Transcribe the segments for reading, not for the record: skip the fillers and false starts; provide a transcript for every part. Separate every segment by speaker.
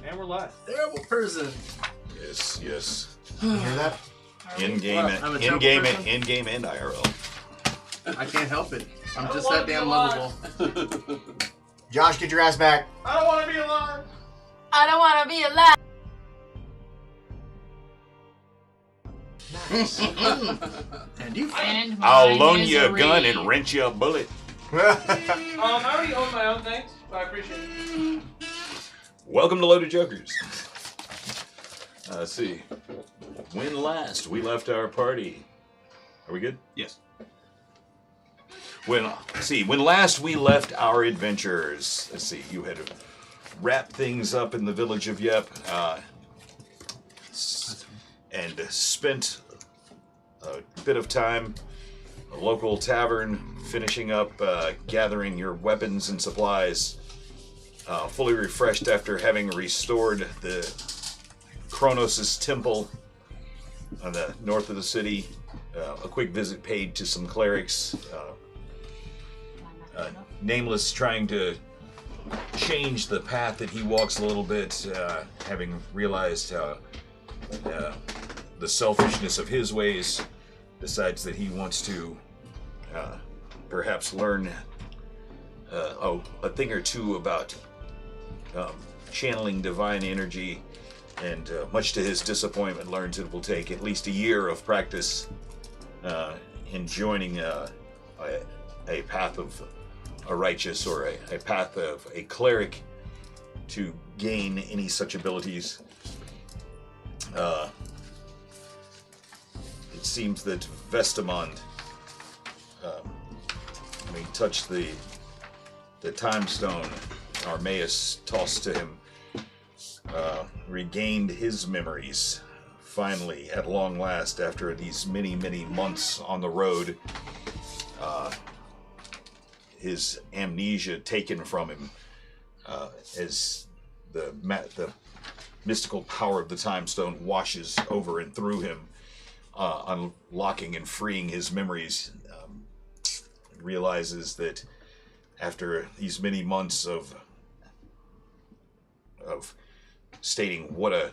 Speaker 1: And we're live.
Speaker 2: Terrible person.
Speaker 3: Yes, yes.
Speaker 4: You hear that?
Speaker 3: In-game and IRL.
Speaker 2: I can't help it. I'm just that damn lovable.
Speaker 4: Josh, get your ass back.
Speaker 1: I don't want to be alive.
Speaker 5: I don't want to be alive.
Speaker 4: Nice.
Speaker 2: And you.
Speaker 5: And my
Speaker 3: I'll loan you a
Speaker 5: misery.
Speaker 3: gun and rent you a bullet.
Speaker 1: I already own my own things, but I appreciate it.
Speaker 3: Welcome to Loaded Jokers. Let's see. When last we left our party. Are we good?
Speaker 1: Yes.
Speaker 3: When last we left our adventures. Let's see, you had wrapped things up in the village of Yep, and spent a bit of time at a local tavern, finishing up gathering your weapons and supplies, fully refreshed after having restored the Kronos' temple on the north of the city. A quick visit paid to some clerics. Nameless trying to change the path that he walks a little bit, having realized the selfishness of his ways, decides that he wants to perhaps learn a thing or two about channeling divine energy, and much to his disappointment learns it will take at least a year of practice in joining a path of a righteous or a path of a cleric to gain any such abilities. It seems that Vestamond, when he touched the time stone Armaeus tossed to him, regained his memories. Finally, at long last, after these many, many months on the road, his amnesia taken from him as the mystical power of the time stone washes over and through him, unlocking and freeing his memories. Realizes that after these many months of stating what a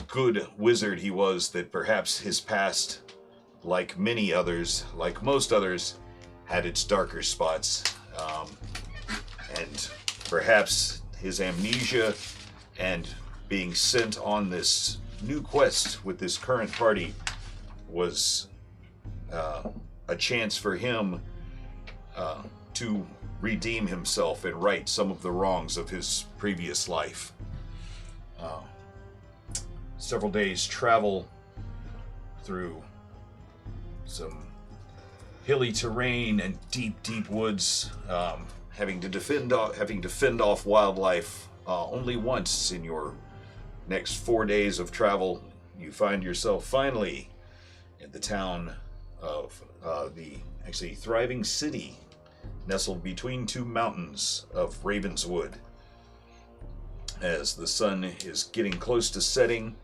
Speaker 3: good wizard he was, that perhaps his past, like many others, like most others, had its darker spots, and perhaps his amnesia and being sent on this new quest with this current party was a chance for him to redeem himself and right some of the wrongs of his previous life. Several days travel through some hilly terrain and deep, deep woods, having to fend off wildlife. Only once in your next 4 days of travel, you find yourself finally in the town of the actually thriving city nestled between two mountains of Ravenswood. As the sun is getting close to setting,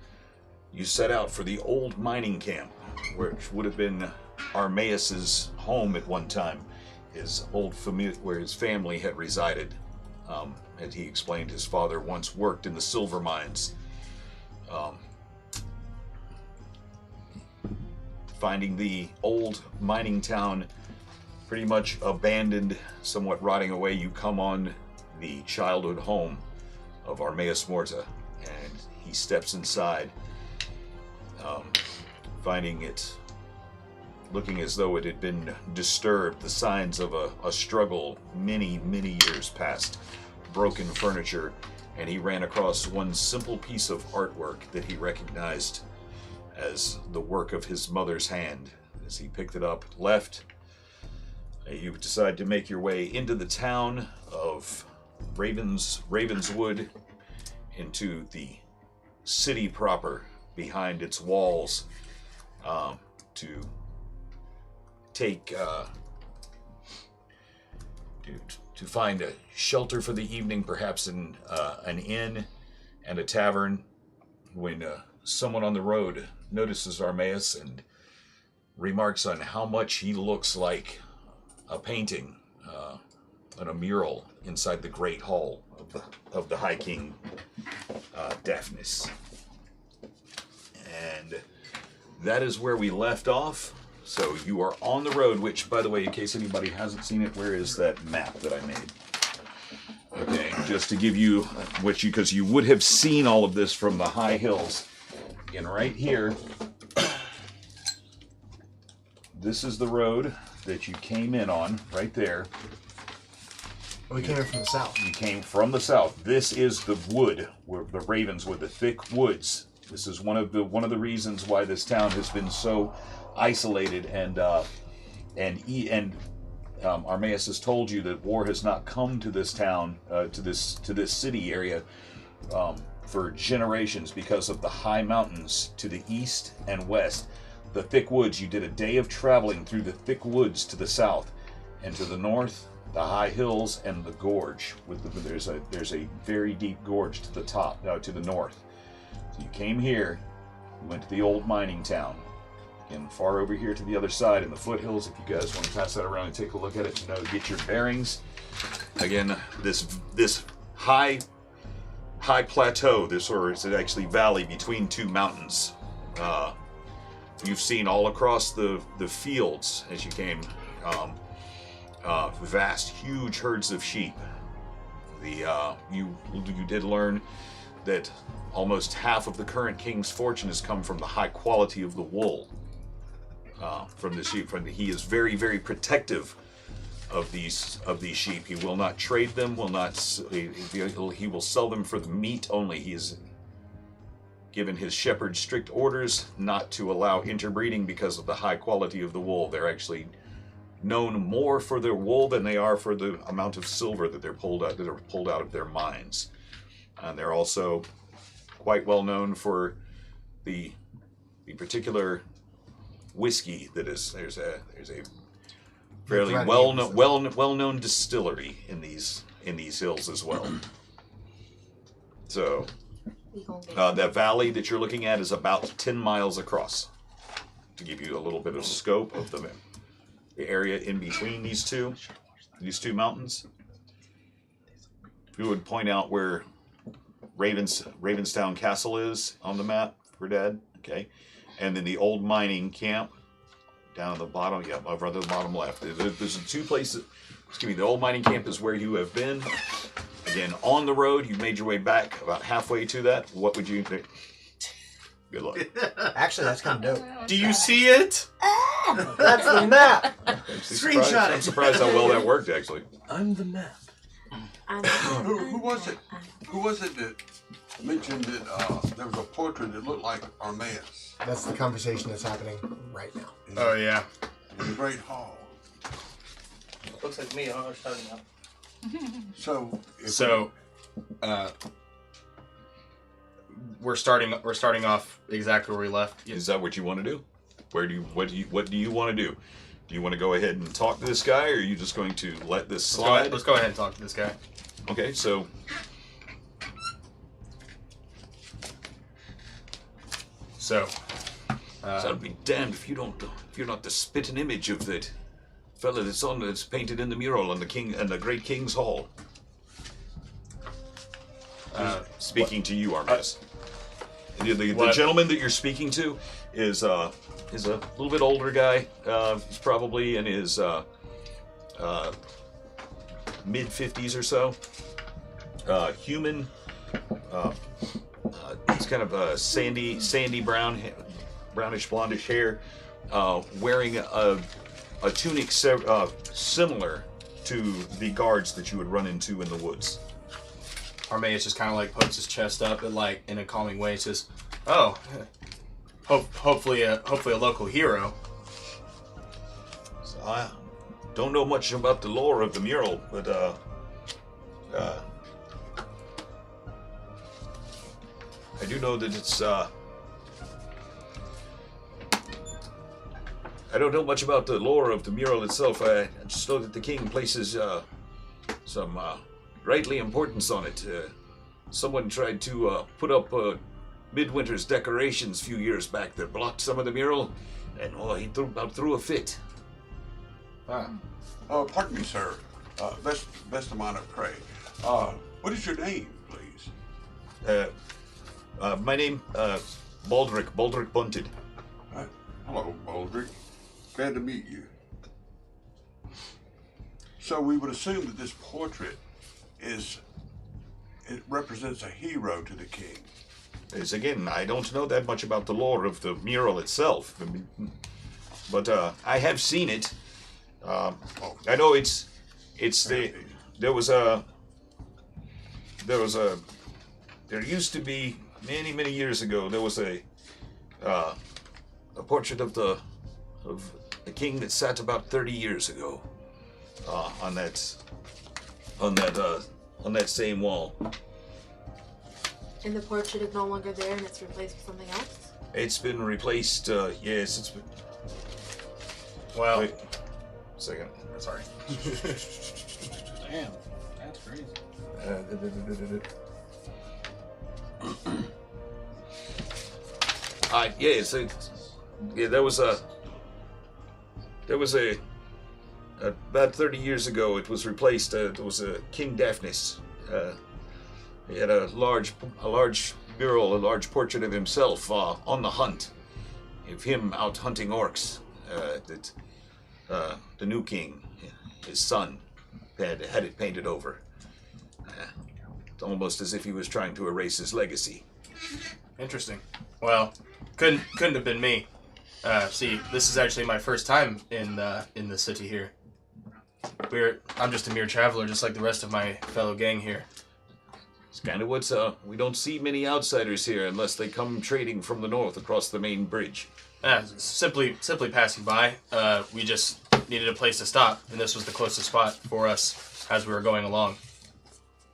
Speaker 3: you set out for the old mining camp, which would have been Armaeus's home at one time, his old family, where his family had resided. As he explained, his father once worked in the silver mines. Finding the old mining town pretty much abandoned, somewhat rotting away, you come on the childhood home of Armaeus Morta, and he steps inside, finding it looking as though it had been disturbed, the signs of a struggle many, many years past, broken furniture, and he ran across one simple piece of artwork that he recognized as the work of his mother's hand. As he picked it up, left, you decide to make your way into the town of Ravenswood, into the city proper, behind its walls, to take to find a shelter for the evening, perhaps in an inn and a tavern, when someone on the road notices Armaeus and remarks on how much he looks like a painting a mural inside the Great Hall of the High King Daphnis. And that is where we left off. So you are on the road, which, by the way, in case anybody hasn't seen it, where is that map that I made? Okay, just to give you because you would have seen all of this from the high hills. And right here, this is the road that you came in on, right there.
Speaker 4: We came in from the south.
Speaker 3: You came from the south. This is the wood, where the Ravenswood, the thick woods. This is one of the reasons why this town has been so isolated, and Armaeus has told you that war has not come to this town, to this city area, for generations because of the high mountains to the east and west. The thick woods. You did a day of traveling through the thick woods to the south, and to the north, the high hills and the gorge. There's a very deep gorge to the top, to the north. So you came here, you went to the old mining town. And far over here to the other side in the foothills, if you guys want to pass that around and take a look at it, get your bearings. Again, this high plateau, it's actually valley between two mountains. You've seen all across the fields as you came, vast, huge herds of sheep. You did learn that almost half of the current king's fortune has come from the high quality of the wool. From the sheep. He is very, very protective of these sheep. He will not trade them. He will sell them for the meat only. He has given his shepherds strict orders not to allow interbreeding because of the high quality of the wool. They're actually known more for their wool than they are for the amount of silver that are pulled out of their mines. And they're also quite well known for the particular whiskey that is. There's a fairly well-known distillery in these hills as well. So that valley that you're looking at is about 10 miles across. To give you a little bit of scope of the area in between these two mountains. If you would point out where Ravenstown Castle is on the map for Dad, okay. And then the old mining camp down at the bottom, over the bottom left. There's two places. The old mining camp is where you have been. Again, on the road, you made your way back about halfway to that. What would you think? Good luck.
Speaker 4: Actually, that's kind of dope.
Speaker 6: Do you see it?
Speaker 4: That's the map.
Speaker 3: Screenshot it. I'm surprised how well that worked, actually.
Speaker 6: I'm the map.
Speaker 7: Who was it? Who was it that mentioned that there was a portrait that looked like Armaeus?
Speaker 4: That's the conversation that's happening right now.
Speaker 6: Oh, yeah.
Speaker 7: In the Great Hall.
Speaker 1: Looks like me. I don't know what you're talking about.
Speaker 6: We're starting off exactly where we left.
Speaker 3: Is that what you want to do? What do you want to do? Do you want to go ahead and talk to this guy, or are you just going to let this slide?
Speaker 6: Let's go ahead and talk to this guy.
Speaker 3: Okay, so I'll be damned if you're not the spitting image of that fella that's painted in the mural on the Great King's Hall. Speaking to you, Armaeus. The gentleman that you're speaking to is a little bit older guy. He's probably in his mid-50s or so. Human. It's kind of a sandy brown, brownish blondish hair. Wearing a tunic similar to the guards that you would run into in the woods.
Speaker 6: Armaeus just kind of like pokes his chest up and like in a calming way says, "Oh, hopefully a local hero."
Speaker 3: So I don't know much about the lore of the mural, but I do know that it's I don't know much about the lore of the mural itself. I just know that the king places some rightly importance on it. Someone tried to put up Midwinter's decorations a few years back that blocked some of the mural, and he threw a fit.
Speaker 7: Pardon me, sir. best amount of prey. What is your name, please?
Speaker 3: My name, Baldric Bunted.
Speaker 7: Hello, Baldric. Glad to meet you. So we would assume that this portrait it represents a hero to the king.
Speaker 3: As again, I don't know that much about the lore of the mural itself, but I have seen it. I know there used to be many years ago. There was a portrait of the king that sat about 30 years ago on that same wall.
Speaker 5: And the portrait is no longer there, and it's replaced with something else.
Speaker 3: It's been replaced. Yes, it's been.
Speaker 6: Well,
Speaker 3: Wait, second.
Speaker 6: sorry.
Speaker 2: Damn, that's crazy.
Speaker 3: Yeah, so there was a about 30 years ago. It was replaced. There was a King Daphnis. He had a large mural, a large portrait of himself on the hunt, of him out hunting orcs. That the new king, his son, had it painted over. It's almost as if he was trying to erase his legacy.
Speaker 6: Interesting. Well, couldn't have been me. See, this is actually my first time in the city here. I'm just a mere traveler, just like the rest of my fellow gang here.
Speaker 3: It's kind of what's we don't see many outsiders here unless they come trading from the north across the main bridge.
Speaker 6: Simply passing by. We just needed a place to stop, and this was the closest spot for us as we were going along.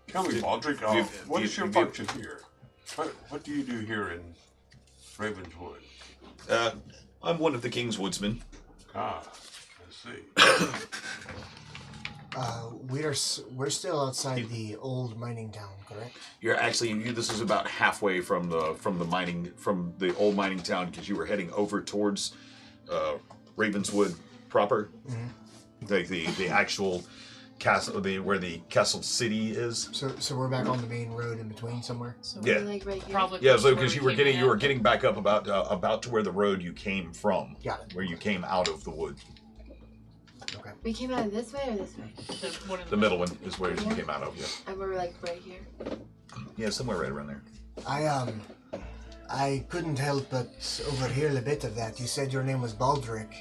Speaker 7: Tell me, Baldric, what is your function here? What do you do here in Ravenswood?
Speaker 3: I'm one of the king's woodsmen.
Speaker 7: I see.
Speaker 4: We're still outside the old mining town, correct?
Speaker 3: You're actually this is about halfway from the old mining town, because you were heading over towards Ravenswood proper, like the actual castle, where the castle city is.
Speaker 4: So we're back on the main road in between somewhere.
Speaker 5: So
Speaker 3: Yeah.
Speaker 5: we're like right here.
Speaker 2: Probably.
Speaker 3: Yeah, so
Speaker 2: where
Speaker 3: because
Speaker 2: we
Speaker 3: you were
Speaker 2: came
Speaker 3: getting back up about to where the road you came from,
Speaker 4: Got it.
Speaker 3: where you came out of the wood.
Speaker 4: Okay.
Speaker 5: We came out of this way or this way?
Speaker 3: The middle one is where you came out of. Yeah,
Speaker 5: And we're like right here.
Speaker 3: yeah, somewhere right around there.
Speaker 4: I couldn't help but overhear a bit of that. You said your name was Baldric.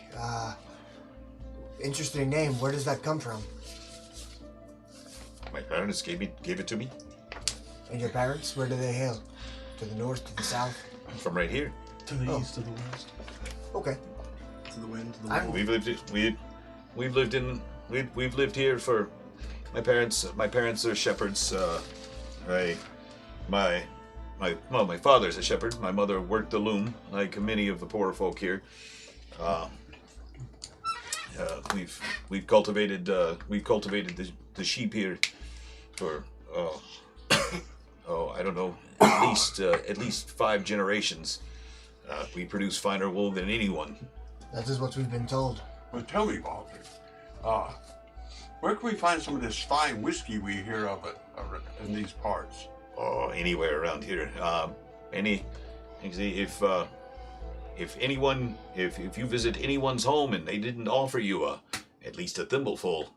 Speaker 4: Interesting name. Where does that come from?
Speaker 3: My parents gave it to me
Speaker 4: And your parents? Where do they hail? To the north, to the south?
Speaker 3: from right here.
Speaker 2: To the east, to the west,
Speaker 4: Okay.
Speaker 2: to the wind, to the
Speaker 4: I'm-
Speaker 2: wall.
Speaker 3: We've lived here for my parents are shepherds. My father's a shepherd. My mother worked the loom, like many of the poorer folk here. We've cultivated the sheep here for I don't know, at least 5 generations. We produce finer wool than anyone.
Speaker 4: That is what we've been told.
Speaker 7: Well, tell me, Baldric, where can we find some of this fine whiskey we hear of in these parts?
Speaker 3: Oh, anywhere around here. If you visit anyone's home and they didn't offer you at least a thimbleful,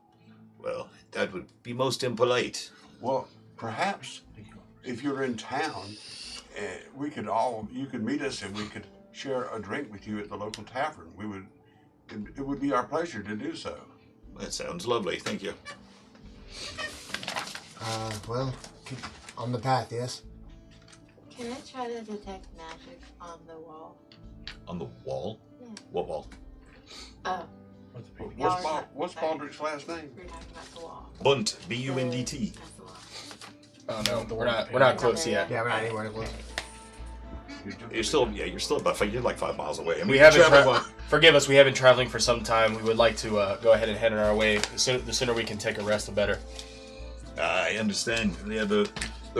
Speaker 3: well, that would be most impolite.
Speaker 7: Well, perhaps if you're in town, you could meet us and we could share a drink with you at the local tavern. It would be our pleasure to do so.
Speaker 3: That sounds lovely. Thank you.
Speaker 4: Well, on the path, yes?
Speaker 5: Can I try to detect magic on the wall?
Speaker 3: On the wall?
Speaker 5: Yeah.
Speaker 3: What wall?
Speaker 5: Oh,
Speaker 7: What's Baldric's last name?
Speaker 5: we were talking about the wall.
Speaker 3: Bunt. B-U-N-D-T.
Speaker 5: That's the wall.
Speaker 6: Oh no, we're not close yet.
Speaker 4: Yeah, we're not anywhere close.
Speaker 3: You're still about you're like 5 miles away. I mean,
Speaker 6: We haven't.
Speaker 3: traveled
Speaker 6: Forgive us. We have been traveling for some time. We would like to go ahead and head on our way. The sooner we can take a rest, the better.
Speaker 3: I understand. Yeah, the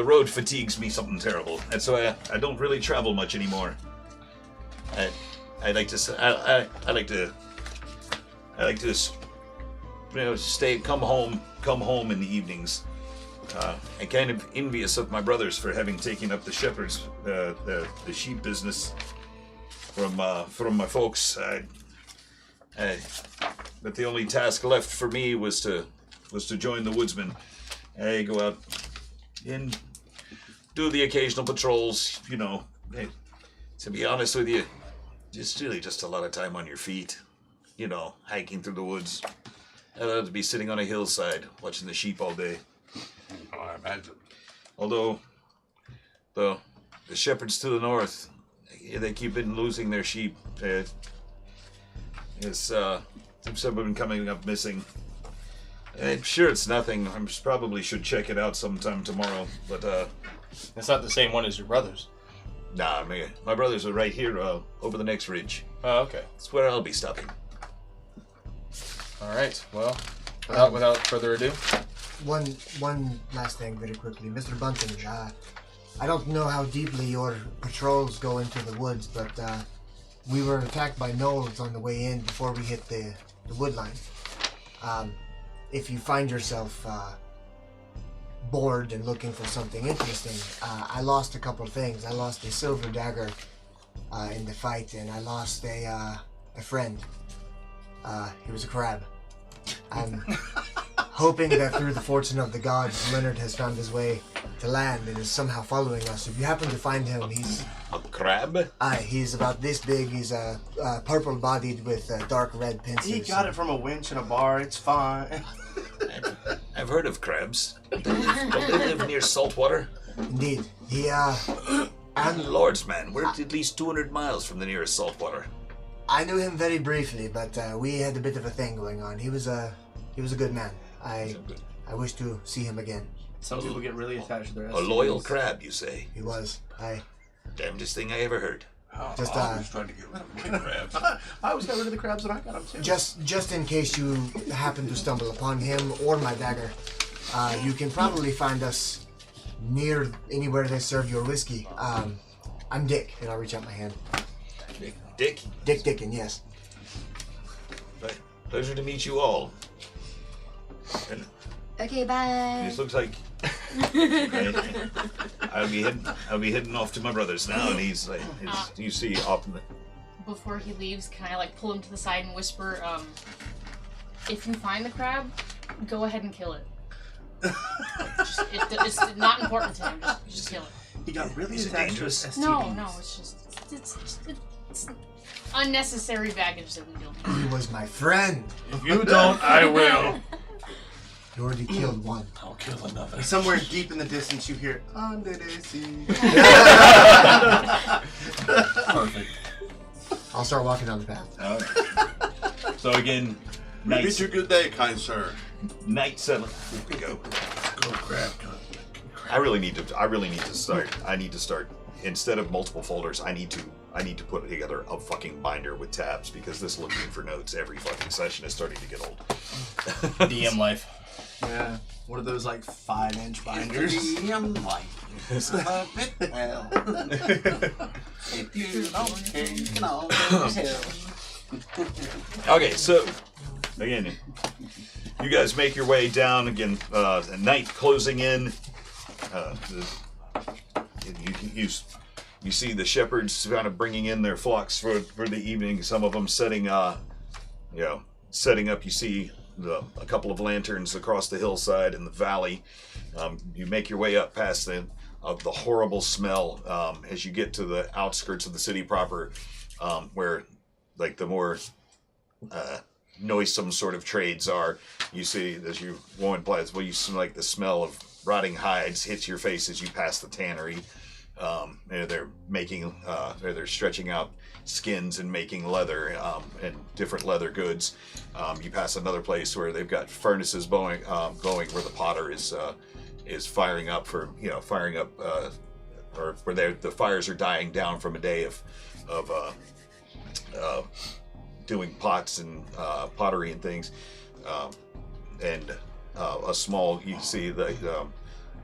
Speaker 3: road fatigues me something terrible, and so I don't really travel much anymore. I like to come home in the evenings. I'm kind of envious of my brothers for having taken up the shepherds, the sheep business from my folks. But the only task left for me was to join the woodsmen. I go out and do the occasional patrols. To be honest with you, just a lot of time on your feet. Hiking through the woods. I'd love to be sitting on a hillside watching the sheep all day.
Speaker 7: Oh, I imagine.
Speaker 3: Although the shepherds to the north, they keep on losing their sheep. Some have been coming up missing. I'm sure it's nothing. I probably should check it out sometime tomorrow. But
Speaker 6: It's not the same one as your brothers.
Speaker 3: nah, my brothers are right here over the next ridge.
Speaker 6: Oh, okay.
Speaker 3: That's where I'll be stopping.
Speaker 6: All right. Well, without further ado.
Speaker 4: One last thing very quickly. Mr. Bunting, I don't know how deeply your patrols go into the woods, but we were attacked by gnolls on the way in before we hit the wood line. If you find yourself bored and looking for something interesting, I lost a couple of things. I lost a silver dagger in the fight, and I lost a friend. He was a crab. I'm hoping that through the fortune of the gods, Leonard has found his way to land and is somehow following us. If you happen to find him, he's...
Speaker 3: A crab?
Speaker 4: He's about this big. He's purple-bodied with dark red pincers.
Speaker 2: He got it from a winch in a bar. It's fine.
Speaker 3: I've heard of crabs. Don't they live near salt water?
Speaker 4: Indeed.
Speaker 3: And Lords, man, we're at least 200 miles from the nearest salt water.
Speaker 4: I knew him very briefly, but we had a bit of a thing going on. He was a good man. I wish to see him again.
Speaker 2: Some people get really attached to their
Speaker 3: A loyal crab, you say?
Speaker 4: He was.
Speaker 3: Damnedest thing I ever heard.
Speaker 4: Just
Speaker 7: I was trying to get rid of my crabs.
Speaker 2: I always got rid of the crabs when I got them too.
Speaker 4: just in case you happen to stumble upon him or my dagger, you can probably find us near anywhere they serve your whiskey. I'm Dick, and I'll reach out my hand.
Speaker 3: Dick?
Speaker 4: Dick Dickin, yes.
Speaker 3: Pleasure to meet you all. And
Speaker 5: Okay, bye.
Speaker 3: this looks like I'll be heading off to my brother's now, and he's like, you see, off in the...
Speaker 8: Before he leaves, can I pull him to the side and whisper, if you find the crab, go ahead and kill it. It's not important to him. Just kill it.
Speaker 2: He got really
Speaker 3: Is it
Speaker 2: attached
Speaker 3: dangerous?
Speaker 2: to his
Speaker 8: No,
Speaker 2: STDs.
Speaker 8: it's unnecessary baggage that we don't need.
Speaker 4: He was my friend.
Speaker 6: If you don't, I will.
Speaker 4: You already killed one.
Speaker 3: I'll kill another.
Speaker 2: Somewhere deep in the distance, you hear under the sea.
Speaker 3: Perfect.
Speaker 4: I'll start walking down the path.
Speaker 3: Alright. So again,
Speaker 7: Bid you good day, kind sir.
Speaker 3: night 7. Here we go.
Speaker 7: Go crab.
Speaker 3: I really need to start instead of multiple folders. I need to put together a fucking binder with tabs, because this looking for notes every fucking session is starting to get old.
Speaker 6: DM life.
Speaker 2: Yeah. What are those 5-inch binders?
Speaker 7: It's a bit well. If you don't care, you can always help.
Speaker 3: Okay, so again, you guys make your way down again. Night closing in. You see the shepherds kind of bringing in their flocks for the evening. Some of them setting up. You see a couple of lanterns across the hillside in the valley. You make your way up past the horrible smell as you get to the outskirts of the city proper, where the more noisome sort of trades are. You see, as you go in place, you smell the smell of rotting hides hits your face as you pass the tannery. They're making, they're stretching out skins and making leather and different leather goods. You pass another place where they've got furnaces going where the potter is firing up or where the fires are dying down from a day of doing pots and pottery and things, and a small, you see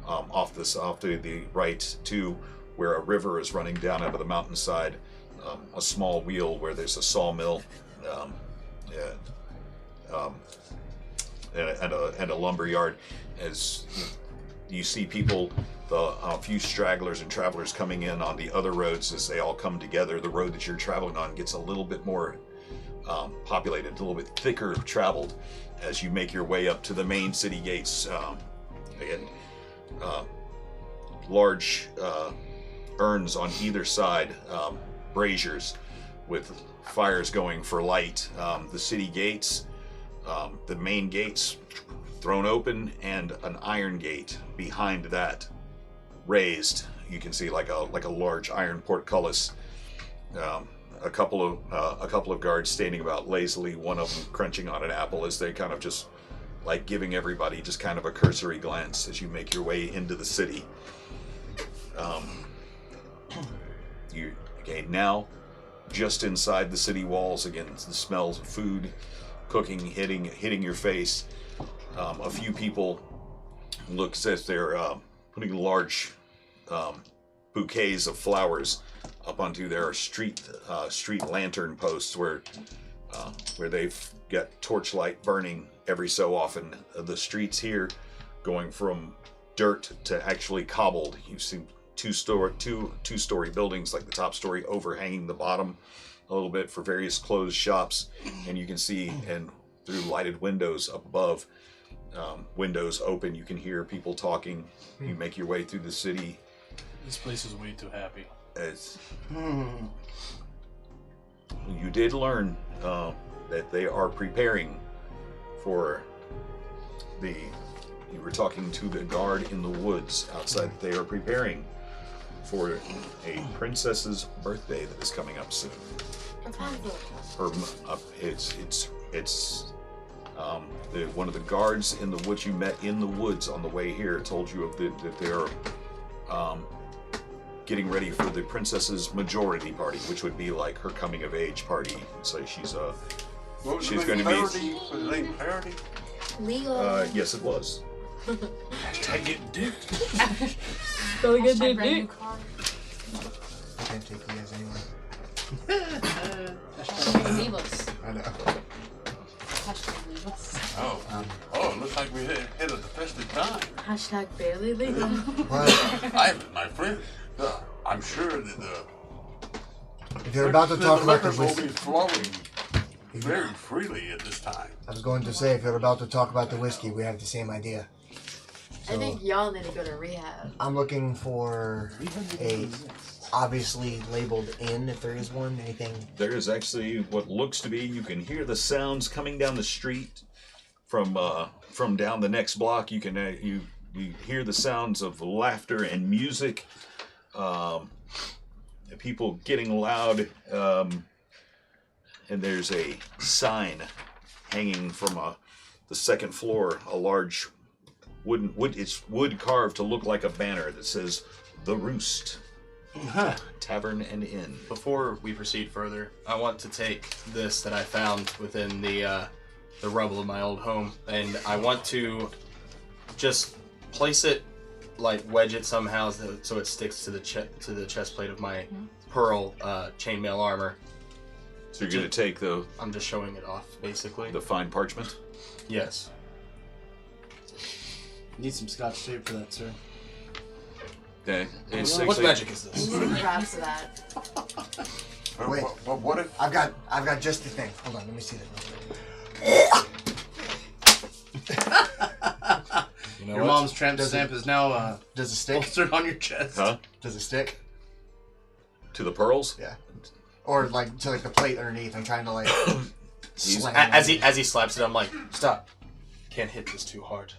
Speaker 3: off to the right too, where a river is running down out of the mountainside, a small wheel where there's a sawmill, and a lumber yard. As you see people, a few stragglers and travelers coming in on the other roads as they all come together. The road that you're traveling on gets a little bit more populated, a little bit thicker traveled as you make your way up to the main city gates. Again, large urns on either side, braziers with fires going for light. The city gates, the main gates thrown open, and an iron gate behind that raised. You can see like a large iron portcullis. A couple of guards standing about lazily, one of them crunching on an apple as they kind of just like giving everybody just kind of a cursory glance as you make your way into the city. Now just inside the city walls again, the smells of food cooking hitting your face. A few people look as if they're putting large bouquets of flowers up onto their street lantern posts where they've got torchlight burning every so often. The streets here going from dirt to actually cobbled. You see two-story buildings, like the top story overhanging the bottom a little bit for various closed shops, and you can see, and through lighted windows up above, windows open, you can hear people talking. You make your way through the city.
Speaker 9: This place is way too happy.
Speaker 3: You did learn that they are preparing for you were talking to the guard in the woods outside. They are preparing for a princess's birthday that is coming up soon. One of the guards in the woods you met in the woods on the way here told you that they're getting ready for the princess's majority party, which would be like her coming of age party. So she's going to be.
Speaker 7: Was the name Parody?
Speaker 5: Legal.
Speaker 3: Yes, it was.
Speaker 9: Hashtag get dick.
Speaker 5: Go get
Speaker 8: Hashtag
Speaker 5: dick.
Speaker 8: brand new car.
Speaker 4: I can't take you guys anywhere.
Speaker 8: Hashtag leave us.
Speaker 4: I know.
Speaker 8: Hashtag leave us.
Speaker 7: Oh, looks like we hit at the festive time.
Speaker 5: Hashtag barely legal.
Speaker 4: What?
Speaker 7: My friend, I'm sure that
Speaker 4: If you're about to talk about the
Speaker 7: liquor will be
Speaker 4: whiskey,
Speaker 7: flowing very freely at this time.
Speaker 4: I was going to say, if you're about to talk about the whiskey, we have the same idea.
Speaker 5: I think y'all need to go to rehab.
Speaker 4: I'm looking for a obviously labeled inn, if there is one. Anything?
Speaker 3: There is actually what looks to be. You can hear the sounds coming down the street from down the next block. You can you hear the sounds of laughter and music. People getting loud. And there's a sign hanging from the second floor. A large it's wood carved to look like a banner that says "The Roost Tavern and Inn."
Speaker 6: Before we proceed further, I want to take this that I found within the rubble of my old home, and I want to just place it, like wedge it somehow so it sticks to the chest plate of my pearl chainmail armor.
Speaker 3: So you're going to take
Speaker 6: I'm just showing it off, basically.
Speaker 3: the fine parchment.
Speaker 6: Yes.
Speaker 9: Need some scotch tape for that, sir.
Speaker 3: Okay. It's
Speaker 6: What magic is this?
Speaker 5: Props to that.
Speaker 4: Wait.
Speaker 7: What if
Speaker 4: I've got just the thing. Hold on, let me see that.
Speaker 6: You know
Speaker 9: Your
Speaker 6: what?
Speaker 9: mom's tramp stamp is now
Speaker 4: Does it stick?
Speaker 9: bolstered on your chest.
Speaker 3: Huh?
Speaker 4: Does it stick?
Speaker 3: To the pearls?
Speaker 4: Yeah. Or like to like the plate underneath. I'm trying to like slam
Speaker 6: As
Speaker 4: it.
Speaker 6: he slaps it, I'm like, stop! Can't hit this too hard.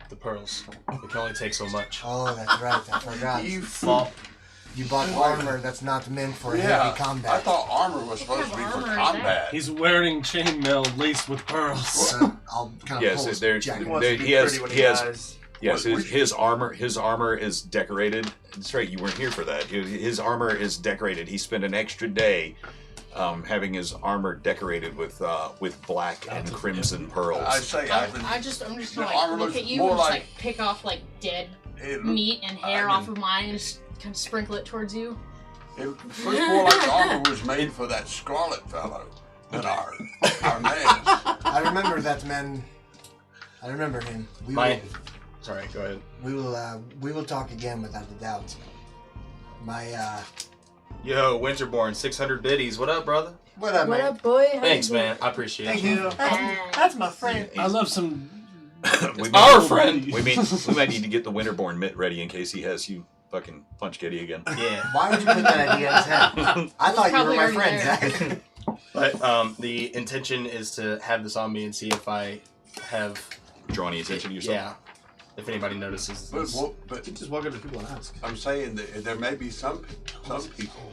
Speaker 6: The pearls. It can only take so much.
Speaker 4: Oh, that's right. I forgot.
Speaker 7: you
Speaker 4: You bought armor that's not meant for
Speaker 7: Yeah,
Speaker 4: heavy combat.
Speaker 7: I thought armor was supposed to be for
Speaker 8: armor is
Speaker 7: combat.
Speaker 9: He's wearing chainmail laced with pearls.
Speaker 4: So I'll kind of
Speaker 3: Yes,
Speaker 4: pull his
Speaker 3: there's-
Speaker 4: jacket.
Speaker 3: there- he has. Yes,
Speaker 7: What-
Speaker 3: his armor is decorated. That's right. You weren't here for that. His armor is decorated. He spent an extra day having his armor decorated with black and crimson pearls.
Speaker 7: I say I've been.
Speaker 8: I'm just
Speaker 7: the
Speaker 8: gonna
Speaker 7: armor
Speaker 8: look
Speaker 7: looks
Speaker 8: at you
Speaker 7: more
Speaker 8: and just
Speaker 7: like-
Speaker 8: like pick off like dead
Speaker 7: It,
Speaker 8: meat and hair
Speaker 7: I
Speaker 8: off
Speaker 7: mean-
Speaker 8: of mine and just kind of sprinkle it towards you.
Speaker 7: It looks more like the armor was made for that Scarlet fellow than our man.
Speaker 4: I remember that man I remember him.
Speaker 6: Sorry, go ahead.
Speaker 4: We will talk again without a doubt.
Speaker 6: Yo, Winterborn, 600 biddies. What up, brother?
Speaker 4: What up,
Speaker 5: What
Speaker 4: man?
Speaker 5: up, boy? How
Speaker 6: Thanks,
Speaker 5: you doing?
Speaker 6: man. I appreciate
Speaker 9: Thank
Speaker 6: it.
Speaker 9: you.
Speaker 4: That's my friend.
Speaker 9: I love some.
Speaker 3: we
Speaker 6: Our friend.
Speaker 3: We might need to get the Winterborn mitt ready in case he has you fucking punch Kitty again.
Speaker 6: Yeah.
Speaker 4: Why would you put that idea in his head? I thought you were
Speaker 8: Probably
Speaker 4: my
Speaker 8: already
Speaker 4: friend,
Speaker 8: there.
Speaker 4: Zach.
Speaker 6: But the intention is to have this on me and see if I have.
Speaker 3: Draw any attention to yourself?
Speaker 6: Yeah. If anybody notices
Speaker 7: But,
Speaker 6: this.
Speaker 7: but
Speaker 9: You just walk up to people and ask.
Speaker 7: I'm saying that there may be some people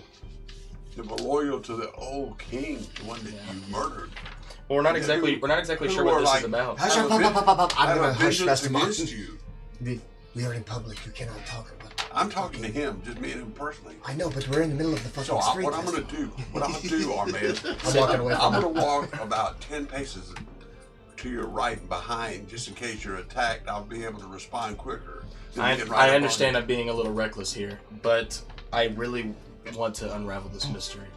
Speaker 7: that were loyal to the old king, the one that you murdered.
Speaker 6: Well, we're not
Speaker 7: Yeah,
Speaker 6: exactly
Speaker 7: who
Speaker 6: sure what
Speaker 7: were
Speaker 6: this
Speaker 7: like-
Speaker 6: is about.
Speaker 4: Hush
Speaker 7: have
Speaker 4: up,
Speaker 7: a
Speaker 4: up. I'm
Speaker 7: have
Speaker 4: gonna
Speaker 7: a
Speaker 4: hush
Speaker 7: vengeance
Speaker 4: fest him up.
Speaker 7: against you.
Speaker 4: We are in public. You cannot talk about it.
Speaker 7: I'm talking to him, just me and him personally.
Speaker 4: I know, but we're in the middle of the fucking
Speaker 7: So
Speaker 4: street.
Speaker 7: what I'm gonna do, Armand,
Speaker 4: I'm walking away
Speaker 7: I'm
Speaker 4: from
Speaker 7: gonna
Speaker 4: him.
Speaker 7: walk about 10 paces to your right and behind, just in case you're attacked. I'll be able to respond quicker.
Speaker 6: I
Speaker 7: Get right up on
Speaker 6: understand
Speaker 7: you.
Speaker 6: I'm being a little reckless here, but I really want to unravel this mystery.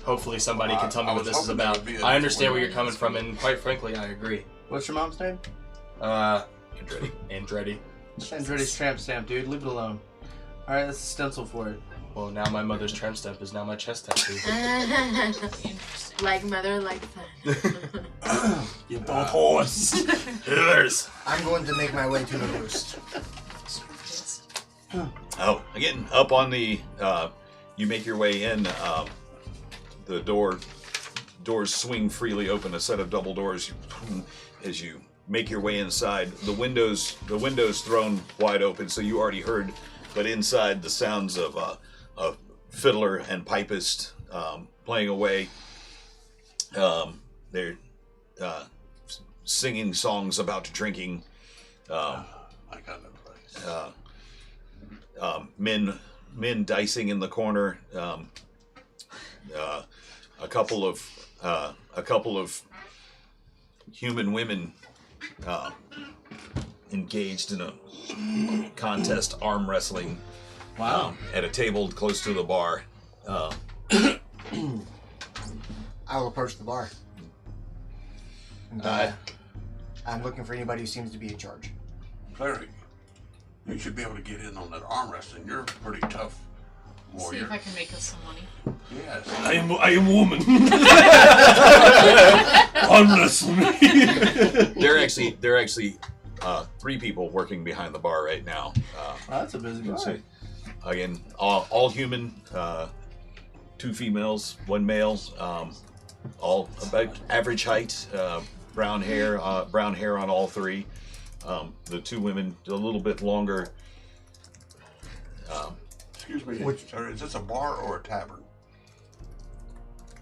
Speaker 6: Hopefully somebody can tell me
Speaker 7: I
Speaker 6: what
Speaker 7: was
Speaker 6: this is
Speaker 7: hoping there
Speaker 6: about.
Speaker 7: would be a
Speaker 6: I understand where
Speaker 7: different
Speaker 6: you're coming from, and quite frankly, I agree.
Speaker 9: What's your mom's name?
Speaker 6: Andretti. Andretti.
Speaker 9: Andretti's tramp stamp, dude. Leave it alone. All right, that's a stencil for it.
Speaker 6: Well, now my mother's tramp stamp is now my chest tattoo.
Speaker 8: Interesting.
Speaker 5: Like mother, like son.
Speaker 9: You both horse.
Speaker 6: Healers.
Speaker 4: I'm going to make my way to the roost.
Speaker 3: Oh, again, up on the, you make your way in, the doors swing freely open, a set of double doors, as you make your way inside. The windows thrown wide open, so you already heard, but inside the sounds of a fiddler and pipist playing away. They're singing songs about drinking.
Speaker 7: I got no place.
Speaker 3: Men dicing in the corner. A couple of human women engaged in a contest arm wrestling.
Speaker 9: Wow.
Speaker 3: At a table close to the bar.
Speaker 4: I will approach the bar. And, I'm looking for anybody who seems to be in charge.
Speaker 7: Cleric, you should be able to get in on that arm wrestling. You're a pretty tough
Speaker 8: See
Speaker 7: warrior.
Speaker 8: if I can make us some money.
Speaker 7: Yes.
Speaker 9: I am woman. Arm wrestle me.
Speaker 3: They're actually 3 people working behind the bar right now.
Speaker 9: Oh, that's a busy guy.
Speaker 3: Again, all human, 2 females, 1 male, all about average height, brown hair on all 3. The 2 women a little bit longer.
Speaker 7: Excuse me, sir, is this a bar or a tavern?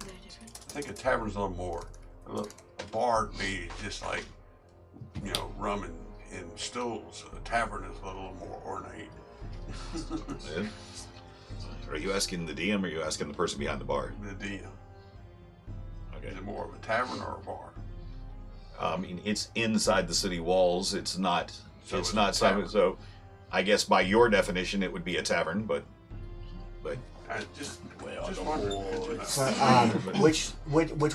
Speaker 5: They're different.
Speaker 7: I think a tavern's a little more. A bar would be just like, rum and stools. A tavern is a little more ornate.
Speaker 3: Are you asking the DM or are you asking the person behind the bar?
Speaker 7: The DM.
Speaker 3: Okay.
Speaker 7: Is it more of a tavern or a bar?
Speaker 3: I mean, it's inside the city walls. It's not.
Speaker 7: So
Speaker 3: it's
Speaker 7: it's
Speaker 3: not
Speaker 7: a tavern.
Speaker 3: something. So, I guess by your definition, it would be a tavern. But
Speaker 7: I just wondered.
Speaker 4: So, which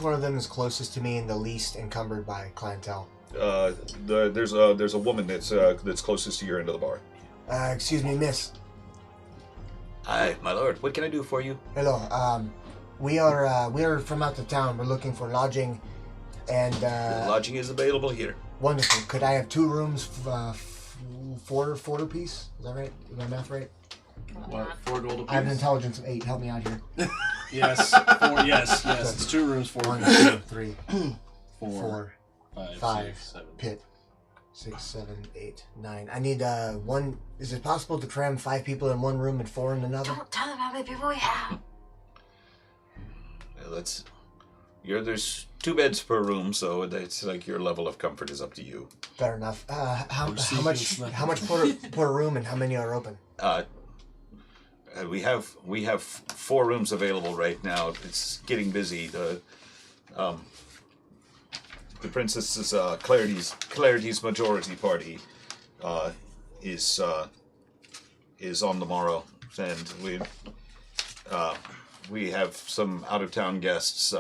Speaker 4: one of them is closest to me and the least encumbered by clientele?
Speaker 3: there's a woman that's closest to your end of the bar.
Speaker 4: Excuse me, miss.
Speaker 3: Hi, my lord. What can I do for you?
Speaker 4: Hello. We are from out of town. We're looking for lodging, and
Speaker 3: Lodging is available here.
Speaker 4: wonderful. Could I have 2 rooms, four apiece? Is that right? Is my math right?
Speaker 9: What? 4 gold apiece?
Speaker 4: I have an intelligence of 8. Help me out here.
Speaker 9: Yes. 4. Yes. It's 2 rooms. 4.
Speaker 4: 1, 2, 3,
Speaker 9: 4.
Speaker 4: 4,
Speaker 9: 5.
Speaker 4: 5,
Speaker 9: 6, 7.
Speaker 4: pit, 6, 7, 8, 9. I need 1. Is it possible to cram 5 people in one room and 4 in another?
Speaker 5: Don't tell them how many people we have.
Speaker 3: Well, there's 2 beds per room, so it's like your level of comfort is up to you.
Speaker 4: Fair enough. How
Speaker 9: sleeping
Speaker 4: much?
Speaker 9: snug.
Speaker 4: How much per room, and how many are open?
Speaker 3: We have 4 rooms available right now. It's getting busy. The princess's Clarity's majority party is on the morrow, and we have some out of town guests.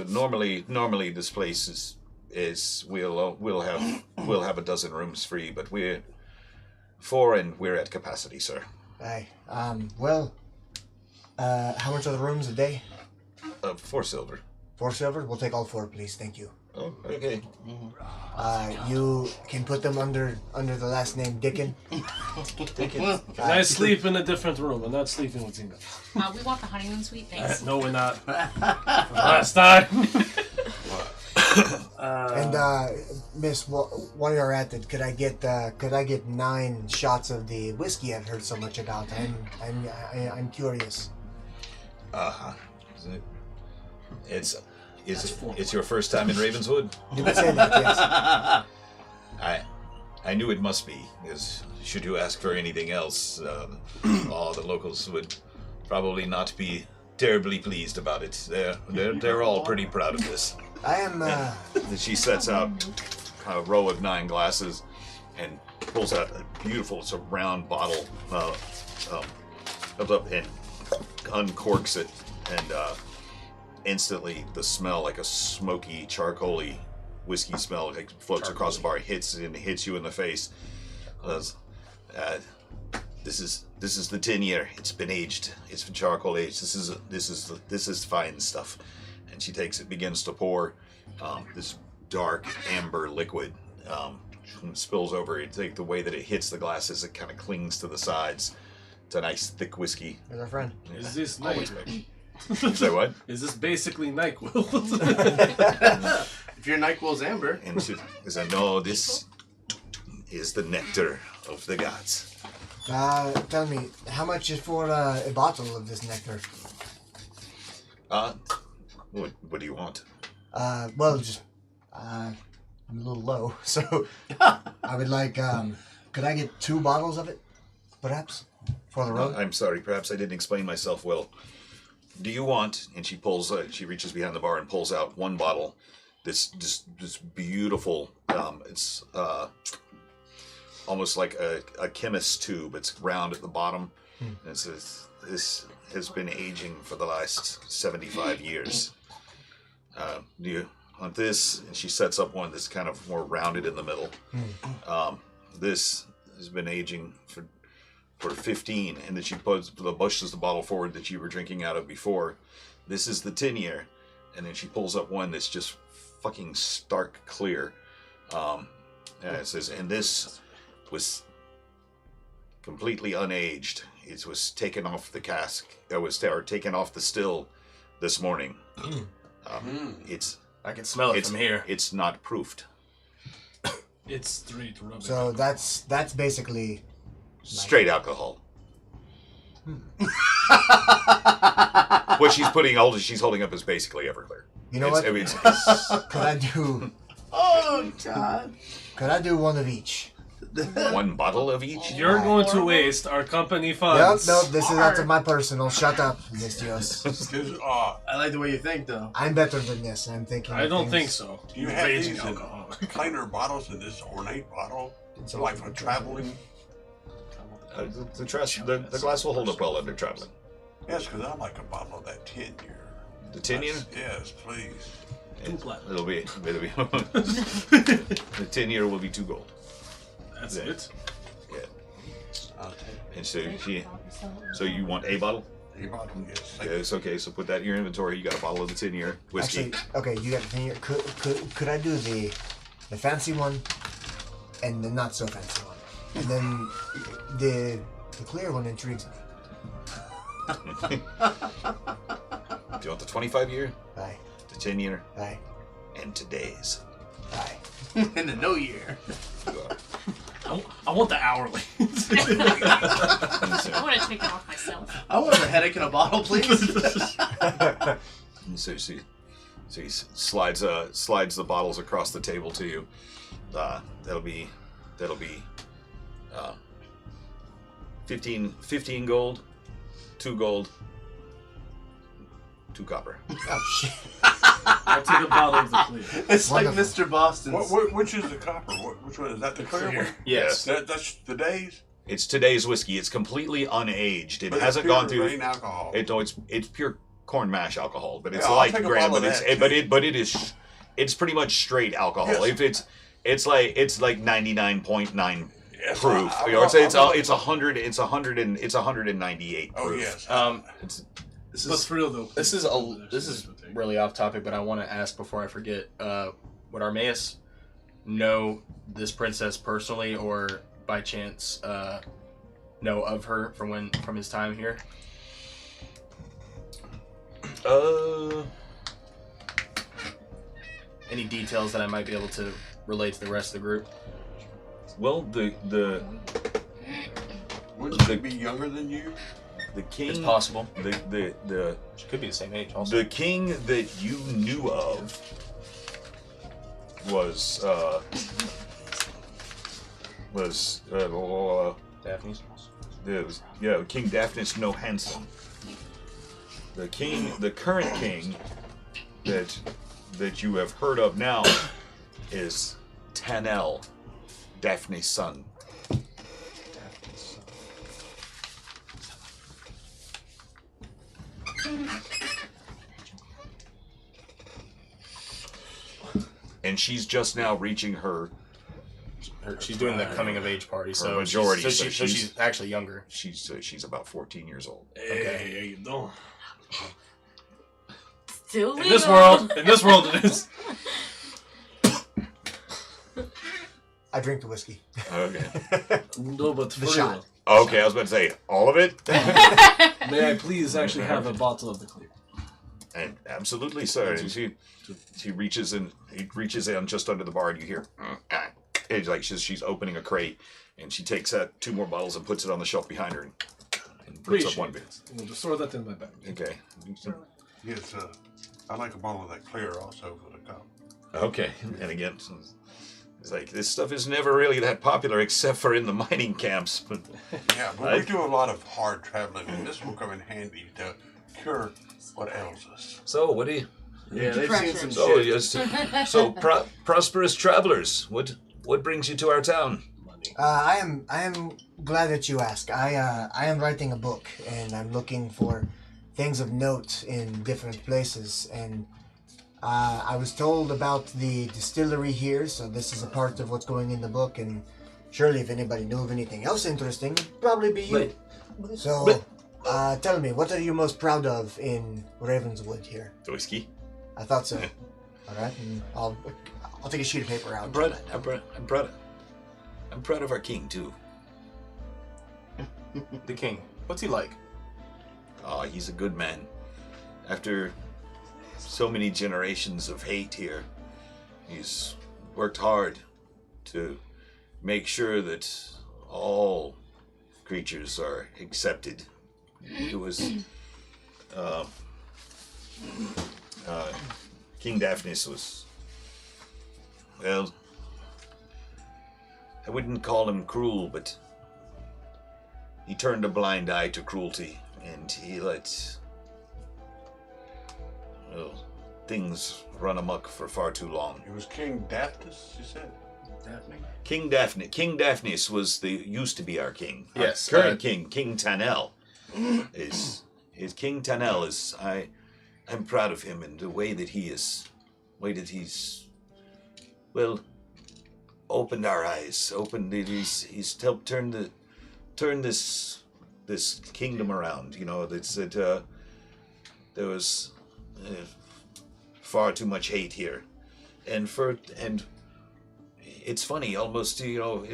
Speaker 3: Normally this place is is we'll have a dozen rooms free, but we're 4 and we're at capacity, sir.
Speaker 4: Aye. Well, how much are the rooms a day?
Speaker 3: 4 silver.
Speaker 4: 4 silver? We'll take all 4, please. Thank you.
Speaker 3: Oh, okay.
Speaker 4: You can put them under the last name Dickin.
Speaker 3: Dickin.
Speaker 1: I sleep in a different room. I'm not sleeping with Tina.
Speaker 8: We want the honeymoon suite, thanks.
Speaker 1: No, we're not. Last time.
Speaker 4: Miss, while you're at it, could I get 9 shots of the whiskey I've heard so much about? I'm curious.
Speaker 3: It's your first time in Ravenswood?
Speaker 4: You could say that, yes.
Speaker 3: I knew it must be, because should you ask for anything else, all the locals would probably not be terribly pleased about it. They're all pretty proud of this.
Speaker 4: I am.
Speaker 3: She sets out a row of 9 glasses and pulls out a beautiful, it's a round bottle, comes up and uncorks it, and instantly the smell, like a smoky, charcoaly whiskey smell, like floats across the bar, hits you in the face. This is the 10-year. It's been aged. It's been charcoal aged. This is fine stuff. And she takes it, begins to pour this dark amber liquid. Spills over. It's like the way that it hits the glasses, it kind of clings to the sides. It's a nice thick whiskey.
Speaker 4: There's our friend.
Speaker 1: Is this
Speaker 3: Always
Speaker 1: NyQuil?
Speaker 3: You say what?
Speaker 1: Is this basically NyQuil?
Speaker 9: If your NyQuil's amber.
Speaker 3: And she said, no, this is the nectar of the gods.
Speaker 4: Tell me, how much is for a bottle of this nectar?
Speaker 3: What do you want?
Speaker 4: Well, just I'm a little low, so I would like. Could I get 2 bottles of it, perhaps, for the road?
Speaker 3: I'm sorry, perhaps I didn't explain myself well. Do you want? And she pulls. She reaches behind the bar and pulls out 1 bottle. This beautiful. It's almost like a chemist's tube. It's round at the bottom. And it says, this has been aging for the last 75 years. Do you want this? And she sets up one that's kind of more rounded in the middle. This has been aging for 15, and then she pushes the bottle forward that you were drinking out of before. This is the 10-year, and then she pulls up one that's just fucking stark clear. And it says, and this was completely unaged. It was taken off the cask. It was taken off the still this morning.
Speaker 6: I can smell it from here.
Speaker 3: It's not proofed.
Speaker 1: It's straight rubber.
Speaker 4: So that's basically
Speaker 3: Straight alcohol. What she's holding up is basically Everclear.
Speaker 4: You know what?
Speaker 3: I mean,
Speaker 4: Could I do?
Speaker 9: Oh God!
Speaker 4: Could I do 1 of each?
Speaker 3: 1 bottle of each.
Speaker 1: You're going to waste our company funds.
Speaker 4: No, this is out of my personal. Shut up, Mistios.
Speaker 9: I like the way you think, though.
Speaker 4: I'm better than this. I'm thinking.
Speaker 1: I
Speaker 4: of
Speaker 1: don't think
Speaker 4: things-
Speaker 1: so.
Speaker 7: Do you have
Speaker 1: Raging
Speaker 7: these
Speaker 1: alcohol.
Speaker 7: plainer bottles in this ornate bottle? So like for traveling?
Speaker 3: The glass will hold up well under traveling.
Speaker 7: Yes, because I'd like a bottle of that 10-year.
Speaker 3: The 10-year?
Speaker 7: Yes, please.
Speaker 3: It'll be the 10-year will be 2 gold.
Speaker 1: That's
Speaker 3: Yeah.
Speaker 1: it.
Speaker 3: Yeah.
Speaker 7: I'll take
Speaker 3: And so you want a bottle?
Speaker 7: a bottle, yes.
Speaker 3: Yes, okay, so put that in your inventory. You got a bottle of the 10-year whiskey.
Speaker 4: Actually, okay, you got the thing here. Could I do the fancy one and the not so fancy one, and then the clear one intrigues me.
Speaker 3: Do you want the 25-year,
Speaker 4: Aye,
Speaker 3: the 10-year,
Speaker 4: aye,
Speaker 3: and today's?
Speaker 4: aye.
Speaker 9: In the no year.
Speaker 1: I want the hourly.
Speaker 8: I want to take it off myself.
Speaker 9: I want a headache in a bottle, please.
Speaker 3: So he slides the bottles across the table to you. That'll be 15 gold, 2 gold, 2 copper.
Speaker 4: Oh shit!
Speaker 1: I'll take a bottle of the clear.
Speaker 9: It's like
Speaker 4: Wonderful.
Speaker 9: Mr. Boston's.
Speaker 7: Which is the copper? Which one is that? The clear one?
Speaker 6: Yes.
Speaker 7: That's the days.
Speaker 3: It's today's whiskey. It's completely unaged. It
Speaker 7: But
Speaker 3: hasn't
Speaker 7: it's
Speaker 3: gone
Speaker 7: pure
Speaker 3: through.
Speaker 7: grain alcohol.
Speaker 3: It's pure corn mash alcohol, but it's
Speaker 7: Yeah, I'll
Speaker 3: light
Speaker 7: take a
Speaker 3: grain.
Speaker 7: bottle
Speaker 3: But
Speaker 7: of
Speaker 3: it's
Speaker 7: that,
Speaker 3: but
Speaker 7: too.
Speaker 3: it but it is it's pretty much straight alcohol.
Speaker 7: Yes.
Speaker 3: If it's like 99.9
Speaker 7: Yes,
Speaker 3: proof.
Speaker 7: I-
Speaker 3: It's 198 proof.
Speaker 7: Oh yes.
Speaker 6: This
Speaker 9: But
Speaker 6: is
Speaker 9: for real though.
Speaker 6: this is really off topic, but I want to ask before I forget. Would Armaeus know this princess personally, or by chance know of her from his time here? Any details that I might be able to relate to the rest of the group?
Speaker 3: Well, the
Speaker 7: Wouldn't she be younger than you?
Speaker 3: king.
Speaker 6: It's possible.
Speaker 3: The
Speaker 6: She could be the same age. Also,
Speaker 3: the king that you knew of was
Speaker 6: Daphne's.
Speaker 3: King Daphnis No Handsome. The current king that you have heard of now is Tanel, Daphne's son. And she's just now reaching her.
Speaker 6: She's doing the coming of age party, so
Speaker 3: majority,
Speaker 6: So
Speaker 3: so
Speaker 6: she's actually younger.
Speaker 3: She's about 14 years old.
Speaker 9: Hey, how you doing?
Speaker 5: Still
Speaker 9: In
Speaker 5: legal.
Speaker 9: this world, it is.
Speaker 4: I drink the whiskey.
Speaker 3: Okay.
Speaker 9: No, but for
Speaker 4: The
Speaker 9: real.
Speaker 4: shot.
Speaker 3: Okay, I was about to say all of it.
Speaker 9: May I please actually have a bottle of the clear?
Speaker 3: And absolutely, sir. And she reaches in just under the bar, and you hear, it's like she's opening a crate, and she takes out 2 more bottles and puts it on the shelf behind her, and puts up one bit.
Speaker 9: We'll just throw that in my bag.
Speaker 3: Okay.
Speaker 7: Yes. I like a bottle of that clear also for the cup.
Speaker 3: Okay. And again, it's like this stuff is never really that popular except for in the mining camps. But
Speaker 7: Yeah, but we do a lot of hard traveling, and this will come in handy to cure what ails us.
Speaker 3: so, what do you?
Speaker 9: Yeah, they've seen some
Speaker 3: Oh,
Speaker 9: shit.
Speaker 3: yes. So, prosperous travelers. What brings you to our town?
Speaker 4: I am glad that you ask. I am writing a book, and I'm looking for things of note in different places. And I was told about the distillery here, so this is a part of what's going in the book. And surely, if anybody knew of anything else interesting, it'd probably be you. So, tell me, what are you most proud of in Ravenswood here?
Speaker 3: The whiskey.
Speaker 4: I thought so. All right, and I'll take a sheet of paper out.
Speaker 3: I'm proud of our king too.
Speaker 6: The king. What's he like?
Speaker 3: Oh, he's a good man. After so many generations of hate here, he's worked hard to make sure that all creatures are accepted. It was King Daphnis was, well, I wouldn't call him cruel, but he turned a blind eye to cruelty, and he let, well, things run amok for far too long.
Speaker 7: It was King Daphnis, you said?
Speaker 9: Daphne?
Speaker 3: King Daphnis was used to be our king.
Speaker 6: Yes,
Speaker 3: Our current king, King Tanel, is King Tanel is I'm proud of him and the way that he's well opened our eyes, he's helped turn this kingdom around. You know, there was far too much hate here, and it's funny, almost, you know,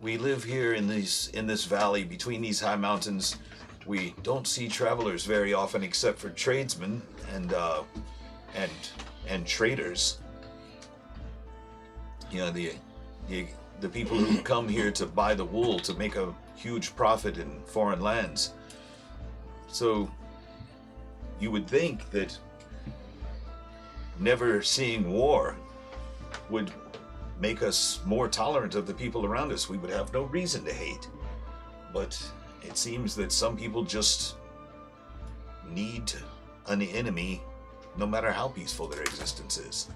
Speaker 3: we live here in this valley between these high mountains. We don't see travelers very often, except for tradesmen and traders. You know, the people who come here to buy the wool to make a huge profit in foreign lands. So you would think that never seeing war would make us more tolerant of the people around us. We would have no reason to hate. But it seems that some people just need an enemy, no matter how peaceful their existence is.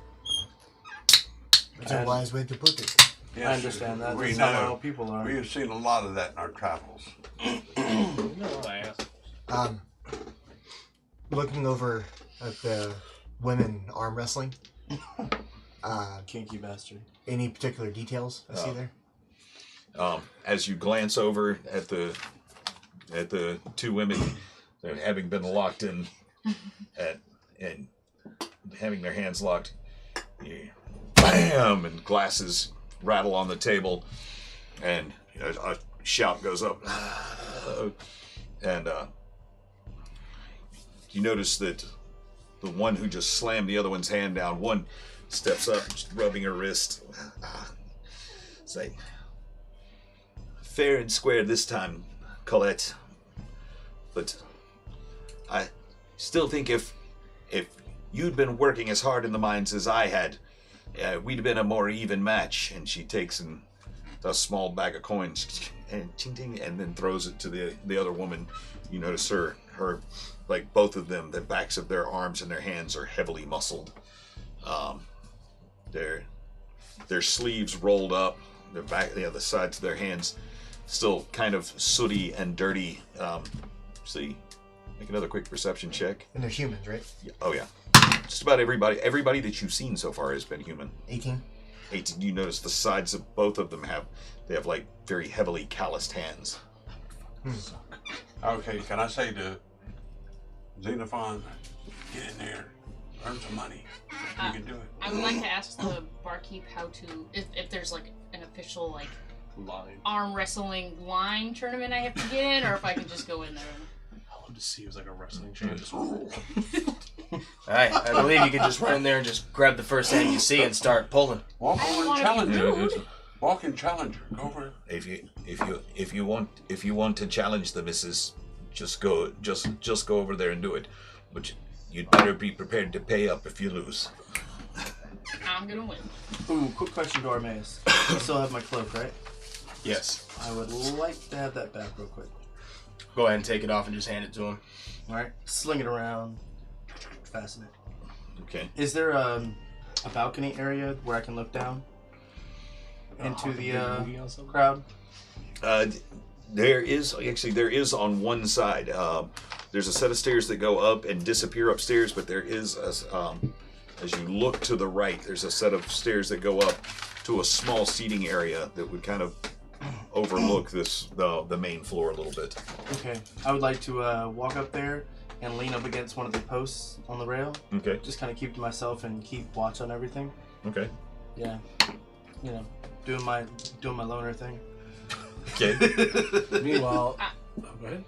Speaker 4: That's a wise way to put it.
Speaker 7: Yes,
Speaker 9: I understand that.
Speaker 7: We
Speaker 9: That's
Speaker 7: know.
Speaker 9: how people are.
Speaker 7: We have seen a lot of that in our travels.
Speaker 1: No, I asked.
Speaker 4: Looking over at the women arm wrestling.
Speaker 9: Kinky bastard.
Speaker 4: Any particular details I see there?
Speaker 3: As you glance over at the two women, they're having been locked in, and having their hands locked, bam, and glasses rattle on the table, and a shout goes up, and you notice that the one who just slammed the other one's hand down, one steps up, just rubbing her wrist. It's like, fair and square this time, Colette. But I still think if you'd been working as hard in the mines as I had, we'd have been a more even match. And she takes a small bag of coins and ting ting, and then throws it to the other woman. You notice her like both of them, the backs of their arms and their hands are heavily muscled. Their sleeves rolled up, their back, the sides of their hands still kind of sooty and dirty. See, make another quick perception check.
Speaker 4: And they're humans, right?
Speaker 3: Yeah. Oh yeah. Just about everybody that you've seen so far has been human.
Speaker 4: 18.
Speaker 3: 18. You notice the sides of both of them have like very heavily calloused hands.
Speaker 7: Okay, can I say to Xenophon, get in there, earn some money. You can do it.
Speaker 8: I would like to ask the barkeep how to, if there's like an official like
Speaker 6: Line.
Speaker 8: arm wrestling line tournament I have to get in, or if I can just go in there.
Speaker 6: I love to see it was like a wrestling show. Just Alright, I believe you can just run in there and just grab the first hand you see and start pulling.
Speaker 7: Walk
Speaker 8: I
Speaker 7: over
Speaker 8: don't
Speaker 7: and
Speaker 8: wanna be
Speaker 7: challenge her.
Speaker 8: rude.
Speaker 7: Walk and challenge her. Go over.
Speaker 3: If you want to challenge the missus, just go over there and do it. But you'd better be prepared to pay up if you lose.
Speaker 8: I'm gonna win.
Speaker 9: Ooh, quick question to Armaeus. I still have my cloak, right?
Speaker 6: Yes.
Speaker 9: I would like to have that back real quick.
Speaker 6: Go ahead and take it off and just hand it to him.
Speaker 9: Alright, sling it around. Fasten it.
Speaker 3: Okay.
Speaker 9: Is there a balcony area where I can look down into the crowd?
Speaker 3: There is on one side. There's a set of stairs that go up and disappear upstairs, but there is, as you look to the right, there's a set of stairs that go up to a small seating area that would kind of overlook the main floor a little bit.
Speaker 9: Okay, I would like to walk up there and lean up against one of the posts on the rail.
Speaker 3: Okay.
Speaker 9: Just kind of keep to myself and keep watch on everything.
Speaker 3: Okay.
Speaker 9: Yeah, doing my loner thing.
Speaker 3: Okay.
Speaker 10: Meanwhile, go ahead.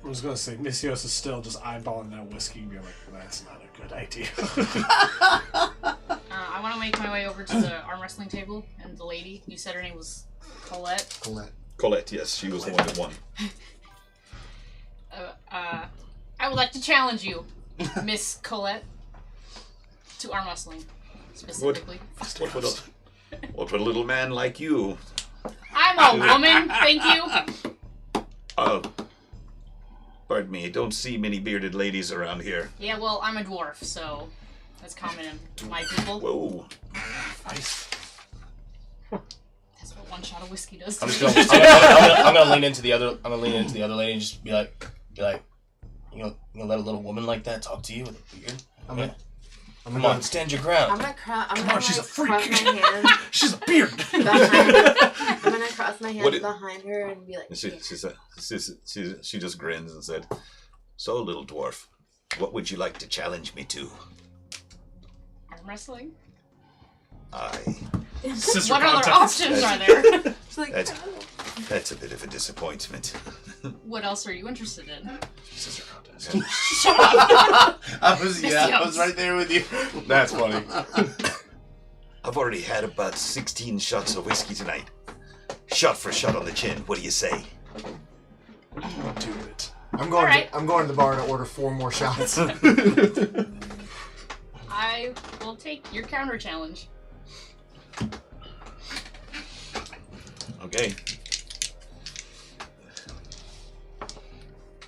Speaker 10: I was gonna say, Misios is still just eyeballing that whiskey and being like, "That's not a good idea."
Speaker 8: I want to make my way over to the arm wrestling table, and the lady, you said her name was Colette.
Speaker 3: Colette, yes, she was the one that won.
Speaker 8: I would like to challenge you, Miss Colette, to arm wrestling, specifically.
Speaker 3: What would a little man like you?
Speaker 8: I'm a woman, thank you.
Speaker 3: Pardon me, I don't see many bearded ladies around here.
Speaker 8: Yeah, well, I'm a dwarf, so that's common in my people.
Speaker 3: Whoa.
Speaker 10: Nice.
Speaker 8: That's what one shot of whiskey does to
Speaker 6: I'm
Speaker 8: me.
Speaker 6: just I'm gonna lean into the other. I'm gonna lean into the other lady and just be like, you gonna let a little woman like that talk to you with a beard? Come on, stand your ground.
Speaker 5: I'm gonna
Speaker 10: she's a freak.
Speaker 5: cross my hands
Speaker 10: She's a beard.
Speaker 5: I'm gonna cross my hands
Speaker 3: What
Speaker 5: behind her and be like,
Speaker 3: She just grins and said, "So, little dwarf, what would you like to challenge me to?"
Speaker 8: Arm wrestling?
Speaker 10: Sister
Speaker 8: What other
Speaker 10: contest.
Speaker 8: options are there?
Speaker 5: She's like,
Speaker 3: That's a bit of a disappointment.
Speaker 8: What else are you interested in?
Speaker 10: Sister contest.
Speaker 9: I was right there with you.
Speaker 6: That's funny.
Speaker 3: I've already had about 16 shots of whiskey tonight. Shot for shot on the chin. What do you say?
Speaker 10: Do it.
Speaker 4: I'm going.
Speaker 8: Alright.
Speaker 4: I'm going to the bar to order 4 more shots.
Speaker 8: I will take your counter challenge.
Speaker 3: Okay.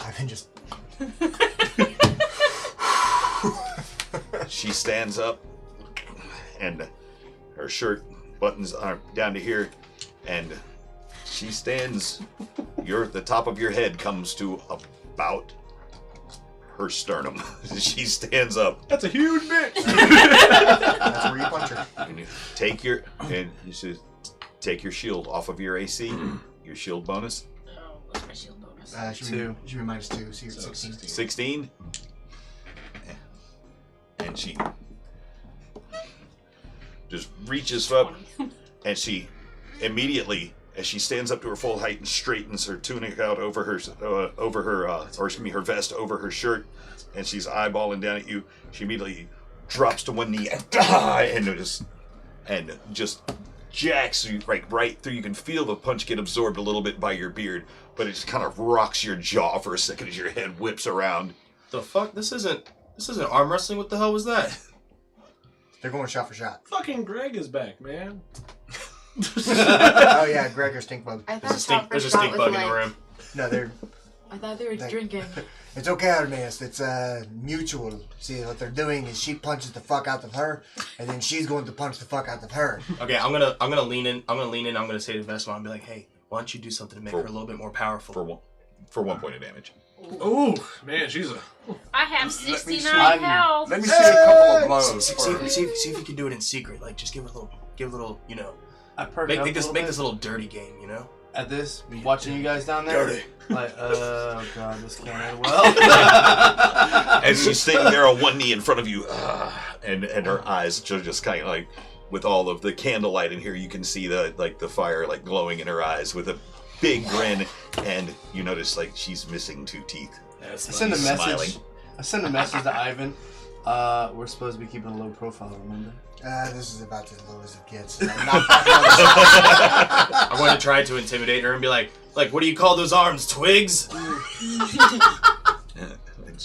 Speaker 4: I've been just.
Speaker 3: She stands up, and her shirt buttons are down to here, and she stands. The top of your head comes to about her sternum. She stands up.
Speaker 10: That's a huge bitch.
Speaker 4: That's where you punch her.
Speaker 3: And you you should take your shield off of your AC. Your shield bonus.
Speaker 8: Oh, what's my shield bonus?
Speaker 4: Should be -2, so you're at 16.
Speaker 3: 16. And she just reaches up, and she immediately, as she stands up to her full height and straightens her tunic out over her her vest over her shirt, and she's eyeballing down at you. She immediately drops to one knee and just jacks you right through. You can feel the punch get absorbed a little bit by your beard, but it just kind of rocks your jaw for a second as your head whips around.
Speaker 6: The fuck? This isn't arm wrestling. What the hell was that?
Speaker 4: They're going shot for shot.
Speaker 10: Fucking Greg is back, man.
Speaker 4: Oh yeah, Greg or stink bug.
Speaker 5: I thought
Speaker 6: There's a stink bug in the room.
Speaker 4: No,
Speaker 5: I thought they were drinking.
Speaker 4: it's okay, Artemis. It's mutual. See, what they're doing is she punches the fuck out of her, and then she's going to punch the fuck out of her.
Speaker 6: Okay, I'm gonna lean in. I'm gonna say to Vesma and be like, hey, why don't you do something to make her a little bit more powerful?
Speaker 3: For 1 point of damage.
Speaker 10: Ooh, man, she's a...
Speaker 8: I have 69 health.
Speaker 7: Let me see a couple of blows.
Speaker 6: See if you can do it in secret. Like, just give a little, you know.
Speaker 9: I perk up
Speaker 6: Make this
Speaker 9: a little
Speaker 6: a little dirty game, you know.
Speaker 9: At this, watching you guys down there.
Speaker 6: Dirty.
Speaker 9: Like, oh god, this can't end well.
Speaker 3: As she's standing there on one knee in front of you, and her eyes just kind of like, with all of the candlelight in here, you can see the fire like glowing in her eyes with a big grin, and you notice like she's missing 2 teeth.
Speaker 9: I send a message.
Speaker 3: Smiling.
Speaker 9: I send a message to Ivan. We're supposed to be keeping a low profile, remember?
Speaker 4: This is about as low as it gets.
Speaker 6: I'm going to try to intimidate her and be like, what do you call those arms? Twigs?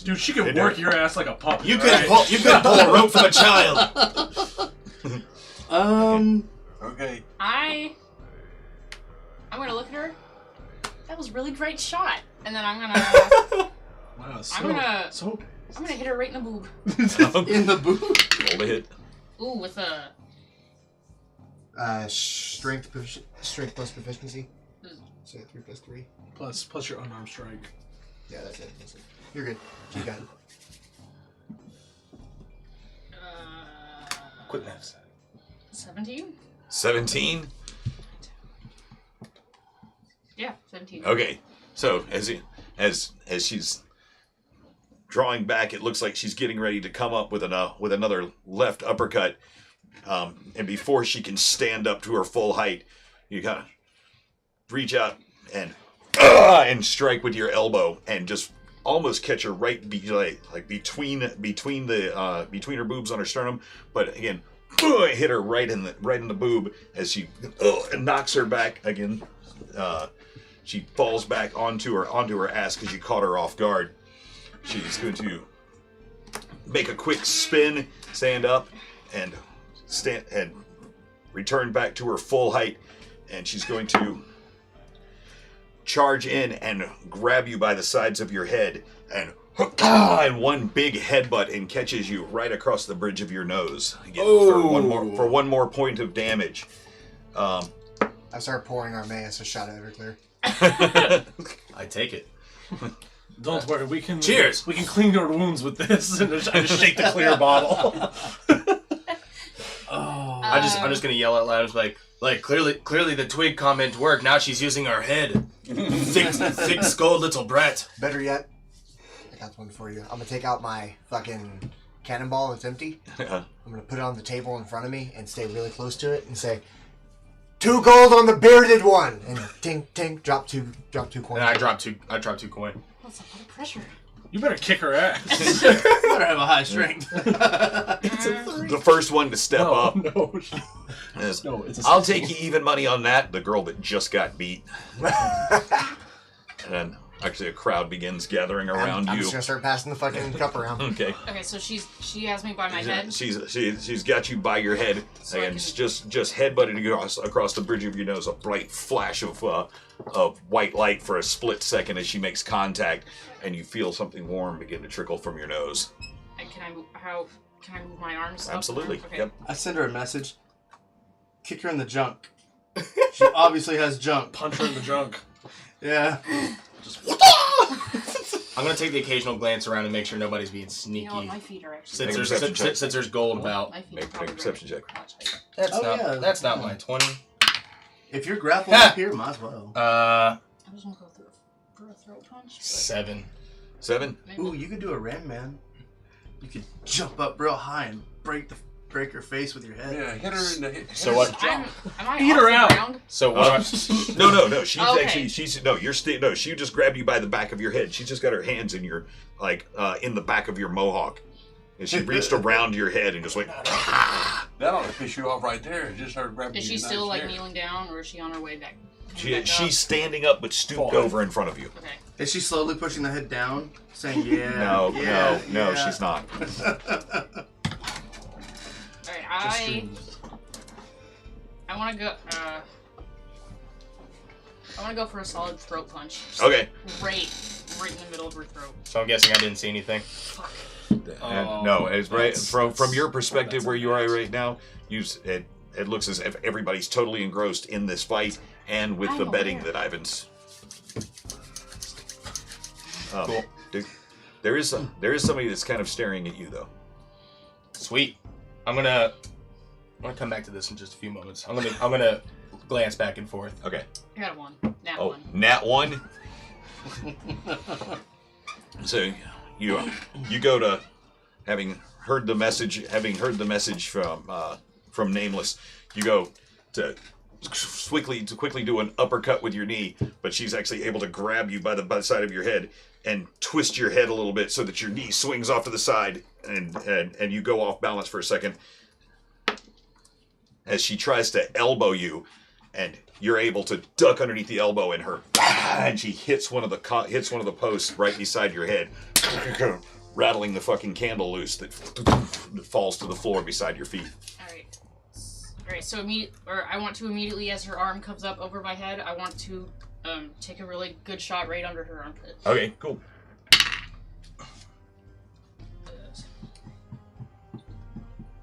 Speaker 10: Dude, she can work your ass like a puppet.
Speaker 6: You could pull a rope from a child.
Speaker 7: Okay.
Speaker 8: I'm gonna look at her. That was a really great shot. And then I'm gonna
Speaker 10: Wow,
Speaker 8: I'm gonna hit her right in the boob.
Speaker 9: In the boob?
Speaker 3: Roll to hit.
Speaker 8: Ooh, with a
Speaker 4: Strength plus proficiency. So 3 plus 3.
Speaker 10: Plus your unarmed strike.
Speaker 4: Yeah, that's it. You're good. You got it.
Speaker 6: Quick maths.
Speaker 8: 17?
Speaker 3: 17.
Speaker 8: Yeah, 17.
Speaker 3: Okay, so as she's drawing back, it looks like she's getting ready to come up with another left uppercut, and before she can stand up to her full height, you kind of reach out and strike with your elbow and just almost catch her right between her boobs on her sternum, but again hit her right in the boob as she knocks her back again. She falls back onto her ass because you caught her off guard. She's going to make a quick spin, stand up, and return back to her full height, and she's going to charge in and grab you by the sides of your head and one big headbutt and catches you right across the bridge of your nose. Again, for one more point of damage.
Speaker 4: I start pouring Armaeus a shot at her clear.
Speaker 6: I take it.
Speaker 10: Don't worry, we can.
Speaker 6: Cheers.
Speaker 10: We can clean your wounds with this, and I just shake the clear bottle.
Speaker 6: I'm just gonna yell out loud, like clearly the twig comment worked. Now she's using her head. thick skulled little brat.
Speaker 4: Better yet, I got one for you. I'm gonna take out my fucking cannonball that's empty. I'm gonna put it on the table in front of me and stay really close to it and say, 2 gold on the bearded one, and tink tink, drop two coins.
Speaker 6: And I drop two coin.
Speaker 8: That's a lot of pressure.
Speaker 10: You better kick her ass.
Speaker 9: You better have a high strength.
Speaker 3: The first one to step up.
Speaker 10: No,
Speaker 3: I'll take you even money on that. The girl that just got beat. And then actually a crowd begins gathering around
Speaker 4: I'm
Speaker 3: you.
Speaker 4: just gonna start passing the fucking cup around.
Speaker 3: Okay.
Speaker 8: Okay, so she has me by my head.
Speaker 3: She's got you by your head,
Speaker 8: So
Speaker 3: and just headbutting you across the bridge of your nose. A bright flash of white light for a split second as she makes contact, and you feel something warm begin to trickle from your nose.
Speaker 8: And can I move my arms?
Speaker 3: Absolutely.
Speaker 8: Up? Okay.
Speaker 3: Yep.
Speaker 9: I send her a message. Kick her in the junk. She obviously has junk.
Speaker 10: Punch her in the junk.
Speaker 9: Yeah.
Speaker 10: Just
Speaker 6: I'm gonna take the occasional glance around and make sure nobody's being sneaky.
Speaker 8: You know what, my feet are actually...
Speaker 6: Since there's gold about.
Speaker 8: My feet
Speaker 3: Make
Speaker 8: are
Speaker 3: a
Speaker 8: probably
Speaker 3: perception check.
Speaker 6: That's not my 20.
Speaker 9: If you're grappling up here, might as well.
Speaker 8: I was gonna go for a throat punch. But
Speaker 6: 7.
Speaker 3: 7?
Speaker 9: Ooh, you could do a ram, man. You could jump up real high and break her face with your head.
Speaker 7: Yeah, hit her in the head.
Speaker 6: So what?
Speaker 8: am I
Speaker 10: Beat
Speaker 8: off
Speaker 10: her
Speaker 8: the
Speaker 10: out.
Speaker 8: ground?
Speaker 6: So what?
Speaker 3: No. She's
Speaker 8: Okay.
Speaker 3: actually she just grabbed you by the back of your head. She just got her hands in your in the back of your mohawk, and she reached around your head and just went.
Speaker 7: That ought to piss you off right there. Just her grabbing
Speaker 8: Is she still like kneeling down, or is she on her way back?
Speaker 3: She's standing up but stooped over in front of you.
Speaker 8: Okay.
Speaker 9: Is she slowly pushing the head down, saying, yeah,
Speaker 3: No,
Speaker 9: yeah.
Speaker 3: she's not.
Speaker 8: Alright, I want to go. I want to go for a solid throat punch. Just
Speaker 3: Okay.
Speaker 8: Right in the middle of her throat.
Speaker 6: So I'm guessing I didn't see anything.
Speaker 3: No, it's right from your perspective where you are right now. It looks as if everybody's totally engrossed in this fight and with the betting that Ivan's.
Speaker 6: Cool.
Speaker 3: There is somebody that's kind of staring at you though.
Speaker 6: Sweet. I'm gonna come back to this in just a few moments. I'm gonna glance back and forth.
Speaker 3: Okay.
Speaker 8: I got a 1. Nat 1.
Speaker 3: Nat 1. So you go to having heard the message from Nameless. You go to quickly do an uppercut with your knee, but she's actually able to grab you by the side of your head and twist your head a little bit so that your knee swings off to the side and you go off balance for a second as she tries to elbow you, and you're able to duck underneath the elbow in her, and she hits one of the posts right beside your head, rattling the fucking candle loose that falls to the floor beside your feet.
Speaker 8: Alright, so I want to immediately, as her arm comes up over my head, I want to take a really good shot right under her armpit.
Speaker 3: Okay, cool.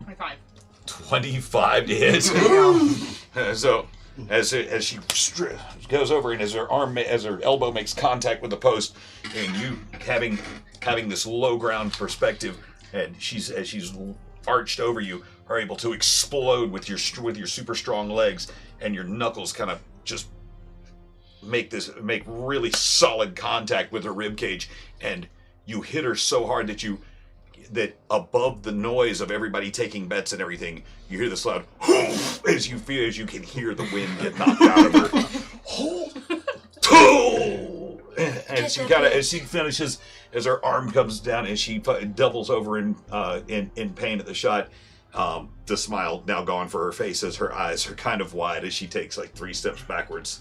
Speaker 8: 25.
Speaker 3: 25 to hit. So as she goes over and as her elbow makes contact with the post, and you having this low ground perspective, and as she's arched over you, are able to explode with your super strong legs, and your knuckles kind of just make really solid contact with her rib cage, and you hit her so hard that above the noise of everybody taking bets and everything, you hear this loud as you can hear the wind get knocked out of her. And as she finishes, as her arm comes down and she doubles over in pain at the shot, the smile now gone for her face as her eyes are kind of wide as she takes like 3 steps backwards.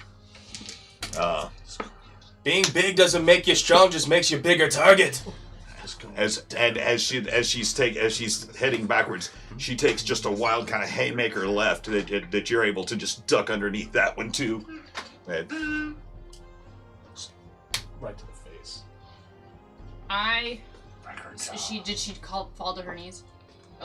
Speaker 6: Being big doesn't make you strong, just makes you a bigger target.
Speaker 3: As she's heading backwards, she takes just a wild kind of haymaker left that you're able to just duck underneath that one too.
Speaker 10: Right to the face.
Speaker 3: Did
Speaker 8: she fall to her knees?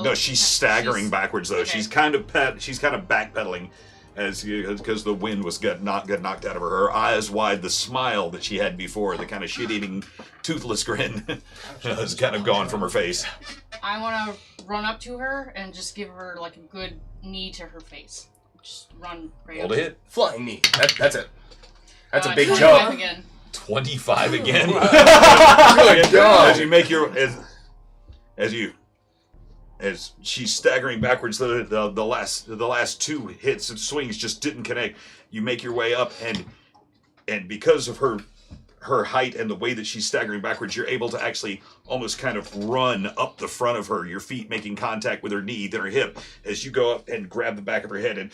Speaker 3: No, she's staggering backwards though. Okay. She's kind of backpedaling because the wind got knocked out of her. Her eyes wide, the smile that she had before, the kind of shit-eating, toothless grin, has kind of gone from her face.
Speaker 8: I want to run up to her and just give her like a good knee to her face. Just run right
Speaker 3: Hold
Speaker 8: up.
Speaker 3: a hit.
Speaker 6: Flying knee. That's a big
Speaker 8: 25
Speaker 6: jump.
Speaker 8: Again.
Speaker 3: 25 again.
Speaker 6: Good God.
Speaker 3: As you make your as she's staggering backwards, the last 2 hits and swings just didn't connect. You make your way up, and because of her height and the way that she's staggering backwards, you're able to actually almost kind of run up the front of her, your feet making contact with her knee, then her hip, as you go up and grab the back of her head and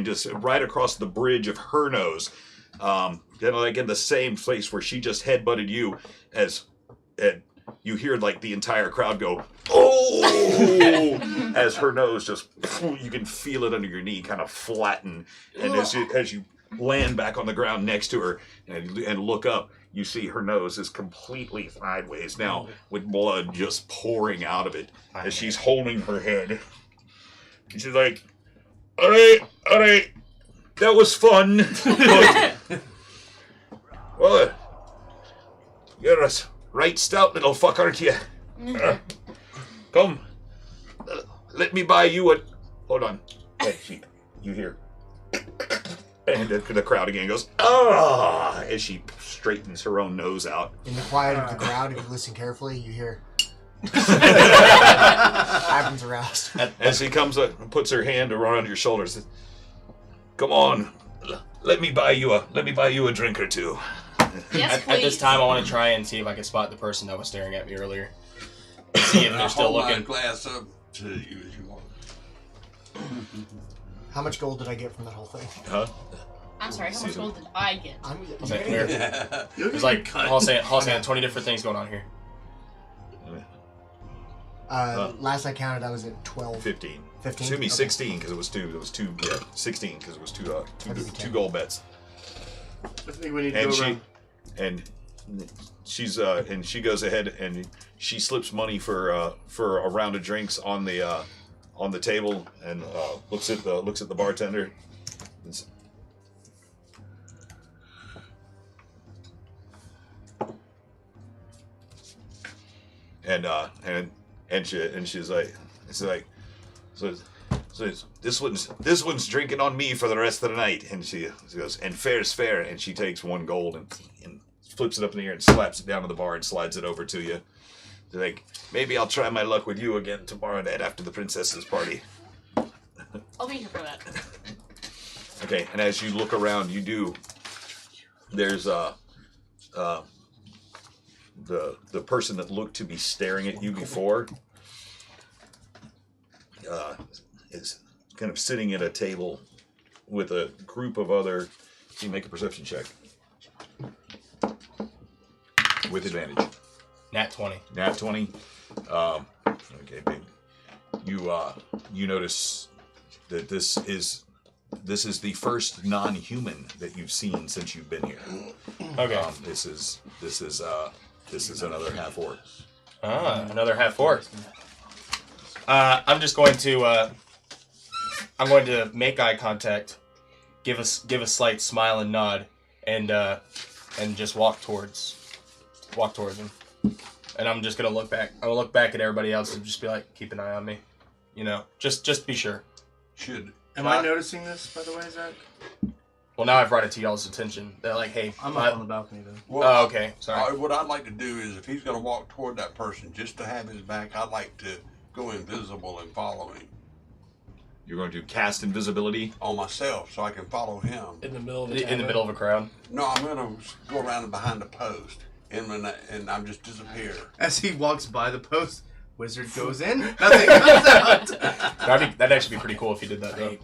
Speaker 3: just right across the bridge of her nose, like in the same place where she just headbutted you, and you hear like the entire crowd go, "Oh!" as her nose just, you can feel it under your knee kind of flatten. And as you land back on the ground next to her and look up, you see her nose is completely sideways now with blood just pouring out of it as she's holding her head. And she's like, all right, that was fun. Well, You're a right stout little fuck, aren't you? Come. Let me buy you a... Hold on. Hey, you hear? And the crowd again goes, ah, as she straightens her own nose out.
Speaker 4: In the quiet of the crowd, if you listen carefully, you hear... Ivan's aroused.
Speaker 3: As he comes up and puts her hand around your shoulders. Come on. Let me buy you a drink or two.
Speaker 8: Yes,
Speaker 6: At this time, I want to try and see if I can spot the person that was staring at me earlier. See if they're still
Speaker 7: hold my
Speaker 6: looking.
Speaker 7: glass up to you as you want.
Speaker 4: How much gold did I get from that whole thing?
Speaker 3: Huh?
Speaker 8: I'm sorry, how much gold did I get?
Speaker 6: There's like Hall saying 20 different things going on here.
Speaker 4: Last I counted, I was at 12.
Speaker 3: 15.
Speaker 4: 15?
Speaker 3: Excuse me,
Speaker 4: Okay.
Speaker 3: 16 because it was two. It was two. Yeah, 16 because it was two gold bets.
Speaker 9: I think we need to
Speaker 3: And
Speaker 9: go
Speaker 3: she,
Speaker 9: around.
Speaker 3: and she's and she goes ahead and she slips money for a round of drinks on the table and looks at the bartender. And she's like, so this one's drinking on me for the rest of the night. And she goes, and fair's fair. And she takes one gold and flips it up in the air and slaps it down to the bar and slides it over to you. She's like, maybe I'll try my luck with you again tomorrow night after the princess's party.
Speaker 8: I'll be here for that.
Speaker 3: Okay, and as you look around, there's the person that looked to be staring at you before is kind of sitting at a table with a group of other. So you make a perception check with advantage.
Speaker 6: Nat 20.
Speaker 3: Nat 20. Okay, big. You notice that this is the first non-human that you've seen since you've been here.
Speaker 6: Okay.
Speaker 3: This is another half orc.
Speaker 6: Another half orc. I'm going to make eye contact, give a slight smile and nod, and just walk towards him. And I'm just gonna look back. I'll look back at everybody else and just be like, keep an eye on me, just be sure.
Speaker 9: Am I noticing this, by the way, Zach?
Speaker 6: Well, now I've brought it to y'all's attention. They're like, hey,
Speaker 9: I'm up on the balcony then.
Speaker 7: Well,
Speaker 6: okay, sorry.
Speaker 7: What I'd like to do is, if he's going to walk toward that person, just to have his back, I'd like to go invisible and follow him.
Speaker 3: You're going to cast invisibility
Speaker 7: on myself, so I can follow him
Speaker 10: in the middle of
Speaker 6: a crowd.
Speaker 7: No, I'm going to go around behind the post, and I'm just disappear.
Speaker 9: As he walks by the post, wizard goes in, nothing comes out.
Speaker 6: That'd actually be pretty cool if you did that, though.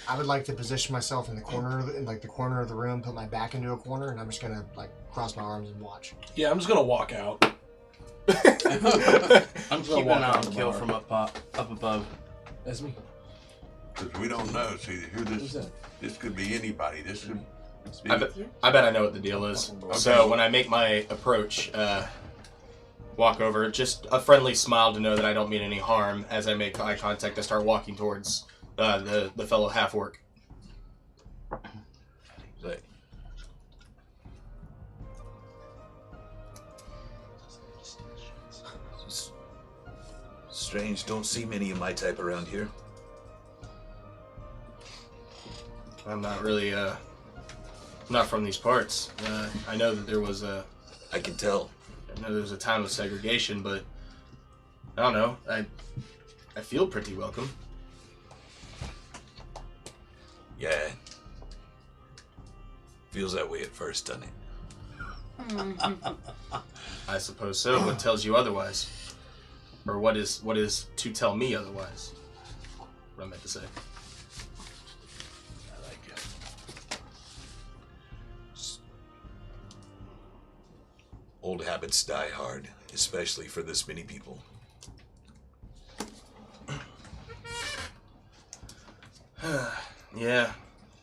Speaker 4: I would like to position myself in the corner of the room, put my back into a corner, and I'm just gonna cross my arms and watch.
Speaker 10: Yeah, I'm just gonna walk out.
Speaker 9: I'm keeping an eye on Kill from up above.
Speaker 10: That's me.
Speaker 7: Because we don't know. See, this could be anybody. This could.
Speaker 6: I bet I know what the deal is.
Speaker 7: Okay.
Speaker 6: So when I make my approach, walk over, just a friendly smile to know that I don't mean any harm. As I make eye contact, I start walking towards the fellow half orc.
Speaker 3: Strange, don't see many of my type around here.
Speaker 6: I'm not really, not from these parts. I know that there was
Speaker 3: I can tell.
Speaker 6: I know there was a time of segregation, but I don't know. I feel pretty welcome.
Speaker 3: Yeah. Feels that way at first, doesn't it?
Speaker 6: I suppose so. What tells you otherwise? Or what is to tell me otherwise? What I meant to say.
Speaker 3: I like it. Old habits die hard, especially for this many people.
Speaker 6: Yeah,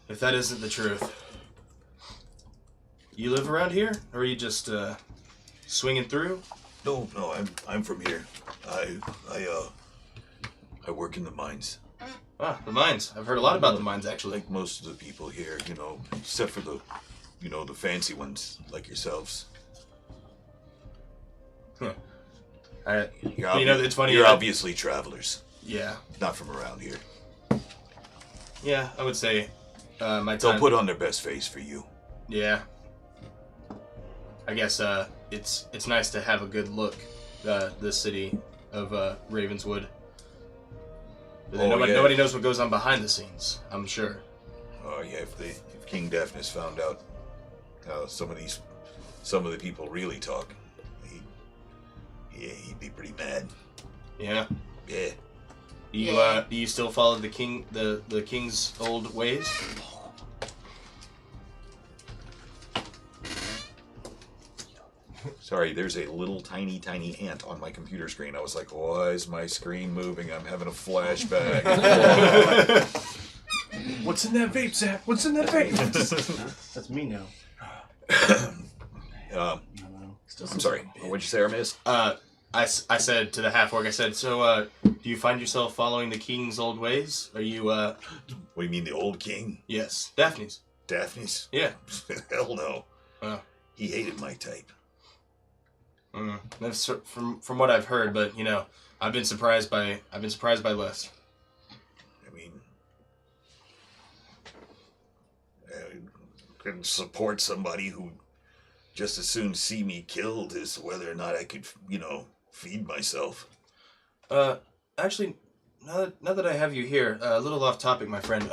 Speaker 6: if that isn't the truth. You live around here, or are you just swinging through?
Speaker 3: No, I'm from here. I work in the mines.
Speaker 6: Ah, the mines. I've heard a lot about the mines, actually.
Speaker 3: Like most of the people here, except for the fancy ones like yourselves.
Speaker 6: It's funny.
Speaker 3: You're obviously travelers.
Speaker 6: Yeah.
Speaker 3: Not from around here.
Speaker 6: Yeah, I would say my time...
Speaker 3: They'll put on their best face for you.
Speaker 6: Yeah. I guess it's nice to have a good look, this city of Ravenswood. Nobody knows what goes on behind the scenes, I'm sure.
Speaker 3: Oh yeah, if King Daphnis found out how some of the people really talk, he'd be pretty mad.
Speaker 6: Yeah.
Speaker 3: Yeah.
Speaker 6: Do you still follow the king's old ways?
Speaker 3: Sorry, there's a little tiny ant on my computer screen. I was like, why is my screen moving? I'm having a flashback.
Speaker 10: What's in that vape, Zach? What's in that vape?
Speaker 9: That's me now.
Speaker 3: I'm sorry. What'd you say, Armis?
Speaker 6: I said to the half-orc, I said, so, do you find yourself following the king's old ways? Are you,
Speaker 3: What do you mean, the old king?
Speaker 6: Yes. Daphnis.
Speaker 3: Daphnis?
Speaker 6: Yeah.
Speaker 3: Hell no. He hated my type.
Speaker 6: That's from what I've heard, but, I've been surprised by less.
Speaker 3: I mean, I couldn't support somebody who just as soon see me killed as whether or not I could, feed myself.
Speaker 6: Actually, now that I have you here, a little off topic, my friend.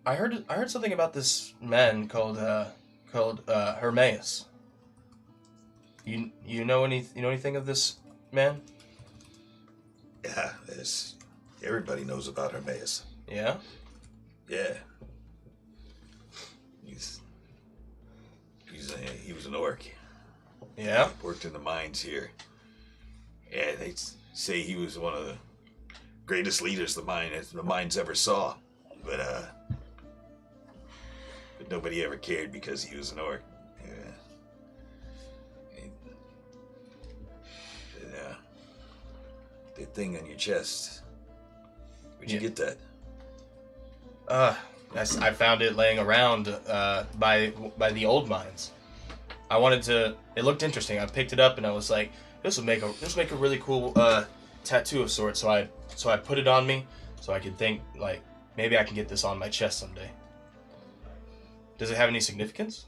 Speaker 6: I heard something about this man called Hermaeus. You know anything of this man?
Speaker 3: Yeah, everybody knows about Hermaeus.
Speaker 6: Yeah?
Speaker 3: Yeah. He was an orc.
Speaker 6: Yeah?
Speaker 3: Worked in the mines here. Yeah, they say he was one of the greatest leaders the mines ever saw. But nobody ever cared because he was an orc. The thing on your chest. Where'd you get that?
Speaker 6: I found it laying around by the old mines. I wanted to. It looked interesting. I picked it up and I was like, this would make a really cool tattoo of sorts. So I put it on me so I could think like maybe I can get this on my chest someday. Does it have any significance?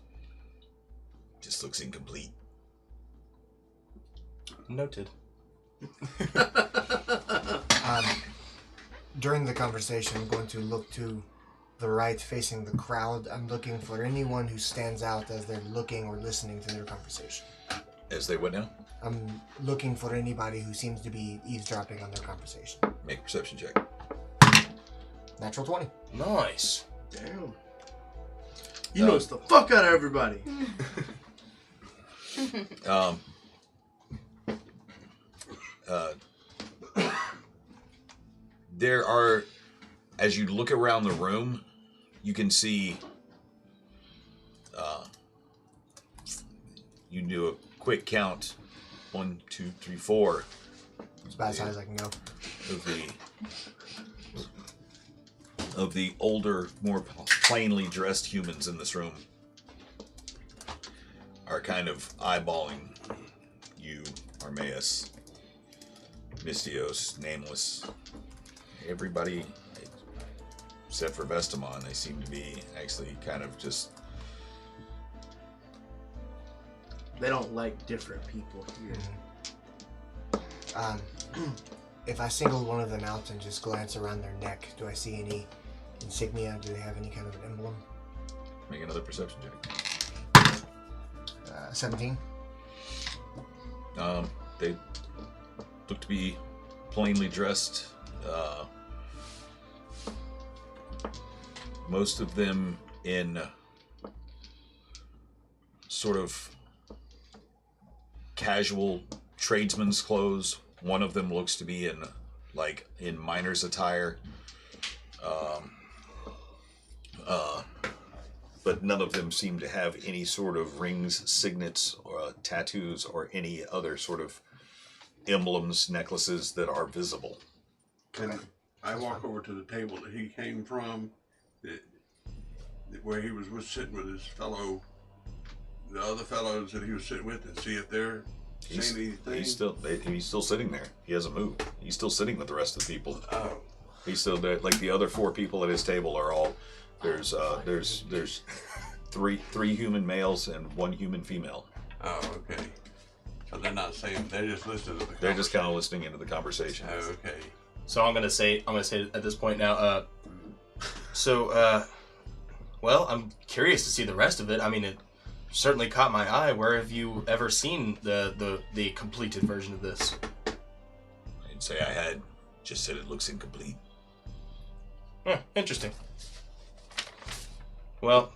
Speaker 3: Just looks incomplete.
Speaker 6: Noted.
Speaker 4: During the conversation, I'm going to look to the right, facing the crowd. I'm looking for anyone who stands out as they're looking or listening to their conversation.
Speaker 3: As they what now?
Speaker 4: I'm looking for anybody who seems to be eavesdropping on their conversation.
Speaker 3: Make a perception check.
Speaker 4: Natural 20.
Speaker 6: Nice.
Speaker 9: Damn. You notice the fuck out of everybody.
Speaker 3: There are, as you look around the room, you can see, you do a quick count, 1, 2, 3, 4.
Speaker 4: As bad as high as I can go.
Speaker 3: Of the older, more plainly dressed humans in this room are kind of eyeballing you, Armaeus, Mystios, Nameless. Everybody, except for Bestamon, they seem to be actually kind of just...
Speaker 9: They don't like different people here.
Speaker 4: If I single one of them out and just glance around their neck, do I see any insignia? Do they have any kind of an emblem?
Speaker 3: Make another perception check.
Speaker 4: 17.
Speaker 3: They look to be plainly dressed. Most of them in sort of casual tradesman's clothes. One of them looks to be in miner's attire. But none of them seem to have any sort of rings, signets, or tattoos, or any other sort of emblems, necklaces that are visible.
Speaker 7: And I walk over to the table that he came from, where he was sitting with his the other fellows that he was sitting with, and see if they're
Speaker 3: He's still sitting there. He hasn't moved. He's still sitting with the rest of the people.
Speaker 7: Oh.
Speaker 3: He's still there. Like the other 4 people at his table are all there's three human males and 1 human female.
Speaker 7: Oh, okay. So they're not saying, they're just listening to the
Speaker 3: They're just kind of listening into the conversation.
Speaker 7: Oh, okay.
Speaker 6: So I'm gonna say at this point now. Well, I'm curious to see the rest of it. I mean, it certainly caught my eye. Where have you ever seen the completed version of this?
Speaker 3: I didn't say I had. Just said it looks incomplete.
Speaker 6: Interesting. Well,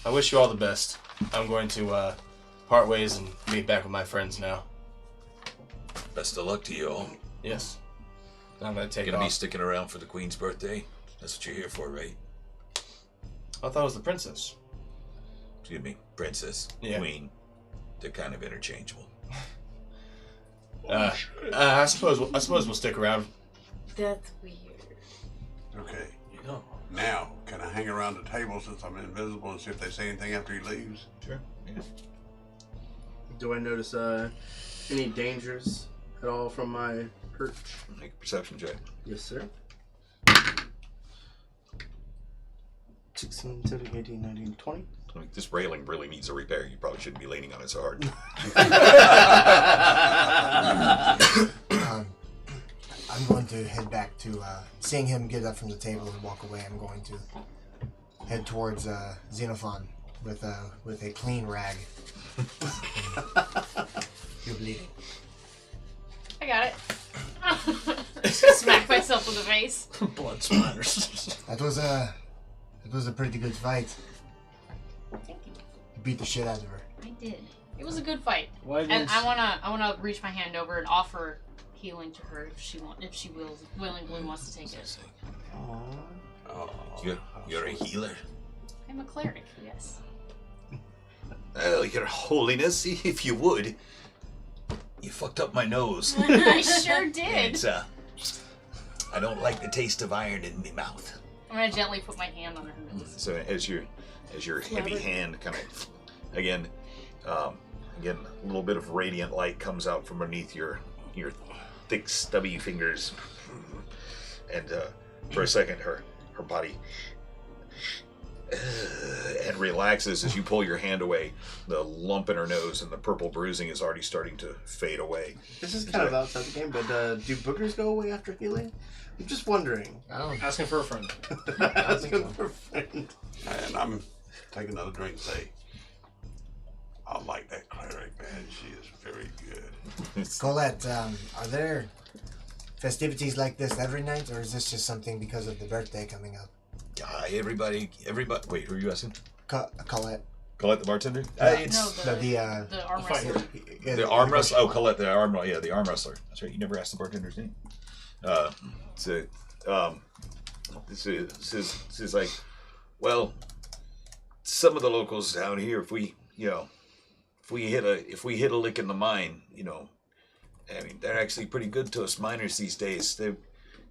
Speaker 6: I wish you all the best. I'm going to part ways and meet back with my friends now.
Speaker 3: Best of luck to you all.
Speaker 6: Yes. I'm going to take
Speaker 3: Gonna
Speaker 6: off.
Speaker 3: be sticking around for the Queen's birthday? That's what you're here for, right?
Speaker 6: I thought it was the princess.
Speaker 3: Excuse me, princess,
Speaker 6: Yeah.
Speaker 3: queen. They're kind of interchangeable.
Speaker 6: I suppose we'll stick around.
Speaker 5: That's weird.
Speaker 7: Okay. Now, can I hang around the table since I'm invisible and see if they say anything after he leaves?
Speaker 3: Sure. Yeah.
Speaker 9: Do I notice any dangers at all from my perch?
Speaker 3: Make a perception check.
Speaker 9: Yes, sir. 16, 17, 18, 19, 20.
Speaker 3: This railing really needs a repair. You probably shouldn't be leaning on it so hard.
Speaker 4: I'm going to head back to, seeing him get up from the table and walk away, I'm going to head towards Xenophon with a clean rag. You're bleeding.
Speaker 8: I got it. Smack myself in the face.
Speaker 10: Blood splatters.
Speaker 4: That was a pretty good fight.
Speaker 8: Thank you.
Speaker 4: You beat the shit out of her.
Speaker 8: I did. It was a good fight.
Speaker 10: Why
Speaker 8: And
Speaker 10: didn't
Speaker 8: I wanna reach my hand over and offer healing to her if she willingly wants to take it.
Speaker 7: Oh,
Speaker 3: You're a healer.
Speaker 8: I'm a cleric, yes.
Speaker 3: Well, your holiness, if you would. You fucked up my nose.
Speaker 8: I sure did.
Speaker 3: It's, I don't like the taste of iron in my mouth.
Speaker 8: I'm gonna gently put my hand on her nose.
Speaker 3: So as your heavy hand kind of, again, a little bit of radiant light comes out from beneath your thick, stubby fingers, and for a second, her body and relaxes as you pull your hand away. The lump in her nose and the purple bruising is already starting to fade away.
Speaker 9: This is kind of outside the game, but do boogers go away after healing? I'm just wondering.
Speaker 10: Asking for a friend.
Speaker 9: Asking for a friend.
Speaker 7: And I'm taking another drink and say, I like that cleric, man. She is very good.
Speaker 4: Colette, are there festivities like this every night, or is this just something because of the birthday coming up?
Speaker 3: Everybody. Wait, who are you asking?
Speaker 4: Colette.
Speaker 3: Colette the bartender?
Speaker 8: The arm wrestler.
Speaker 3: The arm wrestler? Oh, Colette the arm wrestler. Yeah, the arm wrestler. That's right. You never asked the bartender's name. This is like, well, some of the locals down here, if we hit a lick in the mine, I mean, they're actually pretty good to us miners these days.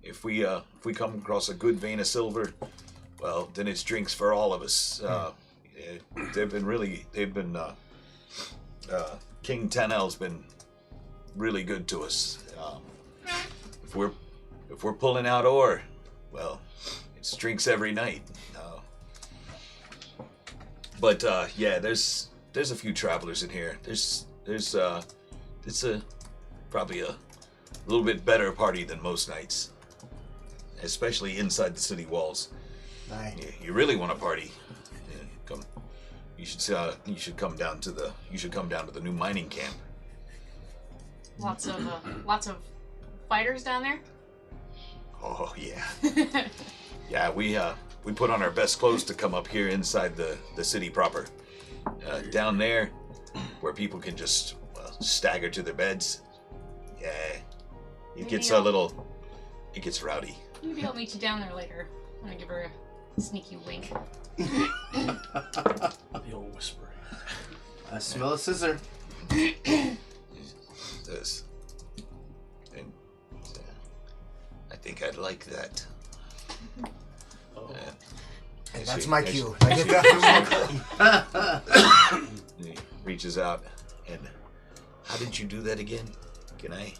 Speaker 3: If we come across a good vein of silver, well, then it's drinks for all of us. King Tanel's been really good to us. If we're pulling out ore, well, it's drinks every night. But yeah, there's a few travelers in here. It's probably a little bit better party than most nights, especially inside the city walls.
Speaker 4: Aye.
Speaker 3: You really want to party? Come. You should come down to the new mining camp.
Speaker 8: Lots of fighters down there.
Speaker 3: Oh yeah. Yeah, we put on our best clothes to come up here inside the city proper. Down there, where people can just stagger to their beds. Yeah, it gets rowdy.
Speaker 8: Maybe I'll meet you down there later. I'm gonna give her a sneaky wink.
Speaker 10: The old whispering.
Speaker 9: I smell a scissor.
Speaker 3: This. And I think I'd like that.
Speaker 10: Oh.
Speaker 4: Hey, that's my cue. I get that.
Speaker 3: He reaches out and How did you do that again? Can I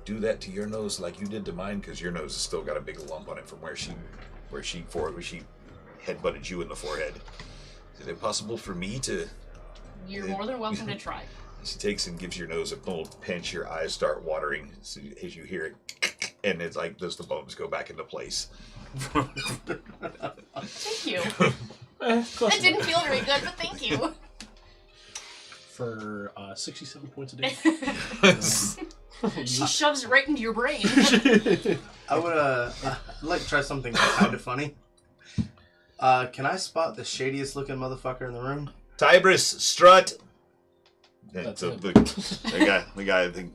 Speaker 3: do that to your nose like you did to mine? Because your nose has still got a big lump on it from where she headbutted you in the forehead. Is it possible for me to?
Speaker 8: You're more than welcome to try.
Speaker 3: She takes and gives your nose a little pinch. Your eyes start watering as you hear it, and it's like the bones go back into place.
Speaker 8: Thank you. That didn't feel very good, but thank you.
Speaker 10: For 67 points a day.
Speaker 8: She shoves it right into your brain.
Speaker 9: I would I'd like to try something kind of funny. Can I spot the shadiest looking motherfucker in the room?
Speaker 3: Tibris, strut.
Speaker 10: That's
Speaker 3: the guy. I think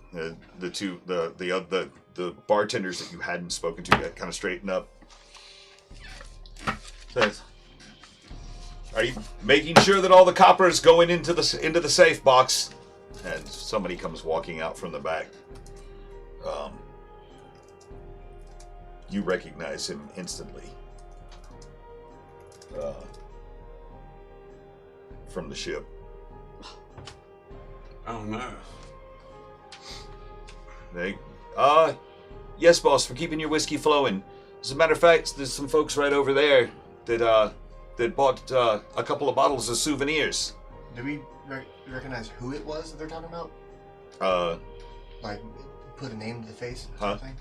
Speaker 3: the bartenders that you hadn't spoken to yet kind of straighten up. Says, are you making sure that all the copper is going into the safe box? And somebody comes walking out from the back. You recognize him instantly. From the ship.
Speaker 7: Oh no.
Speaker 3: Yes, boss, for keeping your whiskey flowing. As a matter of fact, there's some folks right over there that bought a couple of bottles of souvenirs.
Speaker 4: Do we recognize who it was that they're talking about? Like, put a name to the face or something?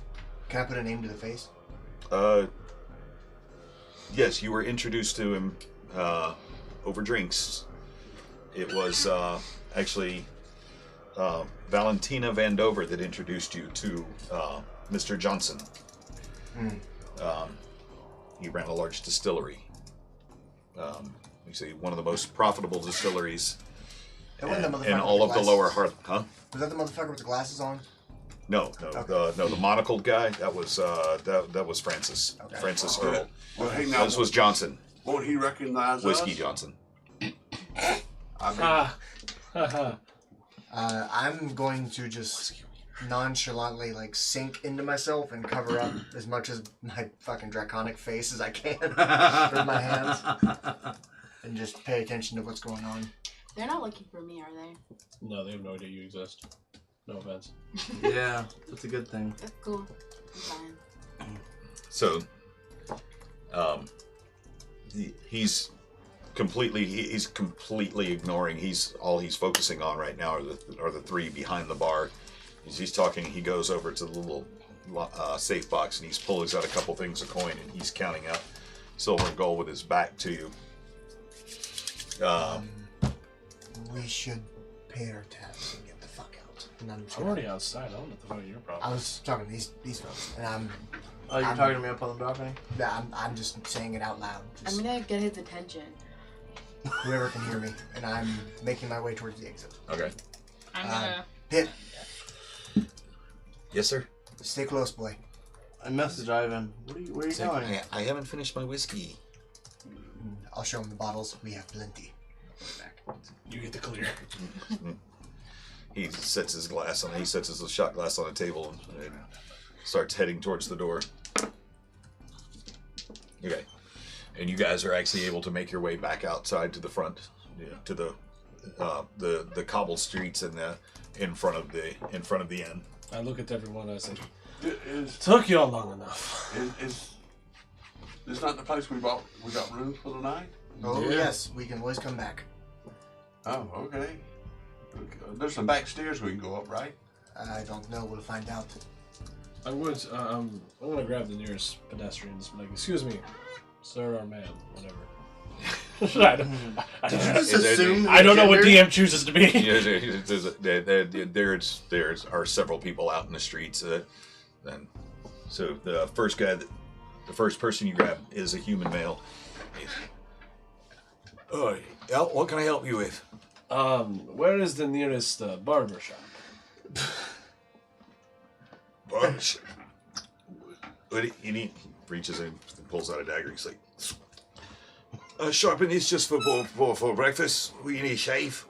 Speaker 4: Can I put a name to the face?
Speaker 3: Yes, you were introduced to him over drinks. It was actually Valentina Vandover that introduced you to Mr. Johnson. He ran a large distillery. You see, one of the most profitable distilleries in all of the lower Hearth. Huh? Was
Speaker 4: that the motherfucker with the glasses on?
Speaker 3: No. Okay. The monocled guy. That was that was Francis. Okay. Francis Earl.
Speaker 7: Well, hey, now,
Speaker 3: this was Johnson.
Speaker 7: Won't he recognize
Speaker 3: Whiskey
Speaker 7: us?
Speaker 3: Johnson.
Speaker 4: I'm going to just nonchalantly sink into myself and cover up as much of my fucking draconic face as I can with my hands, and just pay attention to what's going on.
Speaker 5: They're not looking for me, are they?
Speaker 10: No, they have no idea you exist. No offense.
Speaker 9: Yeah, that's a good thing.
Speaker 5: That's cool. I'm fine.
Speaker 3: So, he's completely ignoring. All he's focusing on right now are the three behind the bar. He's talking. He goes over to the little safe box and he's pulling out a couple things of coin and he's counting out silver and gold with his back to you.
Speaker 4: We should pay our tabs and get the fuck out. And I'm
Speaker 10: already outside. I don't know what the fuck your problem.
Speaker 4: I was talking to these folks, and
Speaker 9: you're talking to me up on the balcony?
Speaker 4: Yeah, I'm just saying it out loud.
Speaker 5: I'm gonna get his attention.
Speaker 4: Whoever can hear me, and I'm making my way towards the exit.
Speaker 3: Okay.
Speaker 8: I'm gonna
Speaker 4: hit.
Speaker 3: Yes, sir.
Speaker 4: Stay close, boy.
Speaker 9: I message Ivan. Where are you going?
Speaker 3: I haven't finished my whiskey.
Speaker 4: I'll show him the bottles. We have plenty.
Speaker 10: You get the clear.
Speaker 3: He sets his glass on. He sets his shot glass on a table and starts heading towards the door. Okay, and you guys are actually able to make your way back outside to the front, to the cobble streets and in front of the inn.
Speaker 10: I look at everyone and I say, "Took you all long enough."
Speaker 7: Is this not the place we got rooms for the night?
Speaker 4: Oh yes, we can always come back.
Speaker 7: Oh, okay. There's some back stairs we can go up, right?
Speaker 4: I don't know. We'll find out.
Speaker 10: I'm going to grab the nearest pedestrians. Like, excuse me, sir or ma'am, whatever. I don't know what DM chooses to be.
Speaker 3: There are several people out in the streets. So the first person you grab is a human male. What can I help you with?
Speaker 10: Where is the nearest barber shop?
Speaker 3: Barber shop? He reaches in and pulls out a dagger. He's like, sharpen this just for breakfast. We need a shave.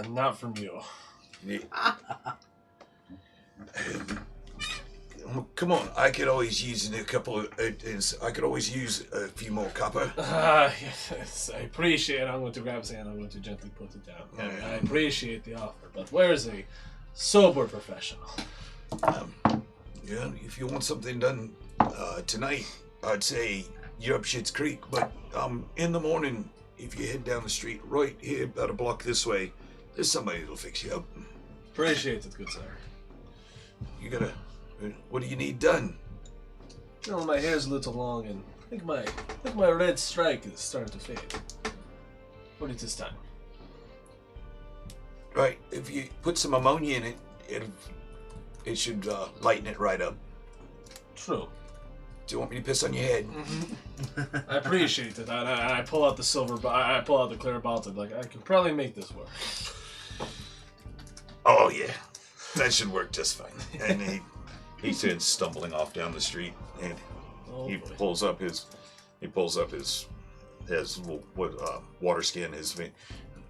Speaker 10: Not from you.
Speaker 3: Come on, I could always use I could always use a few more copper.
Speaker 10: Yes, I appreciate it. I'm going to grab his hand. I'm going to gently put it down. I appreciate the offer, but where's a sober professional?
Speaker 3: Yeah, if you want something done tonight, I'd say you're up Schitt's Creek. But in the morning, if you head down the street right here, about a block this way, there's somebody that'll fix you up.
Speaker 10: Appreciate it, good sir.
Speaker 3: You gotta. What do you need done?
Speaker 10: Well, my hair's a little long, and I think my red strike is starting to fade. What is this time?
Speaker 3: Right, if you put some ammonia in it, it should lighten it right up.
Speaker 10: True.
Speaker 3: Do you want me to piss on your head?
Speaker 10: Mm-hmm. I appreciate it. I pull out the I pull out the clear bottle. Like, I can probably make this work.
Speaker 3: Oh yeah, that should work just fine. And he sends stumbling off down the street, and he pulls up his little water skin.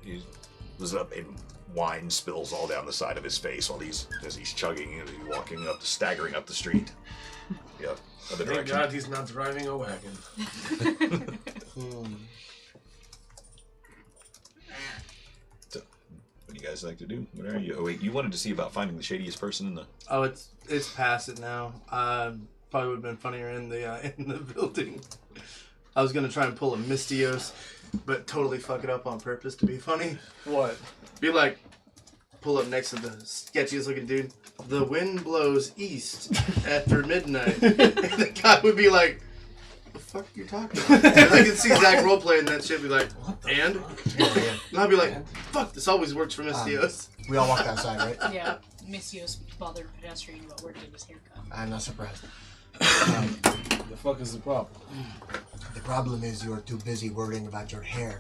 Speaker 3: He was up, and wine spills all down the side of his face as he's chugging and he's staggering up the street. Yeah, other
Speaker 10: Thank
Speaker 3: direction.
Speaker 10: God he's not driving a wagon.
Speaker 3: So, what do you guys like to do? What are you? Oh wait, you wanted to see about finding the shadiest person in the.
Speaker 9: Oh, it's past it now. Probably would have been funnier in the building. I was gonna try and pull a Mystios, but totally fuck it up on purpose to be funny.
Speaker 10: What?
Speaker 9: Be like, pull up next to the sketchiest looking dude. The wind blows east after midnight. And the guy would be like, "What the fuck are you talking about?" And I can see Zach roleplay and that shit be like, and? And I'd be like, fuck, this always works for Mystios.
Speaker 4: We all walked outside, right?
Speaker 8: Yeah, Mystios bothered a pedestrian about where to get his haircut.
Speaker 4: I'm not surprised.
Speaker 10: The fuck is the problem?
Speaker 4: The problem is you are too busy worrying about your hair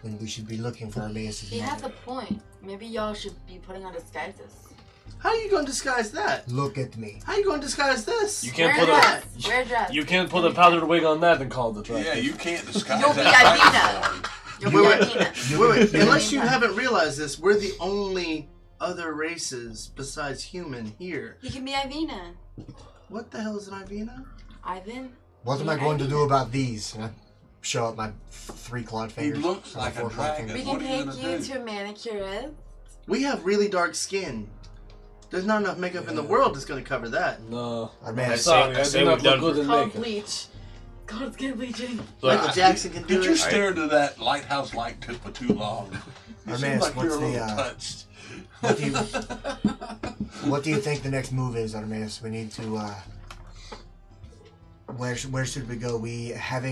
Speaker 4: when we should be looking for Emmaus's
Speaker 5: He has
Speaker 4: mother.
Speaker 5: a point. Maybe y'all should be putting on disguises.
Speaker 9: How are you going to disguise that?
Speaker 4: Look at me.
Speaker 9: How are you going to disguise this?
Speaker 10: You can't
Speaker 5: Wear
Speaker 10: put
Speaker 5: a dress. Wear a dress.
Speaker 10: You can't put a powdered wig on that and call it attractive.
Speaker 7: Yeah, you can't disguise
Speaker 5: You'll be
Speaker 7: that.
Speaker 5: Ivina. You'll be Ivina.
Speaker 9: Wait, unless you haven't realized this, we're the only other races besides human here.
Speaker 5: He can be Ivina.
Speaker 9: What the hell is an Ivina?
Speaker 5: Ivan?
Speaker 4: What am I going to do about these? And I show up my 3 clawed
Speaker 7: He
Speaker 4: fingers.
Speaker 7: looks
Speaker 4: My
Speaker 7: like a
Speaker 4: 4 clawed
Speaker 7: dragon.
Speaker 4: fingers.
Speaker 5: We can
Speaker 7: What are you
Speaker 5: take
Speaker 7: gonna
Speaker 5: you
Speaker 7: do?
Speaker 5: to a manicurist.
Speaker 9: We have really dark skin. There's not enough makeup in the world that's going to cover that.
Speaker 10: No.
Speaker 4: Our man
Speaker 10: I'm
Speaker 4: is
Speaker 10: sorry,
Speaker 6: I
Speaker 10: I
Speaker 6: say
Speaker 10: do not
Speaker 6: we've
Speaker 10: look
Speaker 6: done-
Speaker 10: good in
Speaker 5: Called
Speaker 10: makeup.
Speaker 5: bleach. God's get bleaching.
Speaker 9: Michael Jackson can do
Speaker 7: Did you
Speaker 9: it.
Speaker 7: stare into that lighthouse light tip for too long? You seem
Speaker 4: Armanus,
Speaker 7: like you're a
Speaker 4: what's the,
Speaker 7: little touched.
Speaker 4: What do you think the next move is, Armanus? We need to, where should we go? We have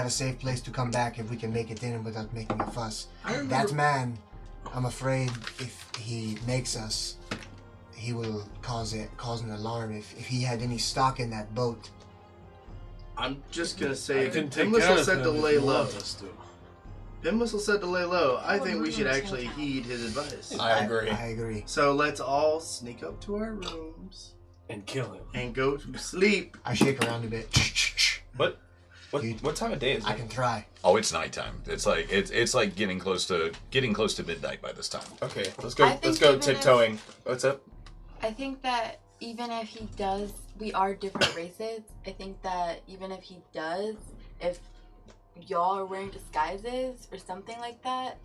Speaker 4: a safe place to come back if we can make it in without making a fuss. That man, I'm afraid if he makes us, he will cause an alarm. If he had any stock in that boat.
Speaker 9: I'm just going to say,
Speaker 10: I can
Speaker 9: Pim
Speaker 10: take care
Speaker 9: Whistle
Speaker 10: of
Speaker 9: said to
Speaker 10: him if
Speaker 9: lay
Speaker 10: you
Speaker 9: low.
Speaker 10: want us to.
Speaker 9: Pim Whistle said to lay low. I think we should actually heed his advice.
Speaker 6: I agree.
Speaker 4: I agree.
Speaker 9: So let's all sneak up to our rooms
Speaker 10: And kill him.
Speaker 9: and go to sleep.
Speaker 4: I shake around a bit.
Speaker 6: What time of day is it?
Speaker 4: I can try.
Speaker 3: Oh, it's nighttime. It's like getting close to midnight by this time.
Speaker 6: Okay, let's
Speaker 5: I
Speaker 6: go.
Speaker 5: think
Speaker 6: Let's go
Speaker 5: even if-
Speaker 6: tiptoeing. What's up?
Speaker 5: I think that even if he does, we are different races. I think that even if he does, if y'all are wearing disguises or something like that,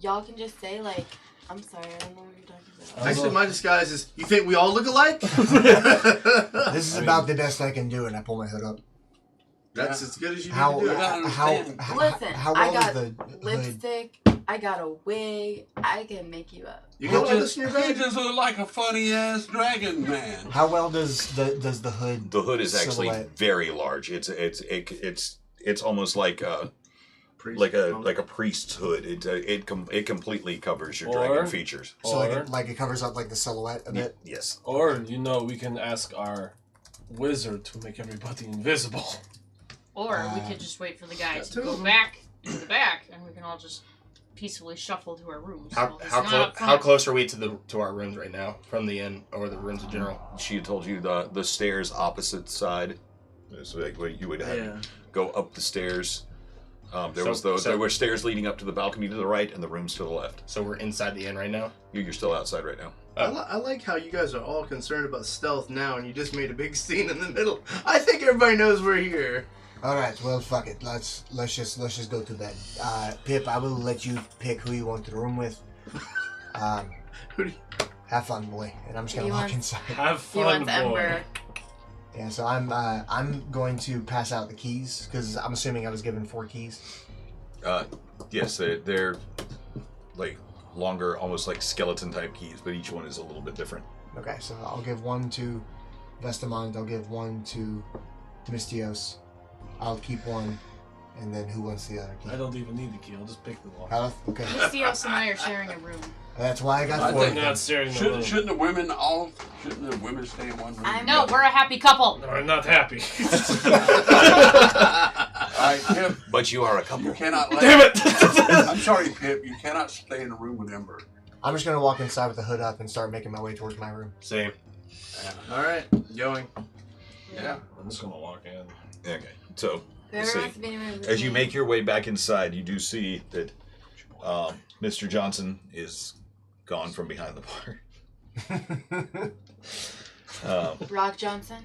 Speaker 5: y'all can just say like, I'm sorry, I don't know what you're talking about.
Speaker 9: Actually, my disguise is, you think we all look alike?
Speaker 4: This is about the best I can do, and I pull my hood up.
Speaker 9: That's as good as you need
Speaker 4: How
Speaker 9: to do.
Speaker 5: Listen,
Speaker 4: how
Speaker 5: I
Speaker 4: well
Speaker 5: got
Speaker 4: is the hood?
Speaker 5: lipstick, I got a wig, I can make you up.
Speaker 9: You got
Speaker 7: He
Speaker 9: this in your bag?
Speaker 7: just look like a funny ass dragon man.
Speaker 4: How well does the hood?
Speaker 3: The hood is actually
Speaker 4: silhouette?
Speaker 3: very large. It's almost like a priest's hood. It completely covers your dragon
Speaker 10: Or-
Speaker 3: features.
Speaker 4: So
Speaker 10: Or-
Speaker 4: like it covers up like the silhouette a bit.
Speaker 3: Yes.
Speaker 10: Or, we can ask our wizard to make everybody invisible.
Speaker 8: Or we could just wait for the guy
Speaker 9: Got
Speaker 8: to
Speaker 9: two
Speaker 8: go
Speaker 9: of 'em.
Speaker 8: back in the back, and we can all just peacefully shuffle to our rooms.
Speaker 6: How
Speaker 8: So it's
Speaker 6: how,
Speaker 8: not
Speaker 6: how
Speaker 8: fun.
Speaker 6: close are we to our rooms right now from the inn or the rooms in general?
Speaker 3: She had told you the stairs opposite side. So like where you would have
Speaker 9: Yeah.
Speaker 3: go up the stairs.
Speaker 6: So-
Speaker 3: There were stairs leading up to the balcony to the right and the rooms to the left.
Speaker 6: So we're inside the inn right now.
Speaker 3: You're still outside right now.
Speaker 9: I like how you guys are all concerned about stealth now, and you just made a big scene in the middle. I think everybody knows we're here.
Speaker 4: All right, well, fuck it. Let's just go to bed. Pip, I will let you pick who you want the room with.
Speaker 9: Who do you...
Speaker 4: Have fun, boy. And I'm just gonna walk inside.
Speaker 10: Have
Speaker 5: He
Speaker 10: fun,
Speaker 5: wants
Speaker 10: boy.
Speaker 5: Ember.
Speaker 4: Yeah, so I'm going to pass out the keys because I'm assuming I was given 4 keys.
Speaker 3: Yes, they're like longer, almost like skeleton type keys, but each one is a little bit different.
Speaker 4: Okay, so I'll give 1 to Vestamond. I'll give 1 to Mystios. I'll keep 1, and then who wants the other key?
Speaker 10: I don't even need the key. I'll just pick them all.
Speaker 4: Okay.
Speaker 8: Mystios and I are sharing a room.
Speaker 4: That's why I got
Speaker 7: I
Speaker 4: 4.
Speaker 7: think
Speaker 10: Not staring the room.
Speaker 7: Shouldn't the women stay in one room?
Speaker 8: No, we're a happy couple.
Speaker 10: No, I'm not happy.
Speaker 7: All right, Pip,
Speaker 3: But you are a couple.
Speaker 7: you cannot let...
Speaker 10: Damn it!
Speaker 7: I'm sorry, Pip. You cannot stay in a room with Ember.
Speaker 4: I'm just gonna walk inside with the hood up and start making my way towards my room.
Speaker 6: Same.
Speaker 9: All right, going.
Speaker 7: Yeah.
Speaker 10: I'm just gonna walk in.
Speaker 3: Okay, so
Speaker 5: Whoever
Speaker 3: see,
Speaker 5: wants to be in a room with
Speaker 3: as you
Speaker 5: me.
Speaker 3: make your way back inside, you do see that Mr. Johnson is gone from behind the bar.
Speaker 5: Rock Johnson,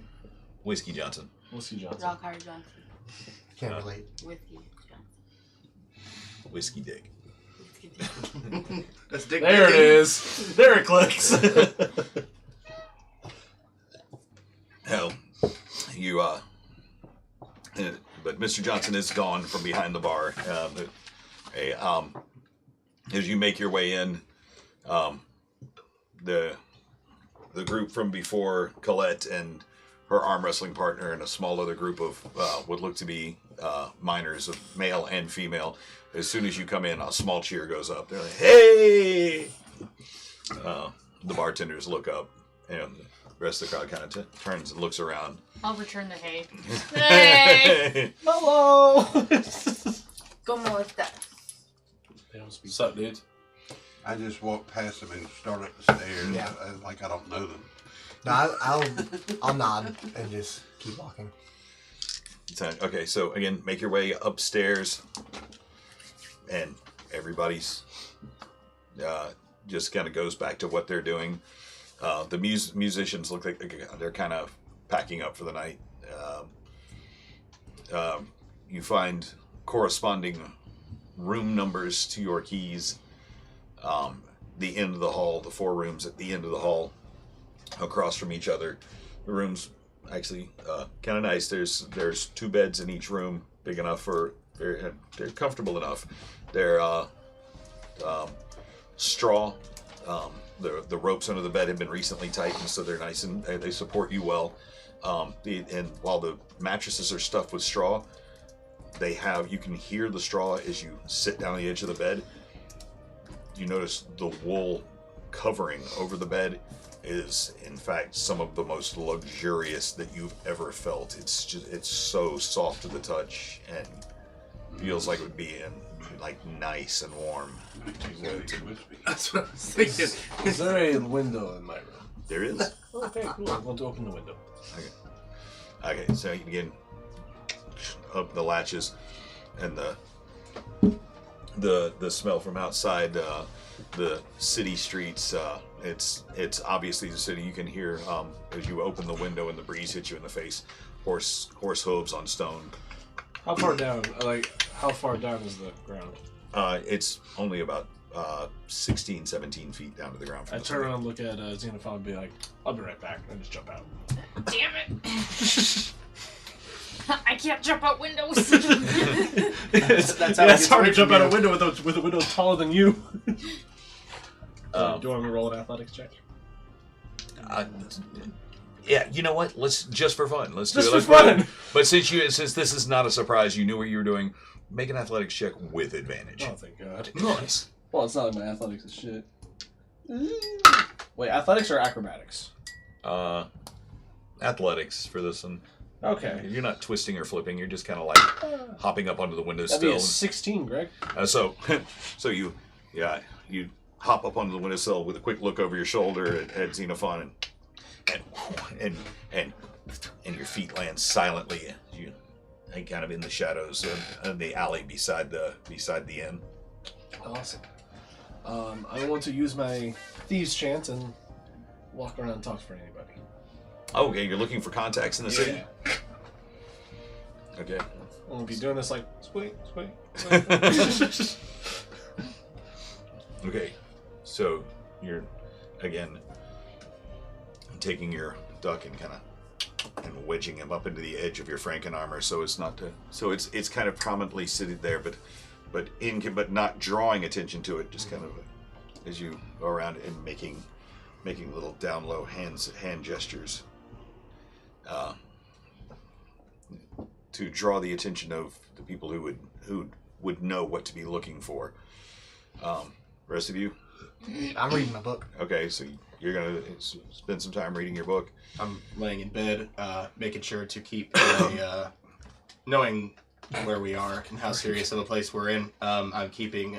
Speaker 3: Whiskey Johnson.
Speaker 10: Whiskey Johnson.
Speaker 5: Rock Hard Johnson,
Speaker 4: Can't relate.
Speaker 5: Whiskey Johnson.
Speaker 3: Whiskey Dick.
Speaker 5: Whiskey Johnson.
Speaker 9: That's Dick.
Speaker 10: There it is. There it clicks.
Speaker 3: Hell, you but Mr. Johnson is gone from behind the bar. As you make your way in, the group from before, Colette and her arm wrestling partner, and a small other group of what look to be minors, of male and female. As soon as you come in, a small cheer goes up. They're like, "Hey!" The bartenders look up, and the rest of the crowd kind of turns and looks around.
Speaker 8: I'll return the hay. Hey!
Speaker 10: Hello.
Speaker 5: ¿Cómo estás?
Speaker 10: They don't speak.
Speaker 6: What's up, dude?
Speaker 7: I just walk past them and start up the stairs
Speaker 4: Yeah.
Speaker 7: like I don't know them.
Speaker 4: No, I'll nod and just keep walking.
Speaker 3: Okay, so again, make your way upstairs, and everybody's just kind of goes back to what they're doing. The musicians look like they're kind of packing up for the night. You find corresponding room numbers to your keys. The end of the hall, the 4 rooms at the end of the hall, across from each other. The rooms actually kind of nice. There's 2 beds in each room, big enough for they're comfortable enough. They're straw. The ropes under the bed have been recently tightened, so they're nice and they support you well. And while the mattresses are stuffed with straw, you can hear the straw as you sit down on the edge of the bed. You notice the wool covering over the bed is in fact some of the most luxurious that you've ever felt. It's so soft to the touch and feels like it would be like nice and warm.
Speaker 9: That's what I was thinking.
Speaker 10: Is there a window in my room?
Speaker 3: There is.
Speaker 10: Okay, cool. I'm going to open the window.
Speaker 3: Okay, so you can up the latches, and the smell from outside the city streets. It's obviously the city. You can hear as you open the window and the breeze hits you in the face. Horse hooves on stone.
Speaker 10: How far down? How far down is the ground?
Speaker 3: It's only about 16, 17 feet down to the ground.
Speaker 10: I turn around and look at Xenophon and be like, I'll be right back. And just jump out.
Speaker 8: Damn it! I can't jump out windows.
Speaker 9: That's how
Speaker 10: It's hard to jump out a window with a window taller than you. Do you want me to roll an athletics check?
Speaker 3: Yeah, you know what? Let's just for fun. Let's do
Speaker 10: Just
Speaker 3: it.
Speaker 10: for
Speaker 3: Let's
Speaker 10: fun.
Speaker 3: do it. But since this is not a surprise, you knew what you were doing. Make an athletics check with advantage.
Speaker 10: Oh, thank God.
Speaker 3: Nice.
Speaker 10: Well, it's not like my athletics is shit. Wait, athletics or acrobatics?
Speaker 3: Athletics for this one.
Speaker 10: Okay.
Speaker 3: You're not twisting or flipping. You're just kind of like hopping up onto the
Speaker 10: That'd be
Speaker 3: windowsill.
Speaker 10: a 16, Greg.
Speaker 3: So you hop up onto the windowsill with a quick look over your shoulder at Xenophon, and your feet land silently. You kind of in the shadows of the alley beside the inn.
Speaker 10: Awesome. I want to use my thieves' chant and walk around and talk for anybody.
Speaker 3: Oh, okay, you're looking for contacts in the city? Okay.
Speaker 10: We'll be doing this like, squeak.
Speaker 3: Okay, so you're, again, taking your duck and kind of wedging him up into the edge of your Franken armor, so it's not to, so it's kind of prominently sitting there, but not drawing attention to it, just kind of as you go around and making little down low hand gestures to draw the attention of the people who would know what to be looking for. Rest of you?
Speaker 4: I'm reading my book.
Speaker 3: Okay, so you're gonna spend some time reading your book.
Speaker 6: I'm laying in bed, making sure to keep knowing where we are and how serious of a place we're in. I'm keeping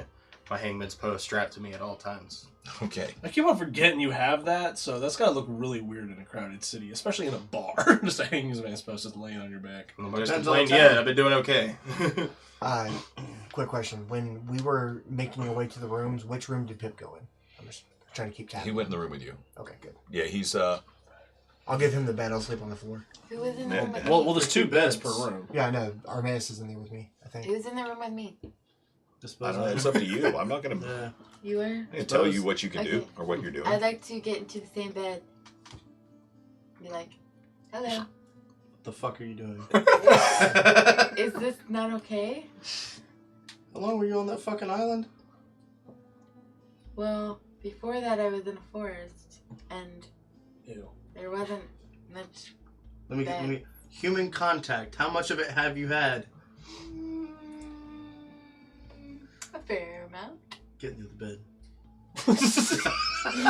Speaker 6: my hangman's post strapped to me at all times.
Speaker 3: Okay.
Speaker 10: I keep on forgetting you have that, so that's gotta look really weird in a crowded city, especially in a bar. Just a hangman's post just laying on your back.
Speaker 6: Nobody's complained yet. I've been doing okay.
Speaker 4: Quick question. When we were making our way to the rooms, which room did Pip go in? I'm just trying to keep tab.
Speaker 3: He went in the room with you.
Speaker 4: Okay, good.
Speaker 3: Yeah, he's
Speaker 4: I'll give him the bed. I'll sleep on the floor.
Speaker 5: Who was in the room with me?
Speaker 10: Well, there's 2 beds per room.
Speaker 4: Yeah, I know. Armaeus is in there with me, I think.
Speaker 5: Who was in the room with me?
Speaker 3: I don't know, it's up to you. I'm not gonna
Speaker 5: You were?
Speaker 3: tell you what you can do or what you're doing.
Speaker 5: I'd like to get into the same bed. Be like, hello.
Speaker 9: What the fuck are you doing?
Speaker 5: Is this not okay?
Speaker 9: How long were you on that fucking island?
Speaker 5: Well, before that I was in a forest, and there wasn't much.
Speaker 9: Let me. Human contact. How much of it have you had?
Speaker 5: A fair amount.
Speaker 9: Get into the bed.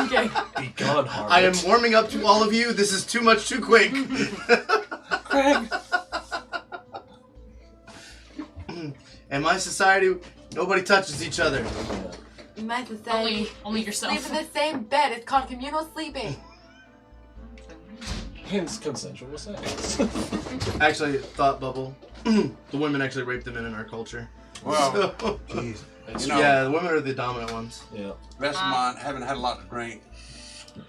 Speaker 5: Okay.
Speaker 10: Be gone, Harvard.
Speaker 9: I am warming up to all of you. This is too much too quick.
Speaker 10: Craig.
Speaker 9: In my society, nobody touches each other.
Speaker 5: In my society,
Speaker 8: only
Speaker 5: we
Speaker 8: yourself.
Speaker 5: sleep in the same bed. It's called communal sleeping.
Speaker 10: Hence consensual sex.
Speaker 9: Actually, thought bubble. The women actually rape the men in our culture.
Speaker 7: Well,
Speaker 4: Jeez.
Speaker 9: Yeah, the women are the dominant ones.
Speaker 10: Yeah.
Speaker 7: Best of mine, haven't had a lot to drink.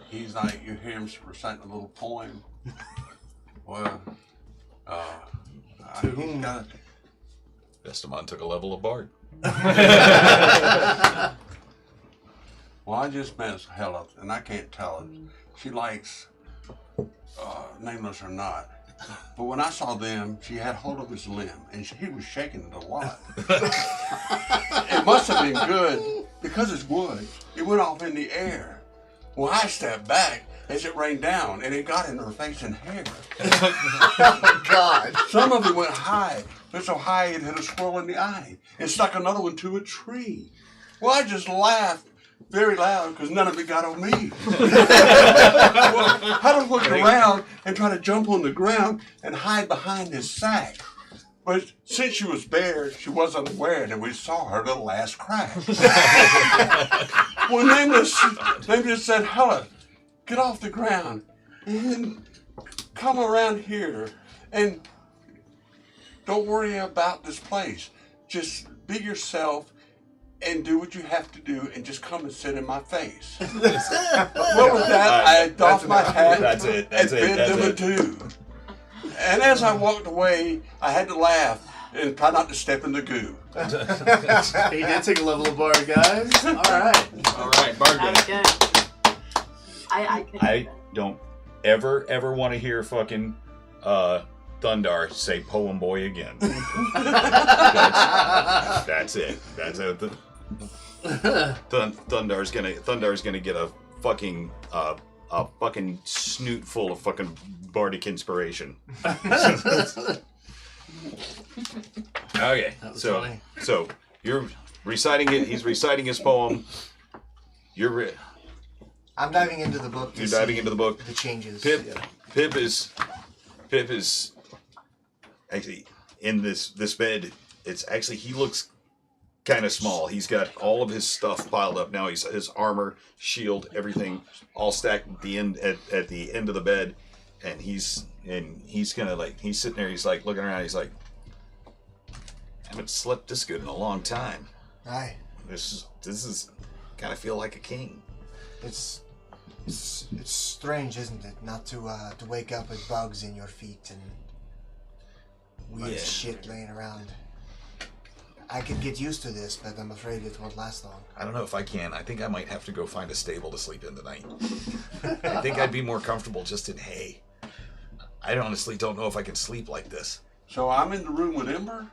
Speaker 7: He's like, you hear him reciting a little poem. Well,
Speaker 9: To whom?
Speaker 3: Vestamon took a level of Bard.
Speaker 7: Well, I just met Hella, and I can't tell it. She likes, nameless or not. But when I saw them, she had hold of his limb, and he was shaking it a lot. It must have been good, because it's wood. It went off in the air. Well, I stepped back as it rained down, and it got in her face and hair.
Speaker 4: Oh, God.
Speaker 7: Some of it went high, but so high it hit a squirrel in the eye, and stuck another one to a tree. Well, I just laughed very loud because none of it got on me. Well, I don't look around and try to jump on the ground and hide behind his sack. But since she was bare, she wasn't aware that we saw her little ass crack. Well, Nameless said, Helen, get off the ground and come around here and don't worry about this place. Just be yourself and do what you have to do and just come and sit in my face. Well, with that, I doffed my hat and bid them adieu. And as I walked away, I had to laugh and try not to step in the goo.
Speaker 9: He did take a level of bar, guys. All right.
Speaker 6: All right, Bard.
Speaker 5: That was good.
Speaker 3: I don't ever want to hear fucking Thundar say "Poem Boy" again. That's it. That's it. Thundar's gonna get a fucking snoot full of fucking bardic inspiration. Okay, so
Speaker 9: funny.
Speaker 3: so you're reciting it. He's reciting his poem.
Speaker 4: I'm diving into the book.
Speaker 3: You're diving into the book.
Speaker 4: The changes.
Speaker 3: Pip is actually in this bed. It's actually, he looks kind of small. He's got all of his stuff piled up now. His armor, shield, everything all stacked at the end at the end of the bed, and he's kind of like, he's sitting there. He's like looking around. He's like, I haven't slept this good in a long time.
Speaker 4: Aye.
Speaker 3: This is kind of feel like a king.
Speaker 4: It's It's strange, isn't it, not to wake up with bugs in your feet and weird shit laying around. I could get used to this, but I'm afraid it won't last long.
Speaker 3: I don't know if I can. I think I might have to go find a stable to sleep in tonight. I think I'd be more comfortable just in hay. I honestly don't know if I can sleep like this.
Speaker 7: So I'm in the room with Ember?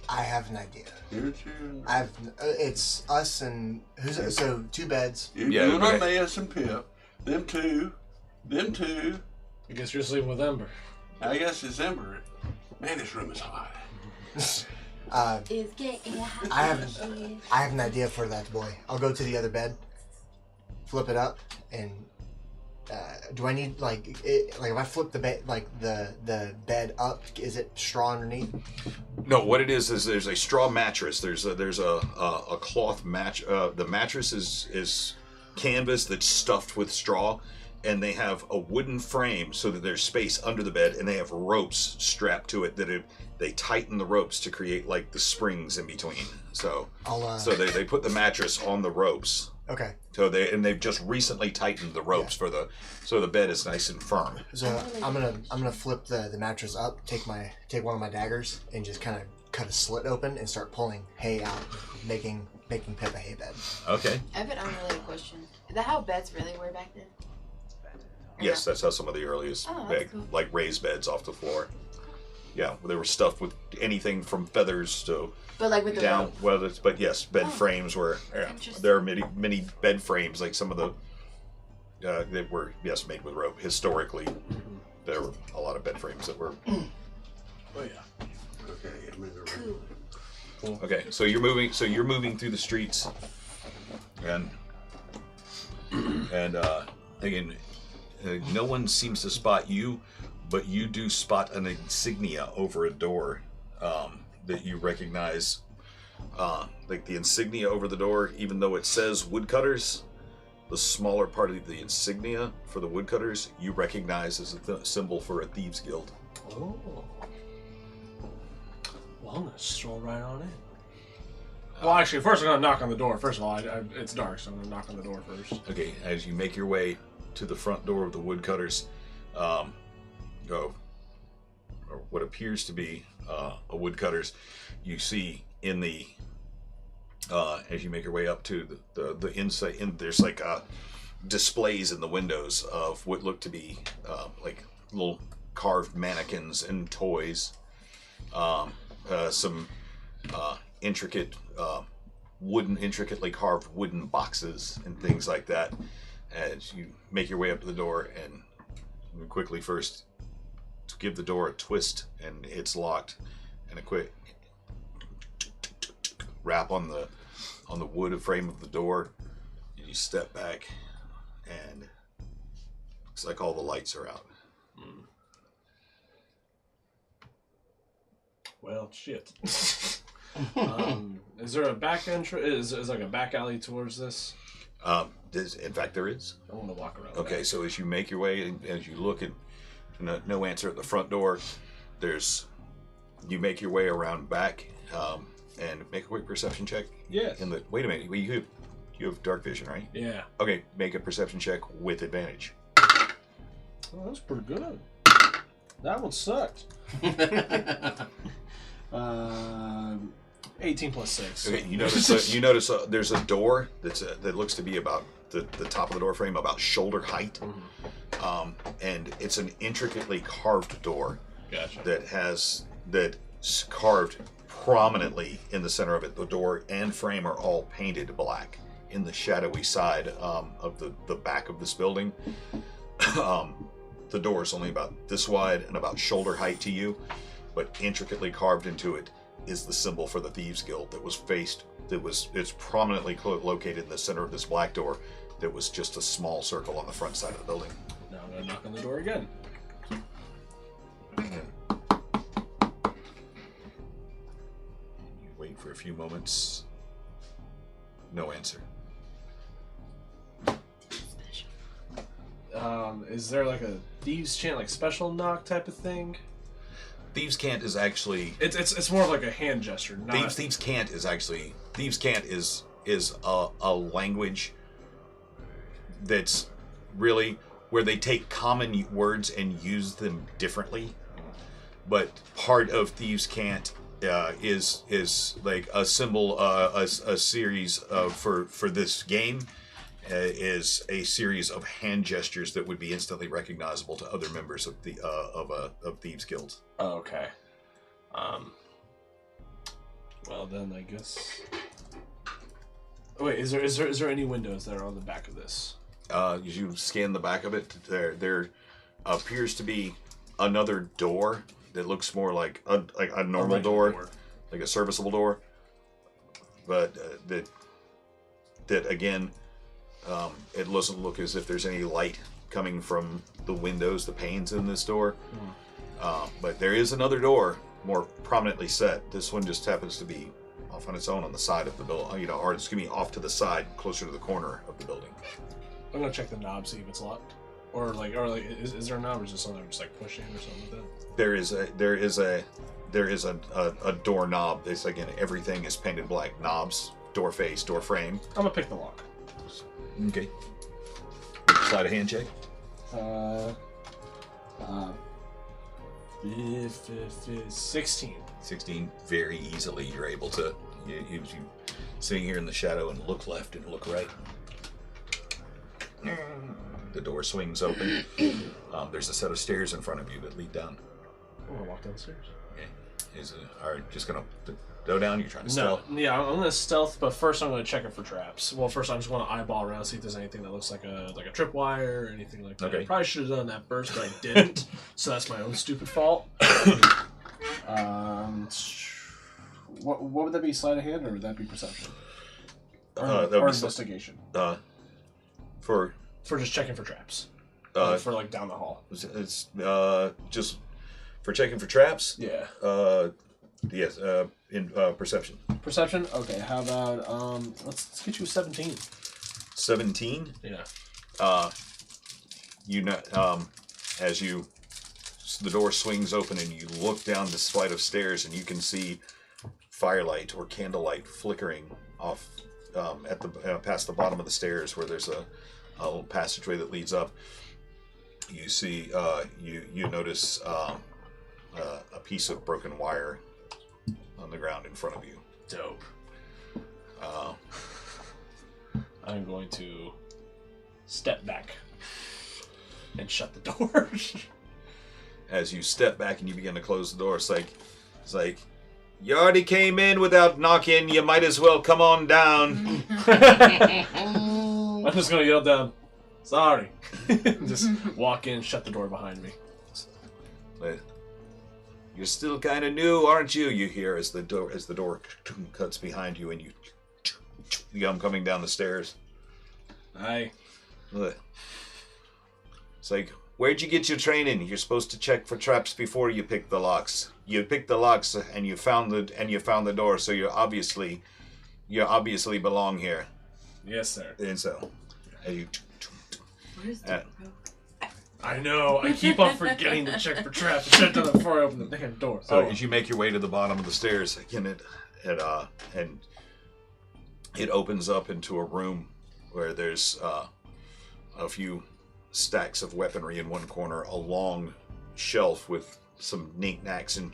Speaker 4: I have an idea.
Speaker 7: You
Speaker 4: It's us and so 2 beds.
Speaker 7: and Emmaus and Pip. Them two.
Speaker 10: I guess you're sleeping with Ember.
Speaker 7: I guess it's Ember. Man, this room is hot.
Speaker 5: It's getting hot.
Speaker 4: I have an idea for that boy. I'll go to the other bed, flip it up, and do I need if I flip the bed the bed up, is it straw underneath?
Speaker 3: No, what it is there's a straw mattress. There's a cloth match. The mattress is canvas that's stuffed with straw, and they have a wooden frame so that there's space under the bed, and they have ropes strapped to it they tighten the ropes to create like the springs in between. So they put the mattress on the ropes.
Speaker 4: Okay.
Speaker 3: So they've just recently tightened the ropes so the bed is nice and firm.
Speaker 4: So I'm gonna flip the mattress up, take one of my daggers, and just kind of cut a slit open and start pulling hay out, making Pip a hay bed.
Speaker 3: Okay.
Speaker 5: I have an unrelated question. Is that how beds really were back then?
Speaker 3: Yes, that's how some of the earliest like raised beds off the floor. Yeah, they were stuffed with anything from feathers to
Speaker 5: with
Speaker 3: down.
Speaker 5: The
Speaker 3: Well, but yes, bed frames were. Yeah, there are many bed frames like some of the that were made with rope. Historically, there were a lot of bed frames that were.
Speaker 10: Oh yeah.
Speaker 7: Okay, I'm in the room.
Speaker 3: Cool. Okay, so you're moving through the streets, and again, no one seems to spot you. But you do spot an insignia over a door that you recognize. Like the insignia over the door, even though it says woodcutters, the smaller part of the insignia for the woodcutters, you recognize as a symbol for a thieves' guild.
Speaker 10: Oh. Well, I'm going to stroll right on in. Well, actually, first I'm going to knock on the door. First of all, it's dark, so I'm going to knock on the door first.
Speaker 3: Okay, as you make your way to the front door of the woodcutters, or what appears to be a woodcutters, you see in the as you make your way up to the inside, there's like displays in the windows of what look to be like little carved mannequins and toys, some intricately carved wooden boxes and things like that. As you make your way up to the door, and quickly first to give the door a twist, and it's locked, and a quick rap on the wood frame of the door, and you step back, and looks like all the lights are out.
Speaker 10: Well, shit. Is there a back entrance? Is like a back alley towards this?
Speaker 3: In fact, there is.
Speaker 10: I want to walk around.
Speaker 3: Okay,
Speaker 10: back.
Speaker 3: so as you make your way, and as you look, and no answer at the front door, you make your way around back, and make a quick perception check.
Speaker 10: Yes.
Speaker 3: Wait a minute, you have dark vision, right?
Speaker 10: Yeah.
Speaker 3: Okay, make a perception check with advantage.
Speaker 10: Oh, that's pretty good. That one sucked. 18 plus 6.
Speaker 3: Okay, you notice there's a door that looks to be about the top of the door frame about shoulder height, and it's an intricately carved door.
Speaker 10: Gotcha.
Speaker 3: That's carved prominently in the center of it. The door and frame are all painted black. In the shadowy side of the back of this building, the door is only about this wide and about shoulder height to you, but intricately carved into it is the symbol for the Thieves Guild it's prominently located in the center of this black door that was just a small circle on the front side of the building.
Speaker 10: Now I'm going to knock on the door again.
Speaker 3: You wait for a few moments. No answer.
Speaker 10: Is there like a thieves chant, like special knock type of thing?
Speaker 3: Thieves Cant is actually
Speaker 10: it's more of like a hand gesture. Not
Speaker 3: Thieves Cant is a language that's really where they take common words and use them differently. But part of Thieves' Cant is like a symbol, a series of for this game is a series of hand gestures that would be instantly recognizable to other members of the of Thieves' Guilds.
Speaker 10: Oh, okay. Well then, I guess. Wait, is there any windows that are on the back of this?
Speaker 3: You scan the back of it. There appears to be another door that looks more like a normal door, like a serviceable door, but that again, it doesn't look as if there's any light coming from the windows, the panes in this door. But there is another door, more prominently set. This one just happens to be off on its own on the side of the building, or it's gonna be off to the side, closer to the corner of the building.
Speaker 10: I'm gonna check the knob, see if it's locked, or is there a knob, or is it something I'm just like pushing or something like that?
Speaker 3: There is a door knob. It's again, everything is painted black. Knobs, door face, door frame.
Speaker 10: I'm gonna pick the lock.
Speaker 3: Okay. Slide a hand check.
Speaker 10: If 16.
Speaker 3: 16. Very easily, you're able to. You sitting here in the shadow and look left and look right. The door swings open. There's a set of stairs in front of you that lead down.
Speaker 10: I'm gonna walk downstairs.
Speaker 3: Okay. Are you just gonna go down? You're trying to stealth?
Speaker 10: Yeah, I'm gonna stealth, but first I'm gonna check it for traps. Well, first I just want to eyeball around, see if there's anything that looks like a tripwire or anything like that.
Speaker 3: Okay.
Speaker 10: I probably should have done that first, but I didn't. So that's my own stupid fault. What would that be? Sleight of hand, or would that be perception? Or investigation?
Speaker 3: For
Speaker 10: just checking for traps. For like down the hall.
Speaker 3: It's just for checking for traps.
Speaker 10: Yeah.
Speaker 3: Yes. In perception.
Speaker 10: Perception. Okay. How about let's get you a 17.
Speaker 3: 17.
Speaker 10: Yeah.
Speaker 3: You know, as the door swings open and you look down this flight of stairs and you can see firelight or candlelight flickering off at the past the bottom of the stairs where there's a little passageway that leads up. You see, you notice a piece of broken wire on the ground in front of you.
Speaker 10: Dope. I'm going to step back and shut the door.
Speaker 3: As you step back and you begin to close the door, it's like, you already came in without knocking. You might as well come on down.
Speaker 10: I'm just gonna yell down, sorry. Just walk in, shut the door behind me.
Speaker 3: You're still kind of new, aren't you? You hear as the door cuts behind you, and you come coming down the stairs.
Speaker 10: Aye.
Speaker 3: It's like, where'd you get your training? You're supposed to check for traps before you pick the locks. You picked the locks and you found the door, so you obviously belong here.
Speaker 10: Yes, sir.
Speaker 3: And so,
Speaker 5: Where's the
Speaker 10: I know. I keep on forgetting to check for traps. I should have done it before I opened the damn door.
Speaker 3: So as you make your way to the bottom of the stairs, again, it opens up into a room where there's a few stacks of weaponry in one corner, a long shelf with some knickknacks and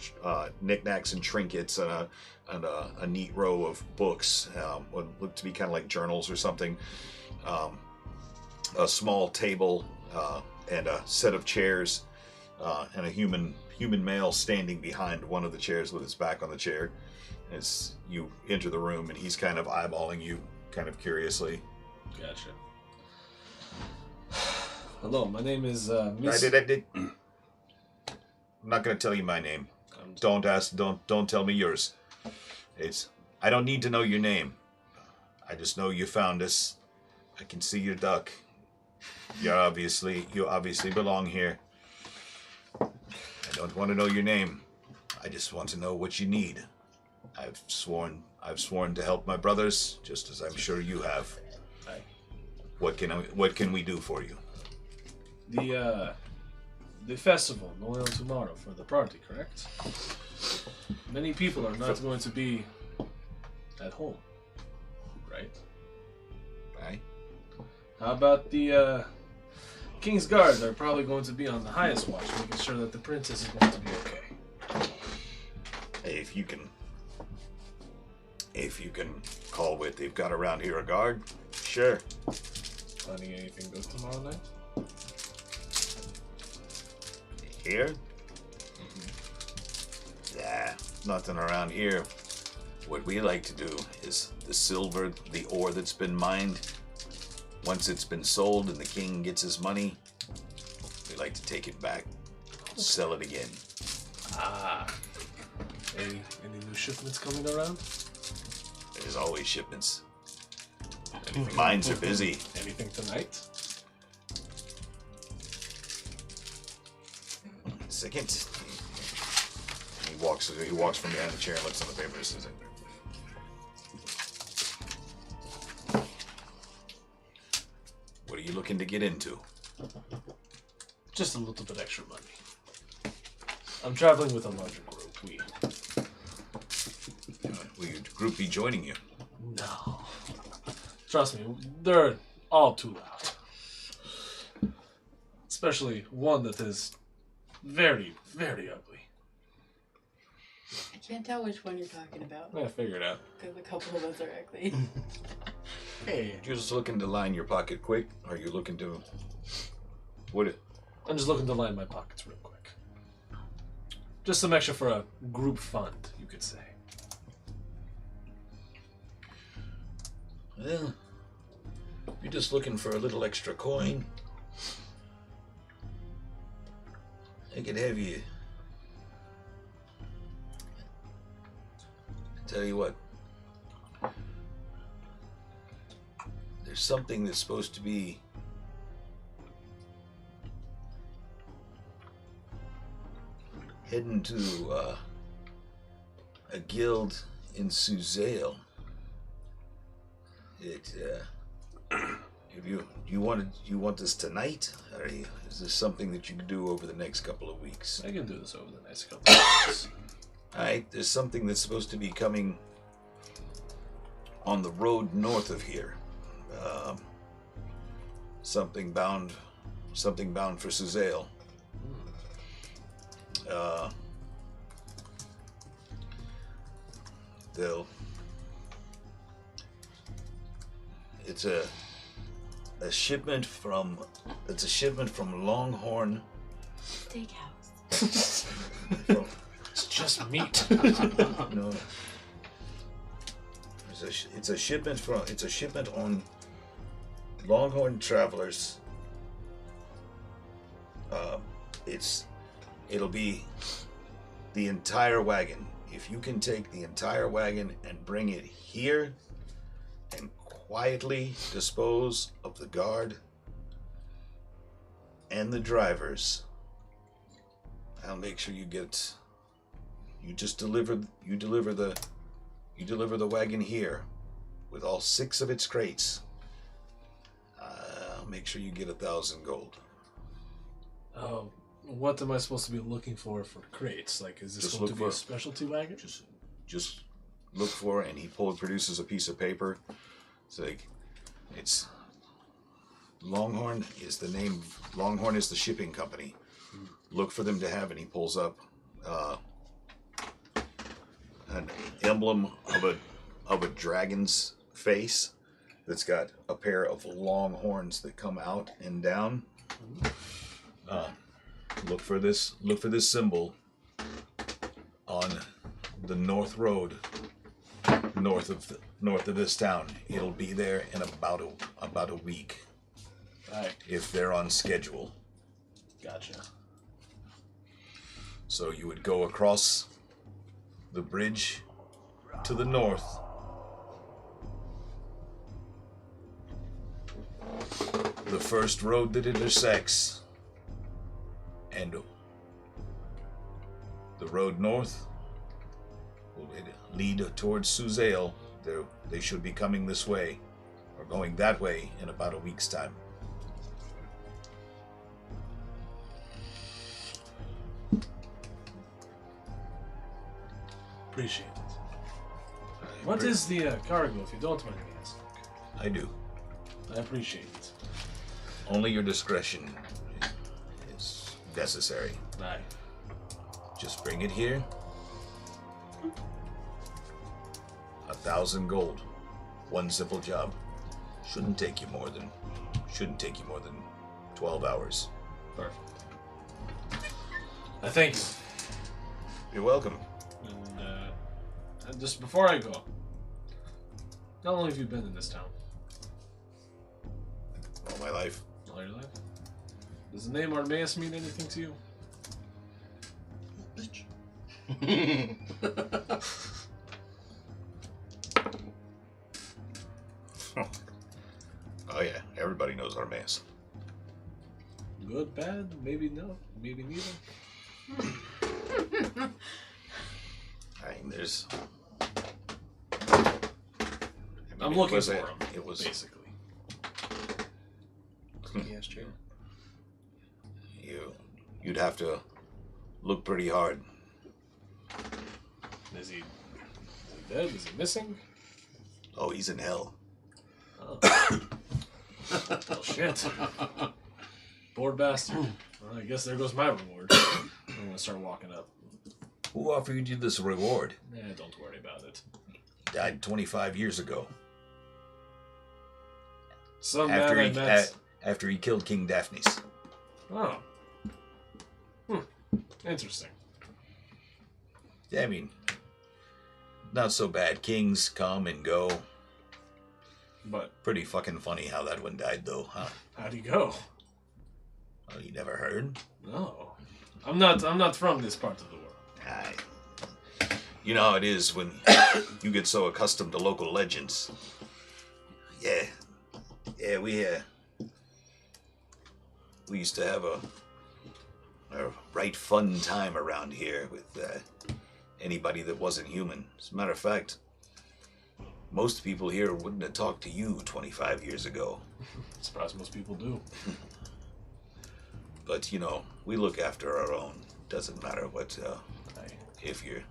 Speaker 3: trinkets, and a neat row of books, what look to be kind of like journals or something. A small table and a set of chairs, and a human male standing behind one of the chairs with his back on the chair. As you enter the room, and he's kind of eyeballing you, kind of curiously.
Speaker 10: Gotcha. Hello, my name is Miss.
Speaker 3: I'm not going to tell you my name. Don't tell me yours. I don't need to know your name. I just know you found us. I can see your duck. You obviously belong here. I don't want to know your name. I just want to know what you need. I've sworn to help my brothers, just as I'm sure you have. What can we do for you?
Speaker 10: The festival going on tomorrow for the party, correct? Many people are not going to be at home, right?
Speaker 3: Right.
Speaker 10: How about the King's Guards are probably going to be on the highest watch, making sure that the princess is going to be okay.
Speaker 3: Hey, if you can call what they've got around here a guard, sure.
Speaker 10: Planning anything good tomorrow night?
Speaker 3: Here? Nah, nothing around here. What we like to do is the silver, the ore that's been mined, once it's been sold and the king gets his money, we like to take it back, sell it again.
Speaker 10: Ah. Any new shipments coming around?
Speaker 3: There's always shipments. Mines are busy.
Speaker 10: Anything tonight?
Speaker 3: Second. He walks from behind the chair and looks on the paper and says, what are you looking to get into?
Speaker 10: Just a little bit extra money. I'm traveling with a larger group.
Speaker 3: Will your group be joining you?
Speaker 10: No. Trust me, they're all too loud. Especially one that is very, very ugly.
Speaker 5: I can't tell which one you're talking about.
Speaker 10: I figured out.
Speaker 5: Because a couple of us are ugly.
Speaker 3: Hey, you're just looking to line your pocket quick? Or are you looking to...
Speaker 10: I'm just looking to line my pockets real quick. Just some extra for a group fund, you could say.
Speaker 3: Well, if you're just looking for a little extra coin, I could have you... Tell you what. There's something that's supposed to be... heading to a guild in Suzail. You want this tonight, or is this something that you can do over the next couple of weeks?
Speaker 10: I can do this over the next couple of weeks.
Speaker 3: All right, there's something that's supposed to be coming on the road north of here. Something bound for Suzail. It's a shipment from Longhorn
Speaker 5: Steakhouse.
Speaker 10: It's just meat.
Speaker 3: No. It's a shipment on Longhorn Travelers. It'll be the entire wagon. If you can take the entire wagon and bring it here and quietly dispose of the guard and the drivers, I'll make sure you get. You deliver the wagon here with all 6 of its crates. I'll make sure you get 1,000 gold.
Speaker 10: Oh, what am I supposed to be looking for crates? Like, is this
Speaker 3: Just
Speaker 10: going to
Speaker 3: look
Speaker 10: be a
Speaker 3: for-
Speaker 10: specialty wagon?
Speaker 3: Just look for it, and he produces a piece of paper. It's like, it's Longhorn is the name. Longhorn is the shipping company. Look for them to have, and he pulls up an emblem of a dragon's face that's got a pair of long horns that come out and down. Look for this symbol on the North Road, north of this town. It'll be there in about a week.
Speaker 10: Right.
Speaker 3: If they're on schedule.
Speaker 10: Gotcha.
Speaker 3: So you would go across the bridge to the north. The first road that intersects, and the road north will lead towards Suzail. They should be coming this way, or going that way in about a week's time.
Speaker 10: Appreciate it. What is the cargo, if you don't mind me asking?
Speaker 3: I do.
Speaker 10: I appreciate it.
Speaker 3: Only your discretion is necessary.
Speaker 10: Aye.
Speaker 3: Just bring it here. 1,000 gold. One simple job. Shouldn't take you more than 12 hours.
Speaker 10: Perfect. I thank you.
Speaker 3: You're welcome.
Speaker 10: And just before I go, how long have you been in this town?
Speaker 3: All my life.
Speaker 10: All your life? Does the name Armaeus mean anything to you?
Speaker 3: Oh yeah, everybody knows Armaeus.
Speaker 10: Good, bad, maybe no, maybe neither.
Speaker 3: I mean, there's.
Speaker 10: I'm looking for
Speaker 3: it
Speaker 10: him.
Speaker 3: It was
Speaker 10: basically.
Speaker 9: Yes, true.
Speaker 3: You'd have to look pretty hard.
Speaker 10: Is he dead? Is he missing?
Speaker 3: Oh, he's in hell.
Speaker 10: Oh, well, shit. Poor bastard. Well, I guess there goes my reward. I'm gonna start walking up.
Speaker 3: Who offered you this reward?
Speaker 10: Don't worry about it.
Speaker 3: He died 25 years ago.
Speaker 10: Some man I met.
Speaker 3: After he killed King Daphnis.
Speaker 10: Oh. Interesting.
Speaker 3: Yeah, I mean, not so bad. Kings come and go.
Speaker 10: But
Speaker 3: pretty fucking funny how that one died, though, huh?
Speaker 10: How'd he go?
Speaker 3: Oh, you never heard?
Speaker 10: No. I'm not from this part of the world.
Speaker 3: Aye. You know how it is when you get so accustomed to local legends. Yeah, we used to have a right fun time around here with anybody that wasn't human. As a matter of fact, most people here wouldn't have talked to you 25 years ago.
Speaker 10: I'm surprised most people do.
Speaker 3: But, you know, we look after our own. Doesn't matter what, if you're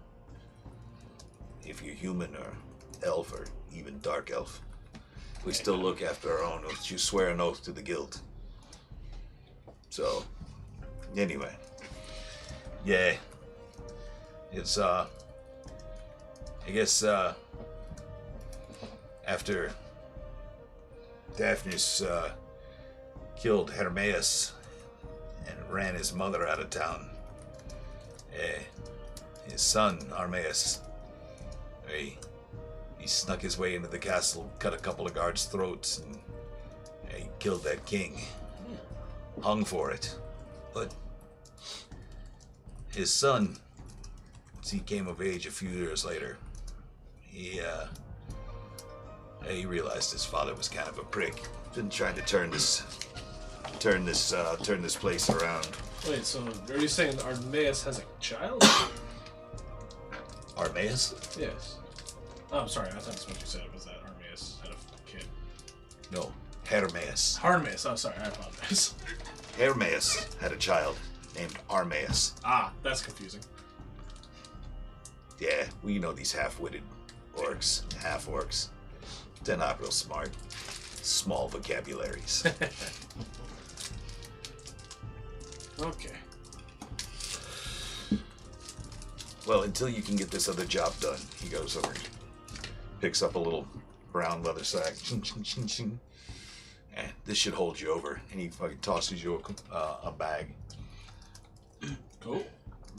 Speaker 3: human or elf or even dark elf. We still look after our own. You swear an oath to the guild. So, anyway. Yeah. It's, I guess, after Daphnis, killed Hermaeus and ran his mother out of town, his son, Armaeus, he snuck his way into the castle, cut a couple of guards' throats, and he killed that king. Hung for it. But his son, once he came of age a few years later, he realized his father was kind of a prick. Been trying to turn this place around.
Speaker 10: Wait, so are you saying Armaeus has a child?
Speaker 3: Armaeus?
Speaker 10: Yes. Oh, I'm sorry. I thought that's what you said. Was that Armaeus had a kid?
Speaker 3: No, Hermaeus.
Speaker 10: Armaeus. Oh, sorry. I apologize.
Speaker 3: Hermaeus had a child named Armaeus.
Speaker 10: Ah, that's confusing.
Speaker 3: Yeah, well, you know these half-witted orcs, half-orcs. They're not real smart. Small vocabularies.
Speaker 10: Okay.
Speaker 3: Well, until you can get this other job done, he goes over and picks up a little brown leather sack. And this should hold you over. And he fucking tosses you a bag.
Speaker 10: Cool.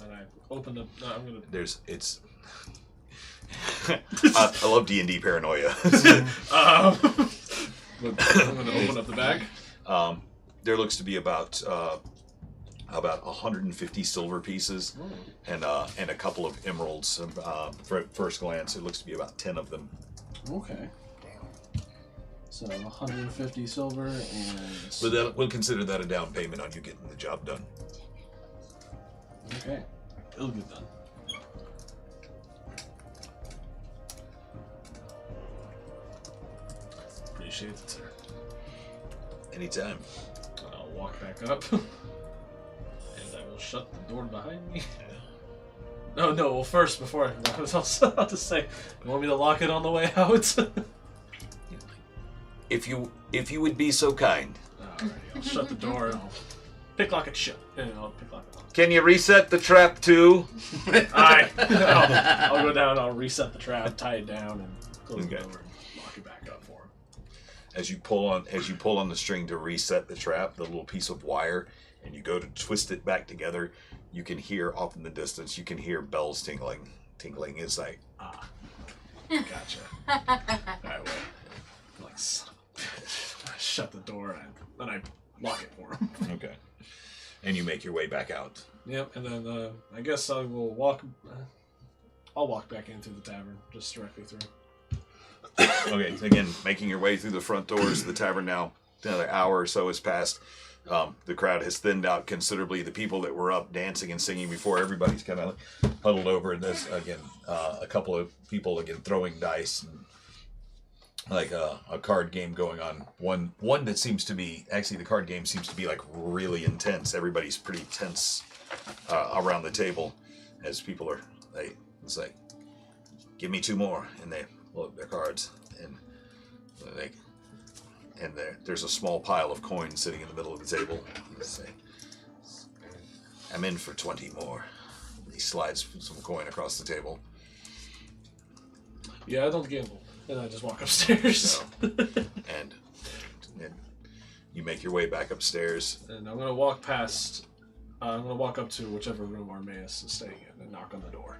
Speaker 10: And I opened up. No, I'm gonna.
Speaker 3: I love D&D paranoia.
Speaker 10: I'm gonna open up the bag.
Speaker 3: There looks to be about 150 silver pieces and a couple of emeralds. First glance, it looks to be about 10 of them.
Speaker 10: Okay. So 150 silver and.
Speaker 3: But we'll consider that a down payment on you getting the job done.
Speaker 10: Okay, it'll get done. Appreciate it, sir.
Speaker 3: Anytime.
Speaker 10: I'll walk back up, and I will shut the door behind me. No, well, first, before I was also about to say, you want me to lock it on the way out?
Speaker 3: If you would be so kind.
Speaker 10: Alrighty, shut the door and I'll picklock it shut. And I'll picklock it lock.
Speaker 3: Can you reset the trap too?
Speaker 10: Alright. I'll go down, I'll reset the trap, tie it down, and close the door and lock it back up for him.
Speaker 3: As you pull on the string to reset the trap, the little piece of wire, and you go to twist it back together, you can hear off in the distance, you can hear bells tingling. It's like,
Speaker 10: Gotcha. Alright, well, like, son of a bitch. I shut the door and then I lock it for him.
Speaker 3: okay. And you make your way back out.
Speaker 10: Yep, and then I guess I will walk. I'll walk back into the tavern, just directly through.
Speaker 3: Okay, so again, making your way through the front doors of the tavern now. Another hour or so has passed. The crowd has thinned out considerably. The people that were up dancing and singing before, everybody's kind of huddled over. And there's, again, a couple of people, again, throwing dice and like a card game going on. One that seems to be, actually the card game seems to be like really intense. Everybody's pretty tense around the table as people are, it's like, give me 2 more. And they pull up their cards and there's a small pile of coins sitting in the middle of the table. They say, I'm in for 20 more. He slides some coin across the table.
Speaker 10: Yeah, I don't gamble. And I just walk upstairs.
Speaker 3: And you make your way back upstairs.
Speaker 10: And I'm going to walk past... I'm going to walk up to whichever room Armaeus is staying in and knock on the door.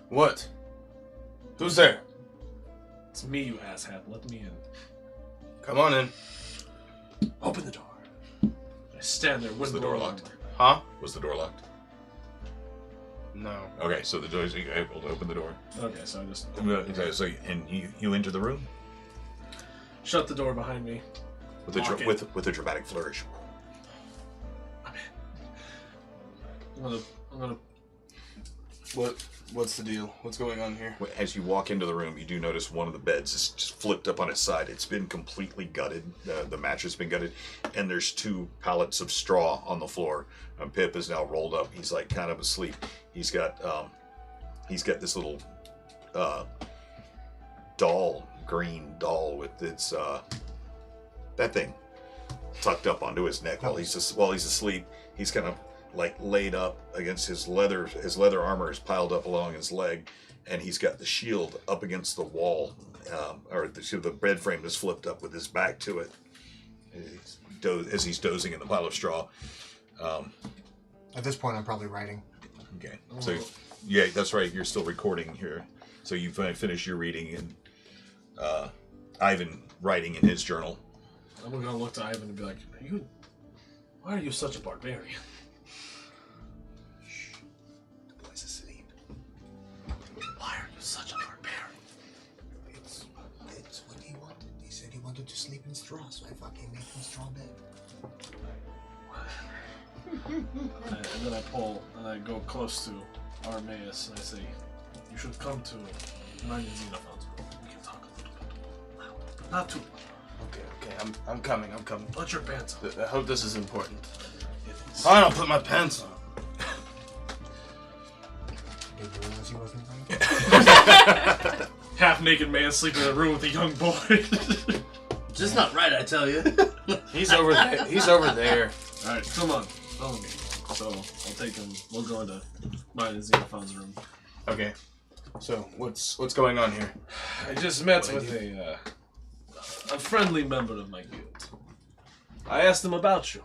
Speaker 6: What? Who's there?
Speaker 10: It's me, you asshat. Let me in.
Speaker 6: Come on in.
Speaker 10: Open the door. I stand there.
Speaker 3: Was the door locked?
Speaker 6: Huh?
Speaker 3: Was the door locked?
Speaker 6: No.
Speaker 3: Okay, so the door, you're able to open the door.
Speaker 10: Okay, so I just...
Speaker 3: Okay, so you enter the room?
Speaker 10: Shut the door behind me.
Speaker 3: With a dramatic flourish.
Speaker 10: I'm gonna...
Speaker 6: What's the deal? What's going on here?
Speaker 3: As you walk into the room, you do notice one of the beds is just flipped up on its side. It's been completely gutted. The mattress has been gutted, and there's 2 pallets of straw on the floor. Pip is now rolled up. He's like kind of asleep. He's got this little green doll with its that thing tucked up onto his neck while he's asleep. He's kind of like laid up against his leather armor is piled up along his leg, and he's got the shield up against the wall, or the bed frame is flipped up with his back to it as he's dozing in the pile of straw.
Speaker 4: At this point, I'm probably writing.
Speaker 3: Okay, so yeah, that's right. You're still recording here, so you finish your reading, and Ivan writing in his journal.
Speaker 10: I'm gonna look to Ivan and be like, why are you such a barbarian? Such a barbarian.
Speaker 4: It's what he wanted. He said he wanted to sleep in straw, so I fucking made him straw bed.
Speaker 10: And then I pull and I go close to Armaeus and I say, you should come to mine and Xenophon's room. We can talk a little bit loud, but not too loud.
Speaker 6: Okay, I'm coming.
Speaker 10: Put your pants on.
Speaker 6: I hope this is important.
Speaker 10: It is.
Speaker 6: Fine, I'll put my pants on.
Speaker 4: Did you realize he wasn't right?
Speaker 10: Half-naked man sleeping in a room with a young boy.
Speaker 9: Just not right, I tell you.
Speaker 6: He's over there. He's over there.
Speaker 10: Alright, come on. Follow me. So, I'll take him. We'll go into mine and Xenophon's room.
Speaker 6: Okay. So, what's going on here?
Speaker 10: I just met with a friendly member of my guild. I asked him about you.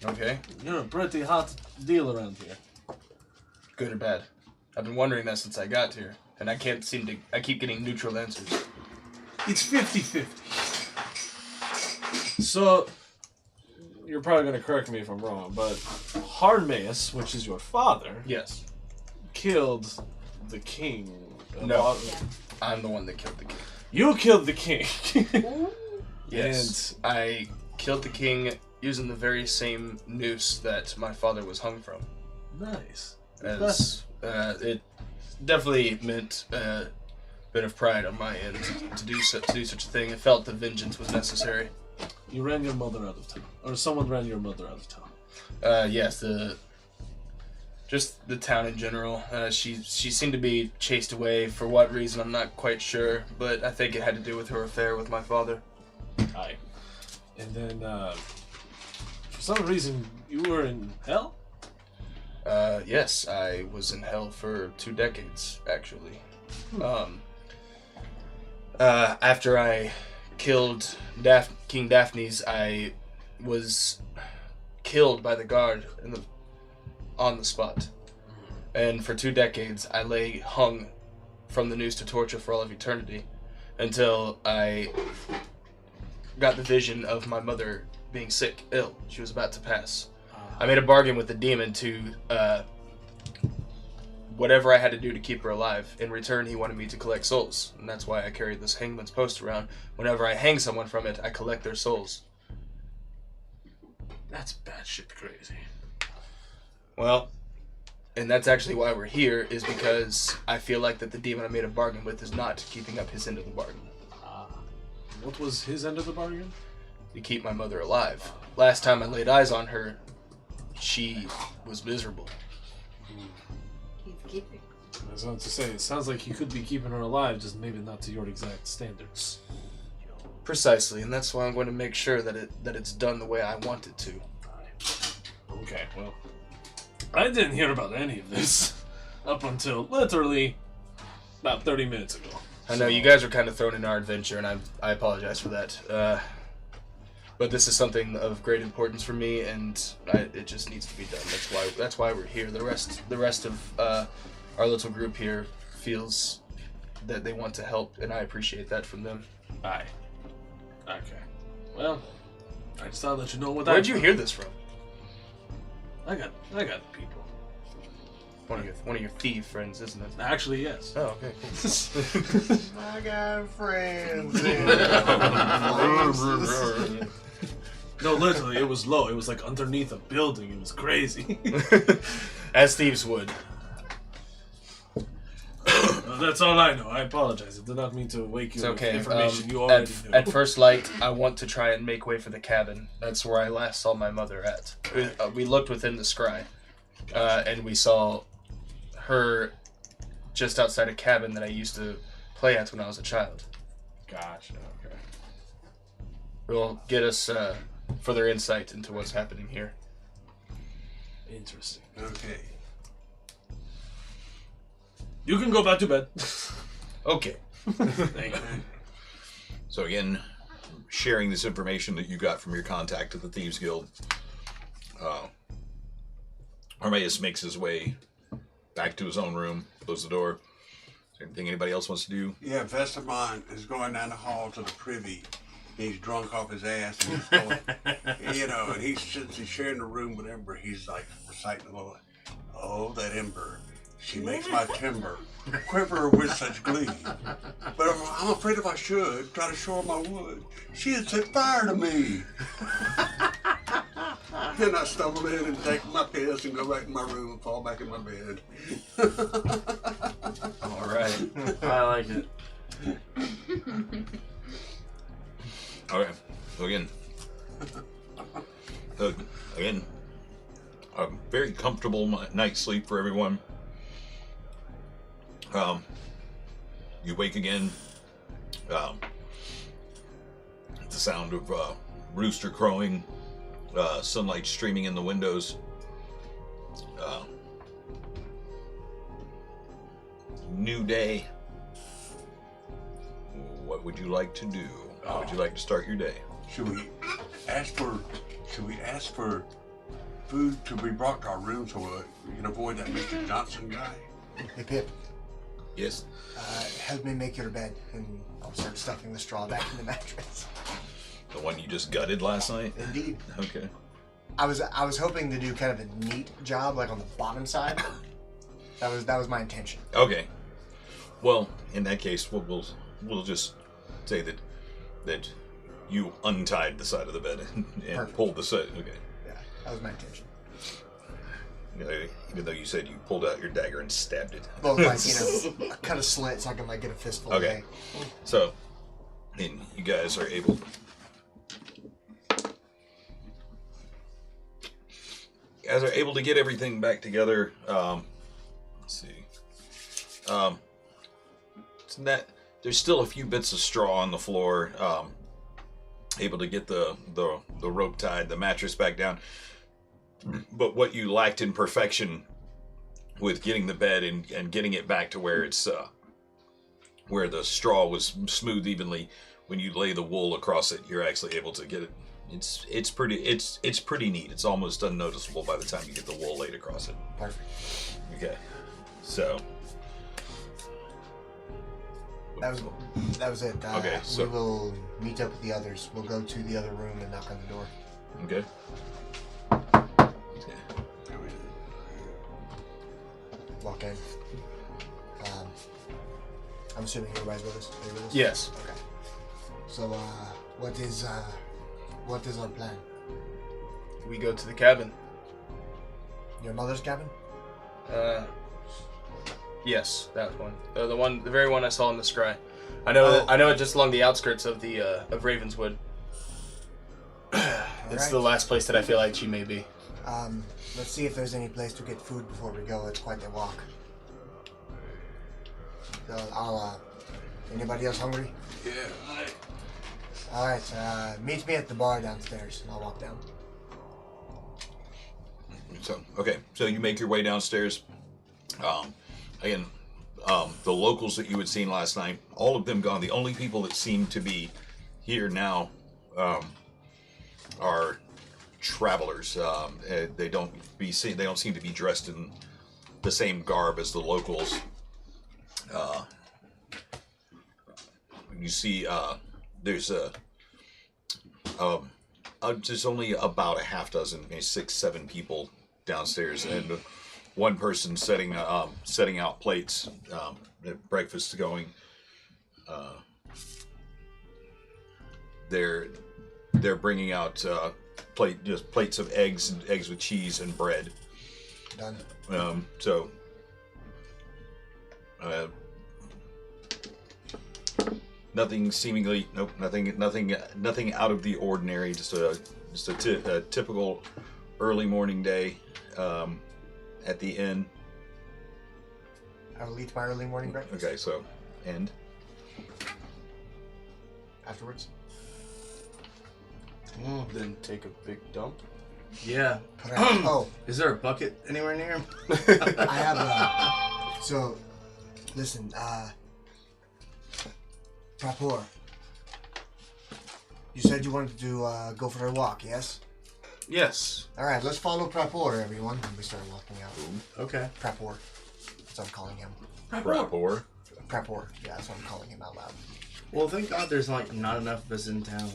Speaker 6: Okay.
Speaker 10: You're a pretty hot deal around here.
Speaker 6: Good or bad? I've been wondering that since I got here, and I keep getting neutral answers.
Speaker 10: It's 50-50. So, you're probably going to correct me if I'm wrong, but Harmaeus, which is your father,
Speaker 6: Yes.
Speaker 10: killed the king.
Speaker 6: No. I'm the one that killed the king.
Speaker 10: You killed the king.
Speaker 6: Yes. And I killed the king using the very same noose that my father was hung from.
Speaker 10: Nice.
Speaker 6: It definitely meant a bit of pride on my end to do such a thing. I felt the vengeance was necessary.
Speaker 10: You ran your mother out of town, or someone ran your mother out of town.
Speaker 6: Yes, Just the town in general. She seemed to be chased away. For what reason, I'm not quite sure. But I think it had to do with her affair with my father.
Speaker 10: Aye. And then, for some reason, you were in hell?
Speaker 6: Yes, I was in hell for 2 decades, actually. After I killed King Daphne's, I was killed by the guard on the spot. And for 2 decades, I lay hung from the noose to torture for all of eternity until I got the vision of my mother being sick, ill. She was about to pass. I made a bargain with the demon to whatever I had to do to keep her alive. In return, he wanted me to collect souls, and that's why I carried this hangman's post around. Whenever I hang someone from it, I collect their souls.
Speaker 10: That's batshit crazy.
Speaker 6: Well, and that's actually why we're here, is because I feel like that the demon I made a bargain with is not keeping up his end of the bargain.
Speaker 10: What was his end of the bargain?
Speaker 6: To keep my mother alive. Last time I laid eyes on her, she was miserable.
Speaker 5: He's keeping.
Speaker 10: I was about to say, it sounds like he could be keeping her alive, just maybe not to your exact standards.
Speaker 6: Precisely, and that's why I'm going to make sure that it's done the way I want it to.
Speaker 10: Okay, well, I didn't hear about any of this up until literally about 30 minutes ago.
Speaker 6: I know you guys were kind of thrown in our adventure, and I apologize for that. But this is something of great importance for me, and it just needs to be done. That's why we're here. The rest of our little group here feels that they want to help, and I appreciate that from them.
Speaker 10: Aye. Okay. Well, I just thought I'd let you know what.
Speaker 6: Where'd you hear this from?
Speaker 10: I got people.
Speaker 6: One of your thief friends, isn't it?
Speaker 10: Actually, yes.
Speaker 6: Oh, okay.
Speaker 9: I got friends.
Speaker 10: No, literally, it was low. It was like underneath a building. It was crazy.
Speaker 6: As thieves would.
Speaker 10: That's all I know. I apologize. I did not mean to wake you
Speaker 6: It's okay.
Speaker 10: with information you already knew.
Speaker 6: At first light, I want to try and make way for the cabin. That's where I last saw my mother at. We looked within the scry, and we saw her just outside a cabin that I used to play at when I was a child.
Speaker 10: Gotcha. Okay.
Speaker 6: Will get us further insight into what's happening here.
Speaker 10: Interesting.
Speaker 7: Okay.
Speaker 10: You can go back to bed.
Speaker 6: Okay.
Speaker 10: Thank you.
Speaker 3: So again, sharing this information that you got from your contact at the Thieves Guild, Armaeus makes his way back to his own room, close the door. Is there anything anybody else wants to do?
Speaker 7: Yeah, Vesemon is going down the hall to the privy. He's drunk off his ass, and he's going, and since he's sharing the room with Ember, he's like reciting a little, oh, that Ember, she makes my timber quiver with such glee. But I'm afraid if I should try to show her my wood, she'd set fire to me. Then I stumble in and take my piss and go back to my room and fall back in my bed.
Speaker 6: All right.
Speaker 9: I like it.
Speaker 3: Okay. So again, a very comfortable night's sleep for everyone. You wake again. The sound of rooster crowing, sunlight streaming in the windows. New day. What would you like to do? How would you like to start your day?
Speaker 7: Should we ask for food to be brought to our room so we can avoid that Mr. Johnson guy?
Speaker 4: Hey, Pip,
Speaker 3: Yes.
Speaker 4: help me make your bed, and I'll start stuffing the straw back in the mattress.
Speaker 3: The one you just gutted last night?
Speaker 4: Indeed.
Speaker 3: Okay.
Speaker 4: I was hoping to do kind of a neat job, like on the bottom side. That was my intention.
Speaker 3: Okay. Well, in that case, we'll just say that you untied the side of the bed and
Speaker 4: Perfect.
Speaker 3: pulled the side. Okay.
Speaker 4: Yeah, that was my intention.
Speaker 3: Even though you said you pulled out your dagger and stabbed it.
Speaker 4: Well, like, cut a slit so I can get a fistful.
Speaker 3: Okay.
Speaker 4: Of
Speaker 3: So, then you guys are able. guys are able to get everything back together. Let's see. It's not, there's still a few bits of straw on the floor. Able to get the rope tied, the mattress back down. But what you lacked in perfection with getting the bed and getting it back to where it's where the straw was smooth evenly, when you lay the wool across it, you're actually able to get it. It's pretty neat. It's almost unnoticeable by the time you get the wool laid across it.
Speaker 4: Perfect.
Speaker 3: Okay, so
Speaker 4: that was it.
Speaker 3: Okay, so
Speaker 4: we will meet up with the others. We'll go to the other room and knock on the door.
Speaker 3: Okay.
Speaker 4: Walk in. I'm assuming everybody's with us. Are you with us?
Speaker 6: Yes.
Speaker 4: Okay. So, what is our plan?
Speaker 6: We go to the cabin.
Speaker 4: Your mother's cabin?
Speaker 6: Yes, that one. The very one I saw in the scry. I know it just along the outskirts of the of Ravenswood. It's the last place that I feel like she may be.
Speaker 4: Let's see if there's any place to get food before we go. It's quite a walk. So anybody else hungry?
Speaker 7: Yeah.
Speaker 4: Alright, meet me at the bar downstairs and I'll walk down.
Speaker 3: So, okay, so you make your way downstairs. Again, the locals that you had seen last night, all of them gone. The only people that seem to be here now are travelers. They don't seem to be dressed in the same garb as the locals. You see, there's only about a half dozen, maybe 6-7 people downstairs, and one person setting out plates. Breakfast going. They're bringing out plates of eggs with cheese and bread.
Speaker 4: Done.
Speaker 3: Nothing seemingly, nothing out of the ordinary. Just a typical early morning day at the inn.
Speaker 4: I will eat my early morning breakfast.
Speaker 3: Okay, so and
Speaker 4: afterwards.
Speaker 6: Then take a big dump.
Speaker 9: Yeah.
Speaker 4: Oh,
Speaker 9: Is there a bucket anywhere near him?
Speaker 4: I have so, listen, Prapor. You said you wanted to go for a walk, yes?
Speaker 6: Yes.
Speaker 4: Alright, let's follow Prapor, everyone. And we start walking out.
Speaker 9: Okay.
Speaker 4: Prapor. That's what I'm calling him.
Speaker 3: Prapor.
Speaker 4: Prapor. Yeah, that's what I'm calling him out loud.
Speaker 9: Well, thank God there's like not enough of us in town.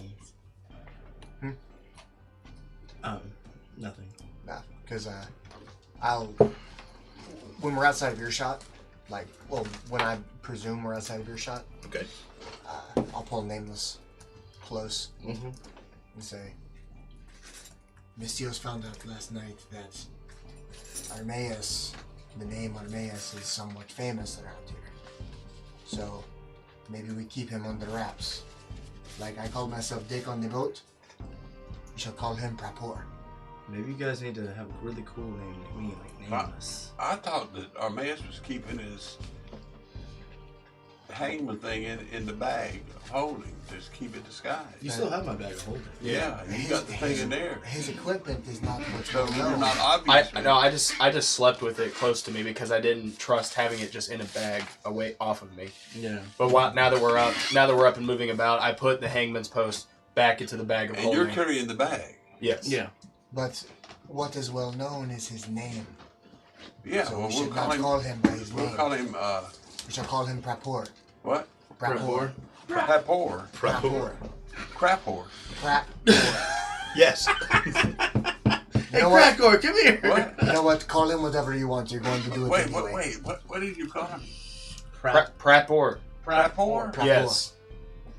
Speaker 9: Nothing.
Speaker 4: Nah, because when we're outside of earshot, when I presume we're outside of earshot,
Speaker 3: Okay.
Speaker 4: I'll pull Nameless close and say, Mistios found out last night that Armaeus, the name Armaeus, is somewhat famous around here. So maybe we keep him under wraps. Like I called myself Dick on the boat, we shall call him Prapor.
Speaker 9: Maybe you guys need to have a really cool name like me, like Nameless.
Speaker 7: I thought that Armaeus was keeping his hangman thing in the bag of holding, just keep it disguised.
Speaker 9: You still have my bag of holding.
Speaker 7: Yeah, you got the thing in there.
Speaker 4: His equipment is not much
Speaker 7: So
Speaker 4: well
Speaker 7: you're
Speaker 4: known.
Speaker 7: not obvious.
Speaker 6: I just slept with it close to me because I didn't trust having it just in a bag away off of me.
Speaker 9: Yeah.
Speaker 6: But now that we're up and moving about, I put the hangman's post back into the bag of
Speaker 7: And
Speaker 6: holding.
Speaker 7: you're carrying the bag.
Speaker 6: Yes.
Speaker 9: Yeah.
Speaker 4: But what is well known is his name.
Speaker 7: Yeah,
Speaker 4: So
Speaker 7: well,
Speaker 4: we
Speaker 7: we'll
Speaker 4: should
Speaker 7: call
Speaker 4: not
Speaker 7: him.
Speaker 4: call him by his
Speaker 7: We'll
Speaker 4: name.
Speaker 7: call him.
Speaker 4: We shall call him Prapor.
Speaker 7: What?
Speaker 4: Prapor.
Speaker 7: Prapor.
Speaker 4: Prapor.
Speaker 7: Crapor.
Speaker 4: Prapor.
Speaker 3: Yes.
Speaker 9: Hey, Crackor, come here!
Speaker 7: What?
Speaker 4: You know what? Call him whatever you want. You're going to do it
Speaker 7: Wait,
Speaker 4: anyway.
Speaker 7: what did you call him?
Speaker 6: Pratpor.
Speaker 7: Prapor?
Speaker 4: Prapor.
Speaker 6: Yes.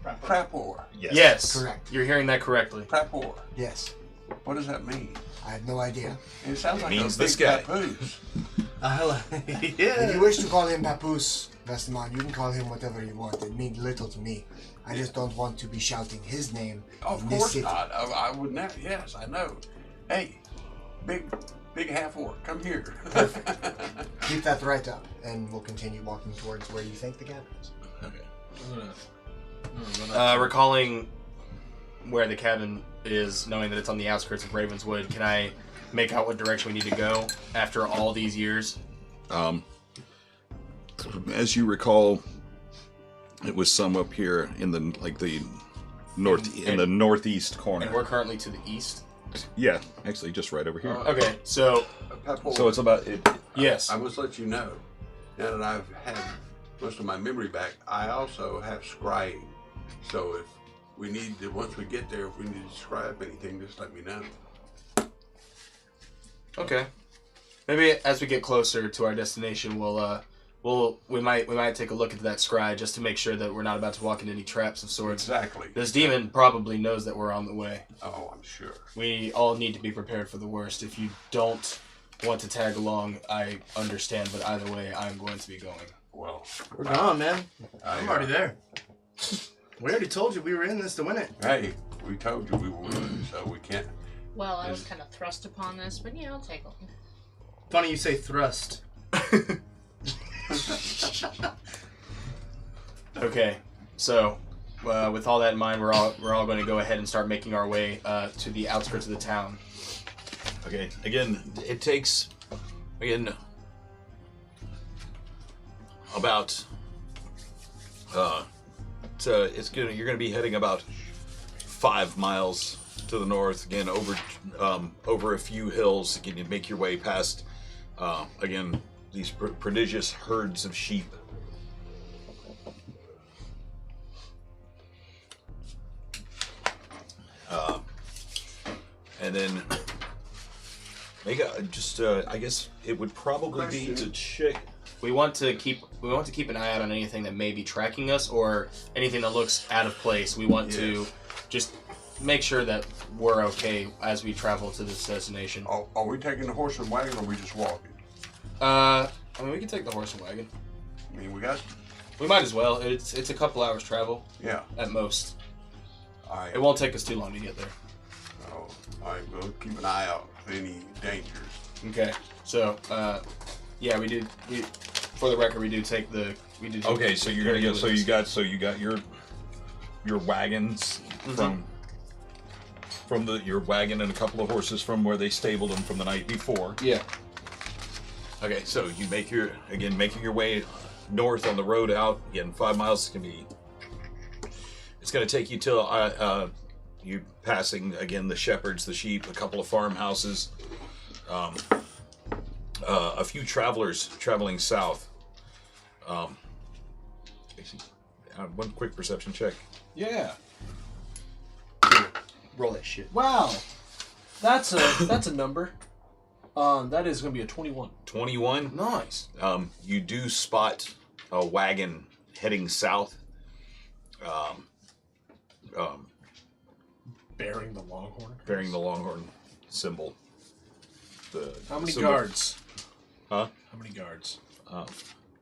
Speaker 7: Prapor.
Speaker 6: Yes.
Speaker 4: Correct.
Speaker 6: You're hearing that correctly.
Speaker 7: Prapor.
Speaker 4: Yes.
Speaker 7: What does that mean?
Speaker 4: I have no idea.
Speaker 7: It sounds like
Speaker 3: Means
Speaker 7: a
Speaker 3: this
Speaker 7: big
Speaker 3: guy.
Speaker 7: papoose.
Speaker 4: If
Speaker 9: Yeah.
Speaker 4: you wish to call him Papoose, Vestamon, you can call him whatever you want. It means little to me. I just don't want to be shouting his name
Speaker 7: Of
Speaker 4: in this
Speaker 7: course
Speaker 4: city.
Speaker 7: not. I would never. Yes, I know. Hey, big Big half orc, come here.
Speaker 4: Keep that right up, and we'll continue walking towards where you think the cabin is.
Speaker 10: Okay. I'm gonna
Speaker 6: Recalling where the cabin is, knowing that it's on the outskirts of Ravenswood, can I make out what direction we need to go after all these years?
Speaker 3: As you recall, it was some up here in the the northeast corner.
Speaker 6: And we're currently to the east.
Speaker 3: Yeah, actually, just right over here.
Speaker 6: Okay, so
Speaker 3: So it's about it.
Speaker 6: yes.
Speaker 7: I must let you know, now that I've had most of my memory back, I also have scrying. So if we need to, once we get there, if we need to scribe anything, just let me know.
Speaker 6: Okay. Maybe as we get closer to our destination, we might take a look at that scry just to make sure that we're not about to walk into any traps of sorts.
Speaker 7: Exactly.
Speaker 6: This demon probably knows that we're on the way.
Speaker 7: Oh, I'm sure.
Speaker 6: We all need to be prepared for the worst. If you don't want to tag along, I understand, but either way, I'm going to be going.
Speaker 7: Well,
Speaker 9: We're gone, man. I'm already
Speaker 7: uh,
Speaker 9: there. We already told you we were in this to win it.
Speaker 7: Hey, we told you we were winning, so we can't.
Speaker 8: Well, I was kind of thrust upon this, but yeah, I'll take it.
Speaker 9: Funny you say thrust.
Speaker 6: Okay, so with all that in mind, we're all going to go ahead and start making our way to the outskirts of the town.
Speaker 3: Okay, again, it takes about you're gonna be heading about 5 miles to the north, again over a few hills. Again, you make your way past again these prodigious herds of sheep. And then I guess it would probably be to check.
Speaker 6: We want to keep an eye out on anything that may be tracking us or anything that looks out of place. We want to just make sure that we're okay as we travel to this destination.
Speaker 7: Are we taking the horse and wagon, or are we just walking?
Speaker 6: I mean, we can take the horse and wagon.
Speaker 7: I mean,
Speaker 6: We might as well. It's a couple hours travel.
Speaker 7: Yeah.
Speaker 6: At most.
Speaker 7: All right.
Speaker 6: It won't take us too long to get there.
Speaker 7: Oh, all right. We'll keep an eye out for any dangers.
Speaker 6: Okay. So, yeah, we do. For the record, we do take the.
Speaker 3: Okay, so you're gonna go. So you got your wagons from your wagon and a couple of horses from where they stabled them from the night before.
Speaker 6: Yeah.
Speaker 3: Okay, so you making your way north on the road out. Again, 5 miles it's gonna take you till you passing again the shepherds, the sheep, a couple of farmhouses, a few travelers traveling south. One quick perception check.
Speaker 10: Yeah.
Speaker 6: Roll that shit.
Speaker 10: Wow. That's a number. That is going to be a 21.
Speaker 3: 21?
Speaker 6: Nice.
Speaker 3: You do spot a wagon heading south.
Speaker 10: Bearing the Longhorn.
Speaker 3: Bearing the Longhorn symbol.
Speaker 10: How many
Speaker 3: symbol.
Speaker 10: guards?
Speaker 3: Huh?
Speaker 10: How many guards?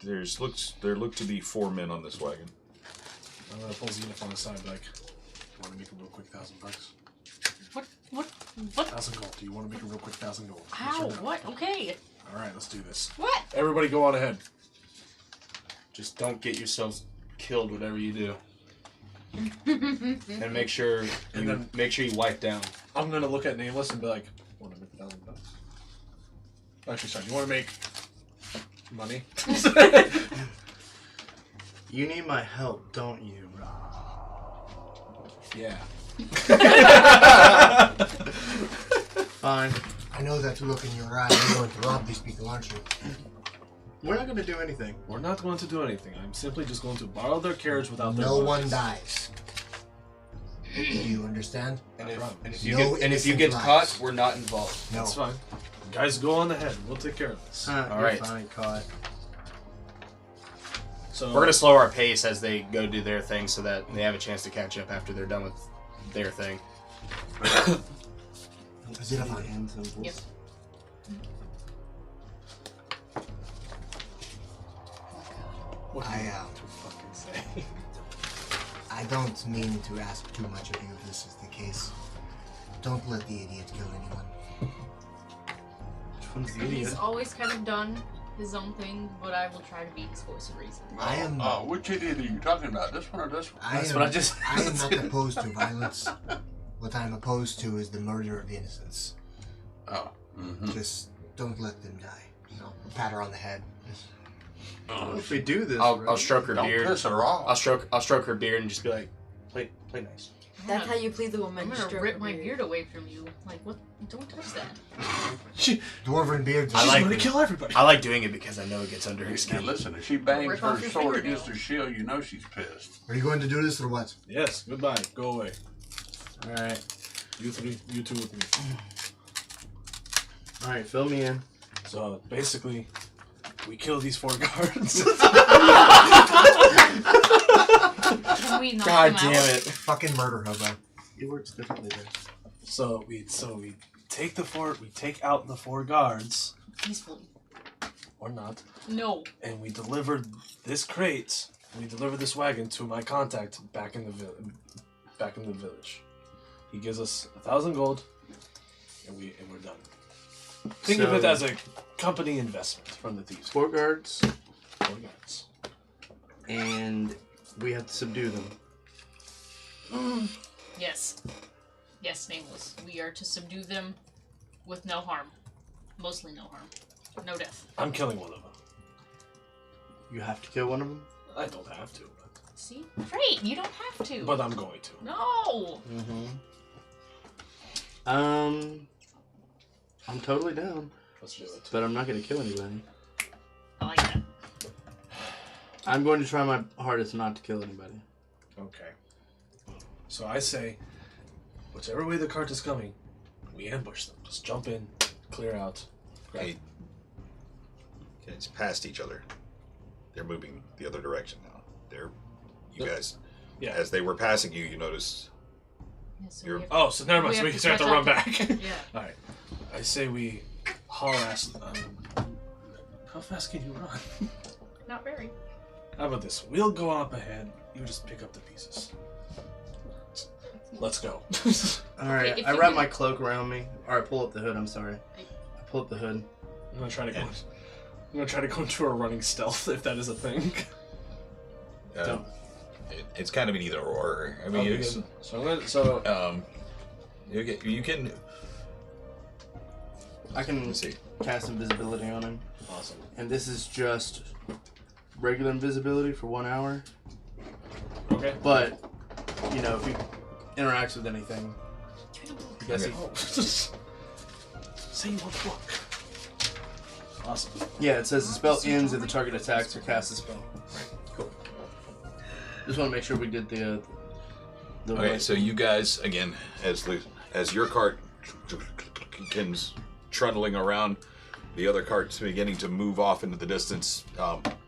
Speaker 3: There look to be 4 men on this wagon.
Speaker 10: I'm gonna pull Zenith on the side, like, want to make a real quick $1,000?
Speaker 8: What?
Speaker 10: 1,000 gold. Do you want to make a real quick 1,000 gold?
Speaker 8: How? What? Okay.
Speaker 10: All right, let's do this.
Speaker 8: What?
Speaker 10: Everybody, go on ahead.
Speaker 6: Just don't get yourselves killed, whatever you do. And make sure you wipe down.
Speaker 10: I'm gonna look at Nameless and be like, want to make $1,000? Actually, sorry. You want to make money?
Speaker 9: You need my help, don't you?
Speaker 10: Yeah.
Speaker 9: Fine.
Speaker 4: I know that look in your eye. You're going to rob these people, aren't you?
Speaker 9: We're not going to do anything.
Speaker 10: We're not going to do anything. I'm simply just going to borrow their carriage without their
Speaker 4: No one
Speaker 10: lives.
Speaker 4: dies. Do you understand?
Speaker 6: And if
Speaker 4: No
Speaker 6: you get
Speaker 4: innocent
Speaker 6: caught,
Speaker 4: lives.
Speaker 6: we're not involved.
Speaker 4: No.
Speaker 10: That's fine. Guys, go on ahead. We'll take care of this.
Speaker 9: All
Speaker 6: All right.
Speaker 9: Fine, caught.
Speaker 10: So
Speaker 6: We're gonna slow our pace as they go do their thing, so that they have a chance to catch up after they're done with their thing.
Speaker 4: Xenophon.
Speaker 8: Yes.
Speaker 10: What do
Speaker 4: I,
Speaker 10: you want to fucking say?
Speaker 4: I don't mean to ask too much of you if this is the case. Don't let the idiot kill anyone.
Speaker 9: One's the
Speaker 8: He's
Speaker 9: idiot.
Speaker 8: always kind of done his own thing, but I will try to be his voice of reason.
Speaker 4: I am.
Speaker 7: Which idiot are you talking about? This one or this one?
Speaker 9: That's what I just.
Speaker 4: I am not opposed to violence. What I'm opposed to is the murder of innocents.
Speaker 7: Oh. Mm-hmm.
Speaker 4: Just don't let them die. You know, pat her on the head.
Speaker 9: Well, if we do this,
Speaker 6: I'll stroke her
Speaker 7: Don't
Speaker 6: beard.
Speaker 7: piss her off.
Speaker 6: I'll stroke her beard and just be like, play nice.
Speaker 5: That's how you please a woman.
Speaker 8: I'm gonna
Speaker 5: stroke
Speaker 8: rip
Speaker 5: her
Speaker 8: my beard away from you. Like, what? Don't touch that.
Speaker 4: Dwarven beards.
Speaker 6: I
Speaker 10: She's
Speaker 6: like
Speaker 10: going to
Speaker 6: it.
Speaker 10: kill everybody.
Speaker 6: I like doing it because I know it gets under her
Speaker 7: Now
Speaker 6: skin.
Speaker 7: listen, if she bangs
Speaker 8: Rip
Speaker 7: her
Speaker 8: off your
Speaker 7: sword
Speaker 8: fingernail.
Speaker 7: against her shield, you know she's pissed.
Speaker 4: Are you going to do this or what?
Speaker 10: Yes, goodbye. Go away.
Speaker 9: Alright.
Speaker 10: You three, you two with me.
Speaker 9: Alright, fill me in.
Speaker 10: So basically, we kill these 4 guards.
Speaker 8: Can we knock
Speaker 6: God
Speaker 8: them out?
Speaker 6: damn it.
Speaker 4: Fucking murder hobo.
Speaker 9: It works differently there.
Speaker 10: so we take the 4, we take out the 4 guards,
Speaker 8: Peacefully.
Speaker 10: or not,
Speaker 8: No.
Speaker 10: and we deliver this crate. We deliver this wagon to my contact back in the village. He gives us 1,000 gold, and we're done. Think of
Speaker 9: So-
Speaker 10: it as a company investment from the thieves.
Speaker 9: 4 guards,
Speaker 10: 4 guards.
Speaker 9: and we have to subdue them.
Speaker 8: Yes. Yes, Nameless. We are to subdue them with no harm. Mostly no harm. No death.
Speaker 10: I'm killing one of them.
Speaker 9: You have to kill one of them?
Speaker 10: I don't have to,
Speaker 8: See? Great, you don't have to.
Speaker 10: but I'm going to.
Speaker 8: No!
Speaker 9: Mm-hmm. I'm totally down,
Speaker 10: Let's do it.
Speaker 9: but I'm not going to kill anybody.
Speaker 8: I like that.
Speaker 9: I'm going to try my hardest not to kill anybody.
Speaker 10: Okay. So I say, whichever way the cart is coming, we ambush them. Just jump in, clear out. grab
Speaker 3: Hey,
Speaker 10: them.
Speaker 3: it's past each other. They're moving the other direction now. You guys,
Speaker 10: Yeah.
Speaker 3: as they were passing you, you noticed
Speaker 8: Yeah, so
Speaker 3: You're-
Speaker 8: we have-
Speaker 10: Oh, so never mind. So we
Speaker 8: have
Speaker 10: have
Speaker 8: to
Speaker 10: to run
Speaker 8: stretch
Speaker 10: back.
Speaker 8: out. Yeah.
Speaker 10: All right. I say we haul ass. How fast can you run?
Speaker 8: Not very.
Speaker 10: How about this? We'll go up ahead. You just pick up the pieces. Let's go.
Speaker 9: Alright,
Speaker 8: if
Speaker 9: I
Speaker 8: you
Speaker 9: wrap
Speaker 8: can-
Speaker 9: my cloak around me. Or I pull up the hood, I'm sorry.
Speaker 8: I-
Speaker 9: I pull up the hood.
Speaker 10: I'm gonna try to go. I'm gonna try to go into a running stealth if that is a thing.
Speaker 9: Don't.
Speaker 3: it's kind of an either or. I mean, it's,
Speaker 10: So I'm gonna. So
Speaker 3: you can
Speaker 9: I can
Speaker 3: let's see.
Speaker 9: cast invisibility on him.
Speaker 10: awesome.
Speaker 9: And this is just regular invisibility for 1 hour.
Speaker 10: Okay.
Speaker 9: But, you know, if he interacts with anything, I guess
Speaker 3: Okay.
Speaker 10: Oh. Say you want to walk. Awesome.
Speaker 9: yeah, it says the spell ends if the target attacks or casts a spell.
Speaker 3: Cool.
Speaker 9: Just want to make sure we did the
Speaker 3: Okay,
Speaker 9: right-
Speaker 3: so you guys again, as your cart comes trundling around, the other cart's beginning to move off into the distance.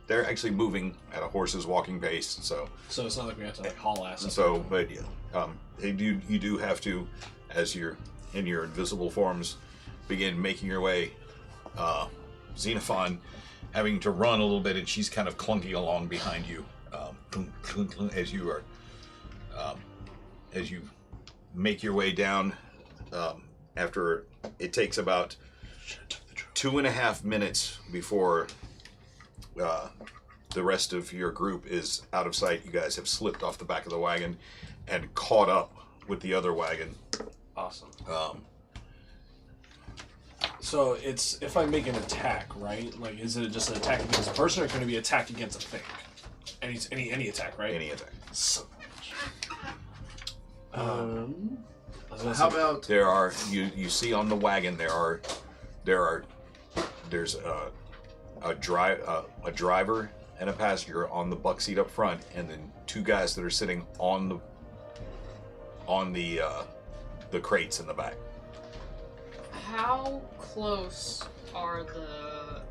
Speaker 3: They're actually moving at a horse's walking pace. So
Speaker 10: So it's not like we have to like haul ass. up.
Speaker 3: so, but you do have to, as you're in your invisible forms, begin making your way. Xenophon having to run a little bit, and she's kind of clunking along behind you as you are as you make your way down. After it takes about 2.5 minutes before the rest of your group is out of sight. You guys have slipped off the back of the wagon and caught up with the other wagon.
Speaker 10: Awesome. So it's if I make an attack, right? Like, is it just an attack against a person, or can it be attack against a thing? Any attack, right?
Speaker 3: Any attack.
Speaker 10: So,
Speaker 9: How
Speaker 10: how
Speaker 9: about
Speaker 3: There are you see on the wagon there's a driver and a passenger on the buck seat up front, and then 2 guys that are sitting on the crates in the back.
Speaker 8: How close are the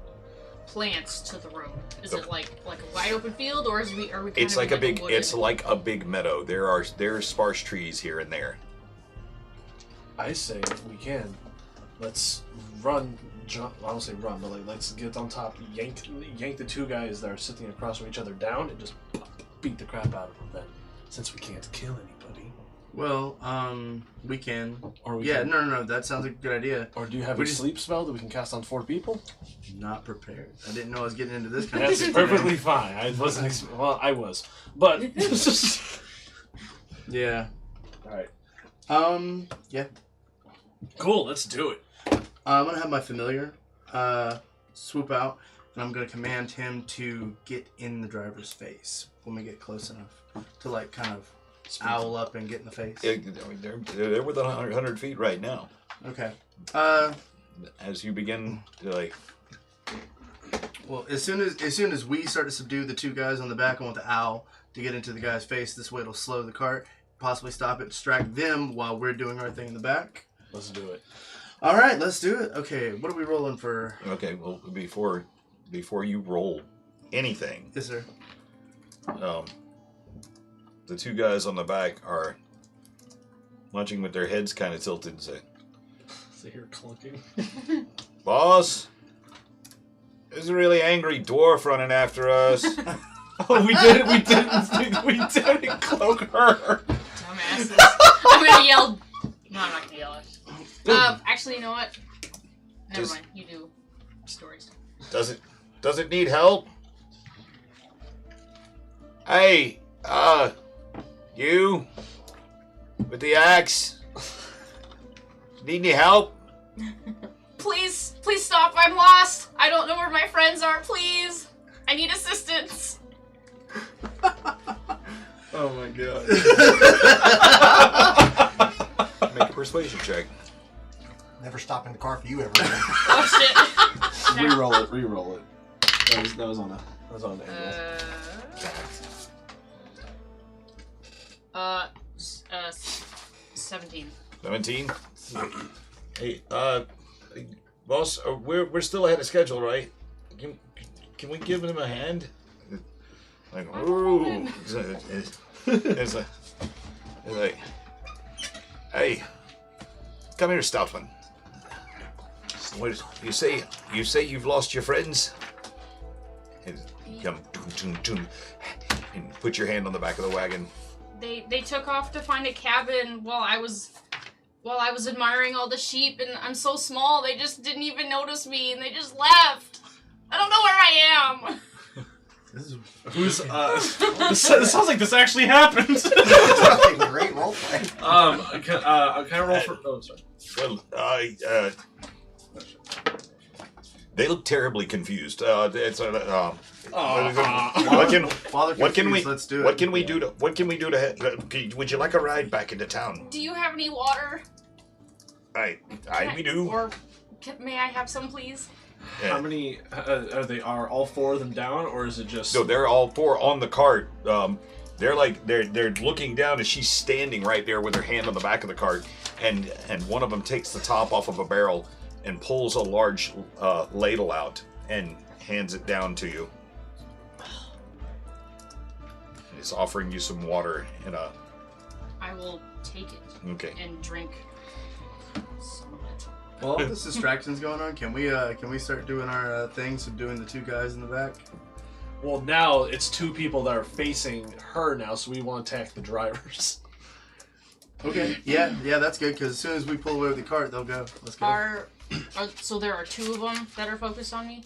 Speaker 8: plants to the road? Is it like a wide open field, or are we kind
Speaker 3: It's
Speaker 8: of
Speaker 3: like
Speaker 8: in
Speaker 3: a big
Speaker 8: wooded-
Speaker 3: it's like a big meadow. There's sparse trees here and there.
Speaker 10: I say if we can, let's run. Jump. I don't say run, but like let's get on top, yank the 2 guys that are sitting across from each other down, and just beat the crap out of them. Then, since we can't kill anybody.
Speaker 9: Well, we can.
Speaker 10: Or we
Speaker 9: Yeah,
Speaker 10: can,
Speaker 9: no. That sounds like a good idea.
Speaker 10: Or do you have
Speaker 9: We
Speaker 10: a
Speaker 9: just-
Speaker 10: sleep spell that we can cast on 4 people?
Speaker 9: Not prepared. I didn't know I was getting into this kind of
Speaker 10: That's
Speaker 9: shit
Speaker 10: perfectly fine. I wasn't. Well, I was, but.
Speaker 9: Yeah.
Speaker 10: All right.
Speaker 9: Yeah.
Speaker 10: Cool. Let's do it.
Speaker 9: I'm gonna have my familiar swoop out, and I'm gonna command him to get in the driver's face when we get close enough to like kind of owl up and get in the face.
Speaker 3: Yeah, I mean, they're within 100 feet right now.
Speaker 9: Okay.
Speaker 3: As you begin to like,
Speaker 9: Well, as soon as we start to subdue the 2 guys on the back, I want the owl to get into the guy's face. This way, it'll slow the cart, possibly stop it, distract them while we're doing our thing in the back.
Speaker 10: Let's do it.
Speaker 9: All right, let's do it. Okay, what are we rolling for?
Speaker 3: okay, well, before you roll anything,
Speaker 9: Yes, sir.
Speaker 3: the 2 guys on the back are munching with their heads kind of tilted and say,
Speaker 10: So you're clunking.
Speaker 3: "Boss, there's a really angry dwarf running after us."
Speaker 10: Oh, we didn't cloak her.
Speaker 8: Dumbasses. I'm gonna yell. No, I'm not gonna yell it. Actually, you know what? Never
Speaker 3: Just-
Speaker 8: mind. You do stories.
Speaker 3: Does it need help? Hey, you with the axe. Need any help?
Speaker 8: Please stop. I'm lost. I don't know where my friends are. Please. I need assistance.
Speaker 9: Oh my god.
Speaker 3: Make a persuasion check.
Speaker 4: Never stop in the car for you ever.
Speaker 8: Oh shit.
Speaker 10: Reroll it. That was on an angle.
Speaker 8: 17.
Speaker 3: 17. Hey, boss, we're still ahead of schedule, right? Can we give him a hand? Like, ooh. It's like, hey, come here, Stoutman. What, you say you've lost your friends? And come, and put your hand on the back of the wagon.
Speaker 8: They took off to find a cabin while I was admiring all the sheep, and I'm so small they just didn't even notice me, and they just left. I don't know where I am.
Speaker 10: Who's this sounds like this actually happened.
Speaker 4: Great roleplay.
Speaker 10: Can I roll for? Oh, sorry.
Speaker 3: Well, they look terribly confused. What can we?
Speaker 9: Let's do it.
Speaker 3: What can we do to? What can we do to? Would you like a ride back into town?
Speaker 8: Do you have any water?
Speaker 3: We do.
Speaker 8: Or may I have some, please?
Speaker 10: How many are all 4 of them down, or is it just?
Speaker 3: No, they're all 4 on the cart. They're looking down as she's standing right there with her hand on the back of the cart, and one of them takes the top off of a barrel and pulls a large ladle out and hands it down to you. He's offering you some water in a.
Speaker 8: I will take it.
Speaker 3: Okay.
Speaker 8: And drink some of it.
Speaker 9: Well, this distraction's going on. Can we start doing our thing, subduing the 2 guys in the back?
Speaker 10: Well, now it's 2 people that are facing her now, so we want to attack the drivers.
Speaker 9: Okay. Yeah, that's good. Because as soon as we pull away with the cart, they'll go. Let's go.
Speaker 8: So there are 2 of them that are focused on me.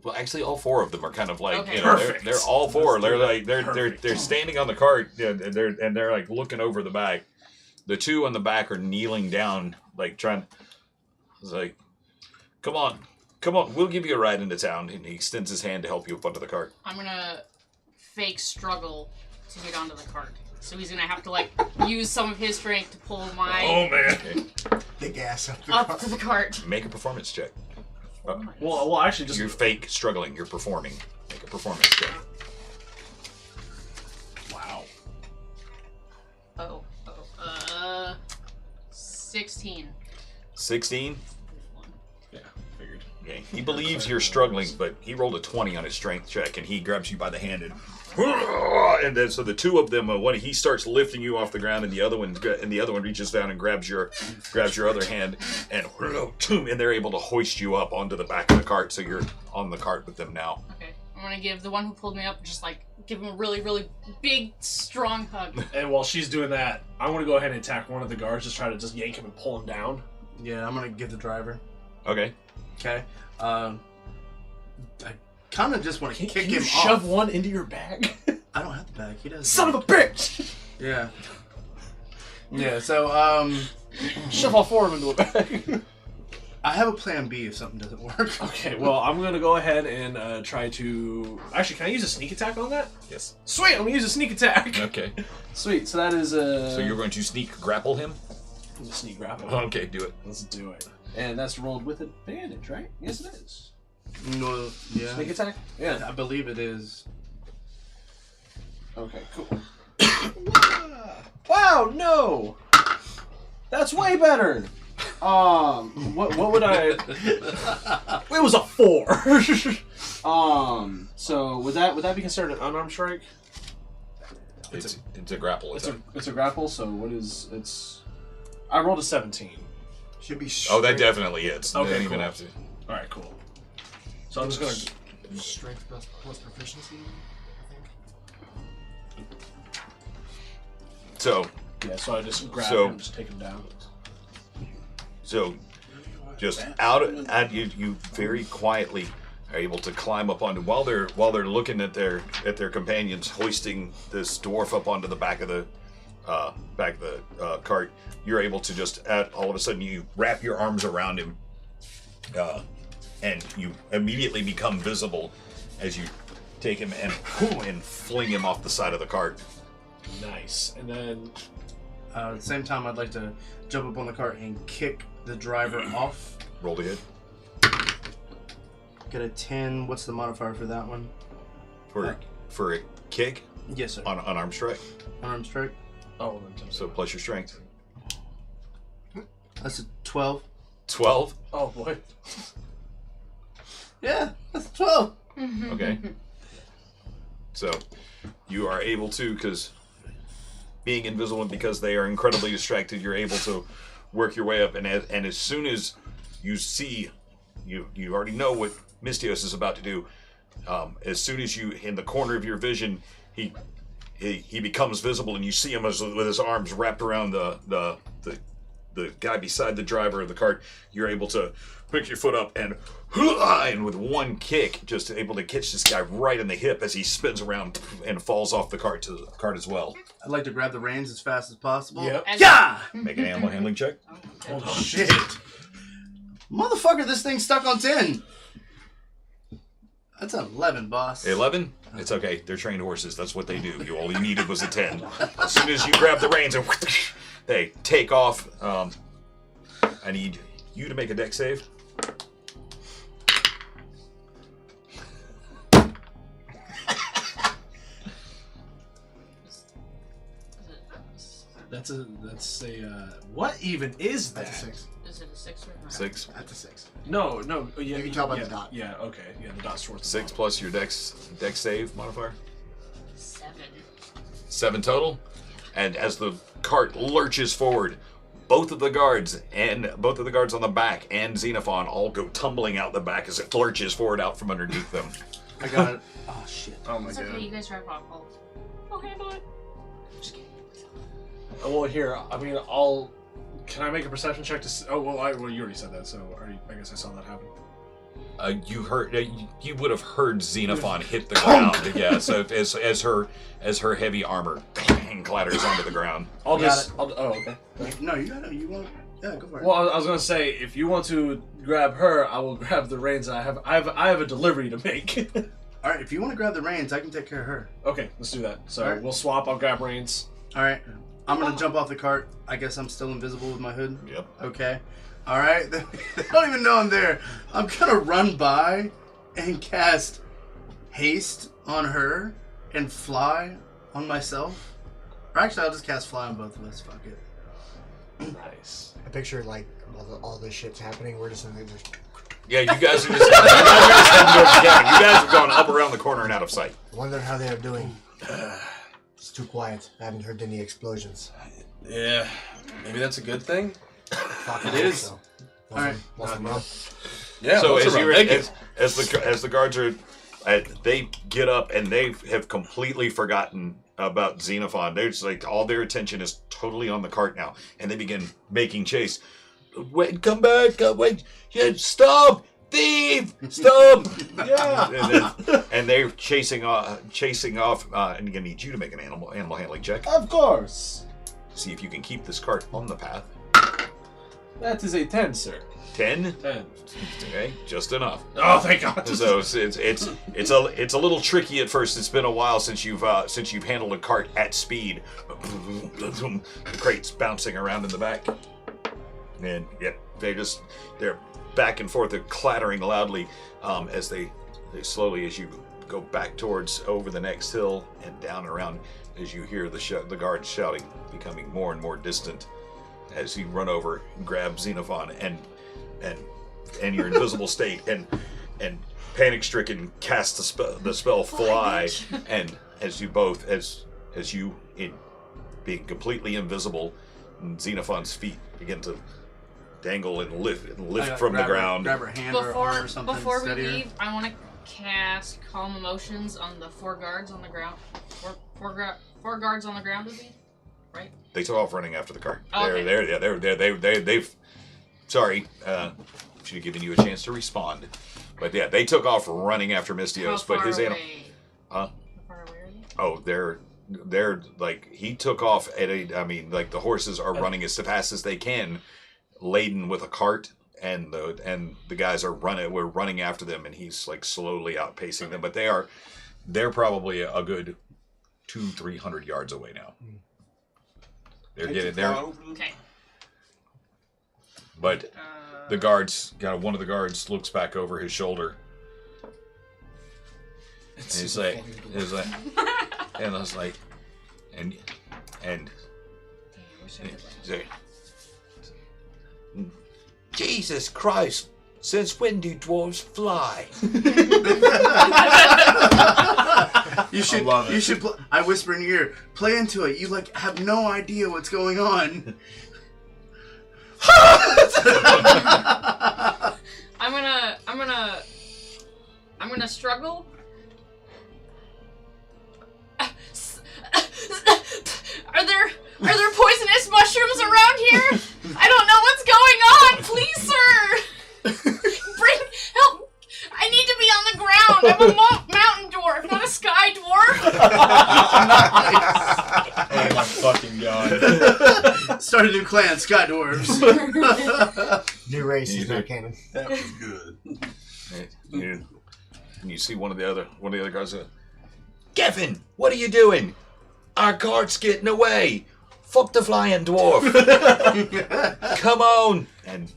Speaker 3: Well, actually, all 4 of them are kind of like,
Speaker 8: Okay.
Speaker 3: you know,
Speaker 10: Perfect.
Speaker 3: they're all 4. They're like they're
Speaker 10: Perfect.
Speaker 3: standing on the cart, and they're like looking over the back. The 2 on the back are kneeling down, like trying. It's like, come on, we'll give you a ride into town. And he extends his hand to help you up onto the cart.
Speaker 8: I'm gonna fake struggle to get onto the cart. So he's gonna have to like use some of his strength to pull my
Speaker 10: Oh man.
Speaker 3: Okay.
Speaker 4: Big ass up the
Speaker 8: up
Speaker 4: car.
Speaker 8: to the cart.
Speaker 3: Make a performance check.
Speaker 10: Well, actually, just
Speaker 3: You're fake struggling. You're performing. Make a performance check.
Speaker 10: wow.
Speaker 8: 16.
Speaker 3: 16.
Speaker 10: Yeah, figured.
Speaker 3: Okay. He believes you're struggling, but he rolled a 20 on his strength check, and he grabs you by the hand and then so the 2 of them, he starts lifting you off the ground, and the other one reaches down and grabs your other hand, and they're able to hoist you up onto the back of the cart, so you're on the cart with them now.
Speaker 8: Okay. I'm gonna give the one who pulled me up just like give him a really, really big, strong hug.
Speaker 10: And while she's doing that, I want to go ahead and attack one of the guards. Just try to just yank him and pull him down.
Speaker 9: Yeah, I'm gonna give the driver.
Speaker 3: Okay.
Speaker 9: Okay. I kind of just want to kick him off.
Speaker 10: Shove one into your bag.
Speaker 9: I don't have the bag. He does.
Speaker 10: Son of a bitch!
Speaker 9: Yeah. Yeah. So
Speaker 10: Shove all four of them into a bag.
Speaker 9: I have a plan B if something doesn't work.
Speaker 10: Okay, well, I'm going to go ahead and try to... Actually, can I use a sneak attack on that?
Speaker 3: Yes.
Speaker 10: Sweet, I'm going to use a sneak attack.
Speaker 3: Okay.
Speaker 10: Sweet, so that is a...
Speaker 3: So you're going to sneak grapple him?
Speaker 10: Sneak grapple.
Speaker 3: Okay, do it.
Speaker 10: Let's do it. And that's rolled with advantage, right? Yes, it is.
Speaker 9: No, yeah.
Speaker 10: Sneak attack? Yeah.
Speaker 9: I believe it is.
Speaker 10: Okay, cool. Wow, no! That's way better! What would I... It was a 4! So would that be considered an unarmed strike?
Speaker 3: It's a grapple.
Speaker 10: It's a grapple, so what is... It's... I rolled a 17.
Speaker 4: Should be
Speaker 3: Oh, that definitely hits.
Speaker 10: Okay,
Speaker 3: You don't even
Speaker 10: cool.
Speaker 3: have to.
Speaker 10: Alright, cool. So I'm just gonna...
Speaker 4: Strength plus proficiency, I think.
Speaker 3: So,
Speaker 10: Yeah, so I just grab
Speaker 3: So-
Speaker 10: him and just take him down.
Speaker 3: so just out at you very quietly are able to climb up onto while they're looking at their companions hoisting this dwarf up onto the back of the cart. You're able to just all of a sudden you wrap your arms around him, and you immediately become visible as you take him and fling him off the side of the cart.
Speaker 10: Nice. And then...
Speaker 9: At the same time, I'd like to jump up on the cart and kick the driver off.
Speaker 3: Roll to hit.
Speaker 9: Get a 10. What's the modifier for that one?
Speaker 3: For a kick
Speaker 9: Yes, sir.
Speaker 3: on unarmed strike.
Speaker 9: Unarmed strike.
Speaker 10: Oh,
Speaker 3: So plus your strength.
Speaker 9: That's a 12.
Speaker 3: 12.
Speaker 10: oh boy.
Speaker 9: Yeah, that's a 12.
Speaker 3: Okay. So you are able to, because being invisible and because they are incredibly distracted, you're able to work your way up, and as soon as you see, you already know what Mystios is about to do. As soon as you, in the corner of your vision, he becomes visible, and you see him with his arms wrapped around the guy beside the driver of the cart. You're able to pick your foot up and with one kick, just able to catch this guy right in the hip as he spins around and falls off the cart to the cart as well.
Speaker 9: I'd like to grab the reins as fast as possible.
Speaker 10: Yep.
Speaker 9: Yeah!
Speaker 3: Make an animal handling check.
Speaker 9: Oh, shit. Motherfucker, this thing's stuck on 10. That's an 11, boss.
Speaker 3: 11? It's okay. They're trained horses. That's what they do. All you needed was a 10. As soon as you grab the reins and they take off. I need you to make a dex save.
Speaker 10: That's a what even is that?
Speaker 4: That's a 6.
Speaker 8: Is it a 6 or not?
Speaker 3: 6.
Speaker 4: That's a 6.
Speaker 10: No, yeah,
Speaker 4: You can tell by
Speaker 10: yeah,
Speaker 4: the dot.
Speaker 10: Yeah, okay, yeah, the dot's towards the
Speaker 3: 6
Speaker 10: bottom.
Speaker 3: plus your dex save modifier.
Speaker 8: 7.
Speaker 3: 7 total. And as the cart lurches forward, both of the guards on the back and Xenophon all go tumbling out the back as it lurches forward out from underneath them.
Speaker 9: I got it. Oh, shit.
Speaker 10: Oh my
Speaker 8: It's
Speaker 10: god.
Speaker 8: okay, you guys drive off. I'll handle it. Just kidding.
Speaker 10: Well, here, I mean, can I make a perception check to see? Oh, well, you already said that, so I guess I saw that happen.
Speaker 3: You heard. You would have heard Xenophon hit the ground. Yeah. So as her heavy armor clatters onto the ground.
Speaker 10: Oh, okay.
Speaker 9: No, you want... Yeah, go for it.
Speaker 10: Well, I was gonna say, if you want to grab her, I will grab the reins. I have a delivery to make.
Speaker 9: Alright, if you want to grab the reins, I can take care of her.
Speaker 10: Okay, let's do that. So
Speaker 9: Alright.
Speaker 10: we'll swap. I'll grab reins.
Speaker 9: Alright, I'm gonna jump off the cart. I guess I'm still invisible with my hood.
Speaker 3: Yep.
Speaker 9: Okay. Alright, they don't even know I'm there. I'm gonna run by and cast haste on her and fly on myself. Or actually, I'll just cast fly on both of us. Fuck it.
Speaker 10: Nice.
Speaker 4: I picture like all this shit's happening. We're just in there just.
Speaker 3: Yeah, you guys are just. You guys have gone up around the corner and out of sight.
Speaker 4: I wonder how they are doing. It's too quiet. I haven't heard any explosions.
Speaker 6: Yeah, maybe that's a good thing.
Speaker 4: Fuck,
Speaker 9: It is.
Speaker 4: Alright.
Speaker 6: Yeah.
Speaker 3: So
Speaker 6: those
Speaker 3: as
Speaker 6: are
Speaker 3: you
Speaker 6: right. Thank you.
Speaker 3: as the guards are They get up and they have completely forgotten about Xenophon. They're just like all their attention is totally on the cart now, and they begin making chase. Wait, come back! Wait! Yeah, stop! Thief! Stop! Yeah! And they're chasing off. And I'm gonna need you to make an animal handling check.
Speaker 10: Of course.
Speaker 3: See if you can keep this cart on the path.
Speaker 10: That is a 10, sir.
Speaker 3: 10.
Speaker 10: 10.
Speaker 3: Okay, just enough.
Speaker 10: Oh, thank God.
Speaker 3: So it's a little tricky at first. It's been a while since you've handled a cart at speed. The crate's bouncing around in the back, and they're back and forth. They're clattering loudly as they slowly, as you go back towards over the next hill and down and around, as you hear the guards shouting, becoming more and more distant. As you run over, grab Xenophon and your invisible state and panic-stricken cast the spell fly, and as you both as you in being completely invisible, Xenophon's feet begin to dangle and lift from the ground.
Speaker 9: Grab her hand or arm or something.
Speaker 8: Before we
Speaker 9: steady her.
Speaker 8: leave, I want to cast Calm Emotions on the 4 guards on the ground. Four guards on the ground with me, right?
Speaker 3: They took off running after the cart.
Speaker 8: Okay.
Speaker 3: They've. Sorry, should have given you a chance to respond, but yeah, they took off running after Mystios. But his animal.
Speaker 8: How far away are they?
Speaker 3: Oh, they're like he took off at a. I mean, like the horses are running as fast as they can, laden with a cart, and the guys we're running after them, and he's like slowly outpacing them. But they're probably a good 200-300 yards away now. They're getting there.
Speaker 8: Okay.
Speaker 3: But the guards, one of the guards looks back over his shoulder. And he's like, and I was like, and he's like, Jesus Christ, since when do dwarves fly?
Speaker 9: You should. I whisper in your ear, play into it. You have no idea what's going on.
Speaker 8: I'm gonna struggle. Are there poisonous mushrooms around here? I don't know what's going on. Please, sir. Help. I need to be on the ground. I'm a mountain dwarf, not a sky dwarf.
Speaker 6: Oh my fucking God.
Speaker 9: Start a new clan, Sky Dwarves.
Speaker 4: New race is not canon.
Speaker 7: That was good.
Speaker 3: And you see one of the other guys go, Gavin, what are you doing? Our cart's getting away. Fuck the flying dwarf. Come on. And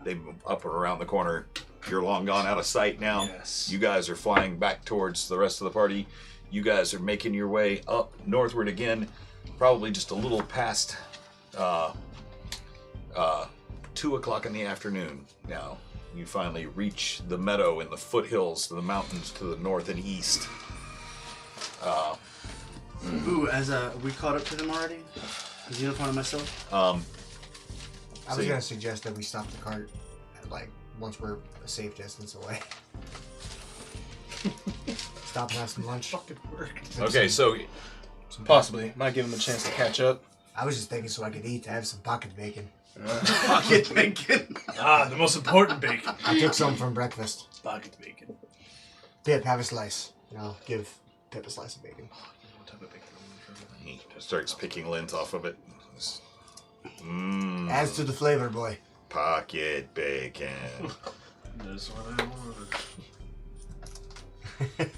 Speaker 3: they move up and around the corner. You're long gone out of sight now.
Speaker 10: Yes.
Speaker 3: You guys are flying back towards the rest of the party. You guys are making your way up northward again, probably just a little past 2 o'clock in the afternoon now. You finally reach the meadow in the foothills to the mountains to the north and east.
Speaker 9: Ooh, we caught up to them already? Xenophon and myself?
Speaker 4: I was going to suggest that we stop the cart once we're a safe distance away. Stop and have some lunch.
Speaker 10: Fucking work.
Speaker 3: Okay, so
Speaker 6: Possibly. Might give him a chance to catch up.
Speaker 4: I was just thinking so I could eat. I have some pocket bacon.
Speaker 9: Pocket bacon.
Speaker 10: The most important bacon.
Speaker 4: I took some from breakfast.
Speaker 10: Pocket bacon.
Speaker 4: Pip, have a slice. And I'll give Pip a slice of bacon.
Speaker 10: What type of bacon?
Speaker 3: he starts picking lint off of it.
Speaker 4: Adds to the flavor, boy.
Speaker 3: Pocket bacon.
Speaker 10: That's what I wanted.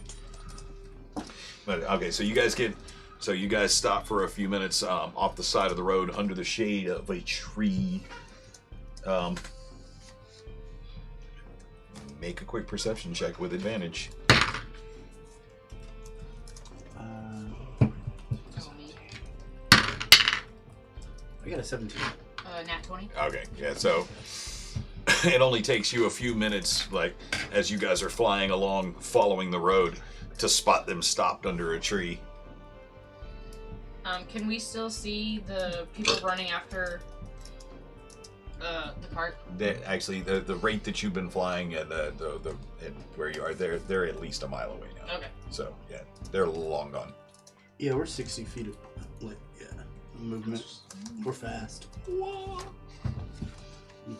Speaker 3: But okay, so you guys stop for a few minutes off the side of the road under the shade of a tree. Make a quick perception check with advantage.
Speaker 9: I got a 17.
Speaker 8: Nat 20.
Speaker 3: Okay, yeah, so it only takes you a few minutes, as you guys are flying along, following the road, to spot them stopped under a tree.
Speaker 8: Can we still see the people running after the cart?
Speaker 3: Actually, the rate that you've been flying and and where you are, they're at least a mile away now.
Speaker 8: Okay.
Speaker 3: So yeah, they're long gone.
Speaker 9: Yeah, we're 60 feet of movement. We're fast.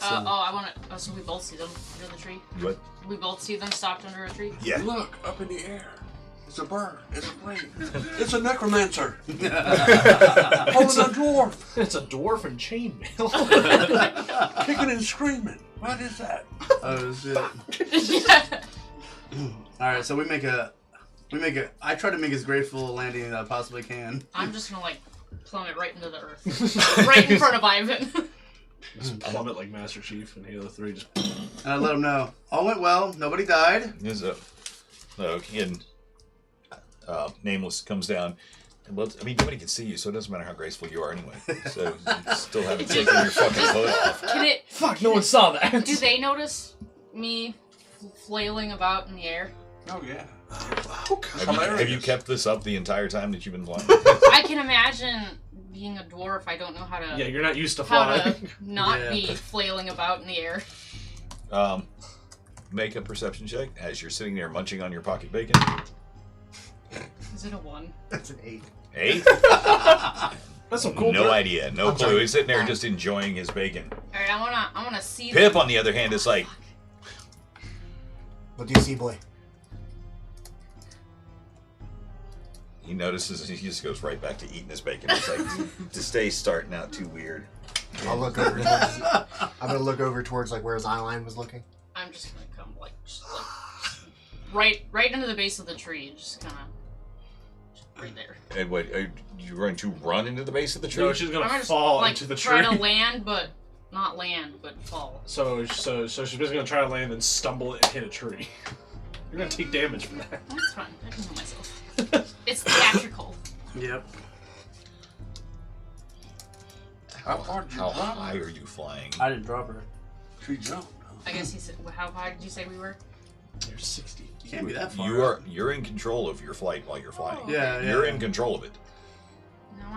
Speaker 8: I want to. So we both see them under the tree.
Speaker 3: What?
Speaker 8: We both see them stopped under a tree.
Speaker 3: Yeah.
Speaker 7: Look, up in the air. It's a bird. It's a plane. It's a necromancer. Holding a dwarf.
Speaker 10: It's a dwarf in chainmail.
Speaker 7: Kicking and screaming. What is that?
Speaker 9: Oh shit. Alright, so we make a I try to make as graceful a landing as I possibly can.
Speaker 8: I'm just gonna plummet right into the earth, right in front of Ivan.
Speaker 10: Just plummet like Master Chief in Halo 3. Just.
Speaker 9: And I let him know all went well. Nobody died.
Speaker 3: And Nameless comes down. Well, I mean, nobody can see you, so it doesn't matter how graceful you are anyway. So you still haven't taken your fucking hood off.
Speaker 10: Fuck, no one saw that.
Speaker 8: Do they notice me flailing about in the air?
Speaker 7: Oh, yeah.
Speaker 3: Have you kept this up the entire time that you've been flying?
Speaker 8: I can imagine being a dwarf. I don't know how to.
Speaker 10: Yeah, you're not used to
Speaker 8: how
Speaker 10: flying.
Speaker 8: to not be flailing about in the air.
Speaker 3: Make a perception check as you're sitting there munching on your pocket bacon.
Speaker 8: Is it a 1?
Speaker 4: That's an 8.
Speaker 3: 8?
Speaker 10: That's some cool.
Speaker 3: No idea, no clue. He's sitting there just enjoying his bacon.
Speaker 8: All right, I wanna see.
Speaker 3: Pip, on the other hand, is like.
Speaker 4: What do you see, boy?
Speaker 3: He notices he just goes right back to eating his bacon. It's like, this day's starting out too weird.
Speaker 4: I'll look over towards. I'm gonna look over towards where his eye line was looking.
Speaker 8: I'm just gonna come right into the base of the tree, just right there.
Speaker 3: And what? Are you going to run into the base of the tree?
Speaker 10: No, she's gonna fall into the tree.
Speaker 8: Try to land, but not land, but fall.
Speaker 10: So she's basically gonna try to land and stumble and hit a tree. You're gonna take damage from that.
Speaker 8: That's fine. I can heal myself. It's theatrical.
Speaker 9: Yep.
Speaker 3: How high are you flying?
Speaker 9: I didn't drop her.
Speaker 7: She jumped.
Speaker 8: I guess he said. How high did you say we were?
Speaker 10: You're 60.
Speaker 9: You can't be that far.
Speaker 3: You're in control of your flight while you're flying.
Speaker 9: Yeah.
Speaker 3: You're in control of it.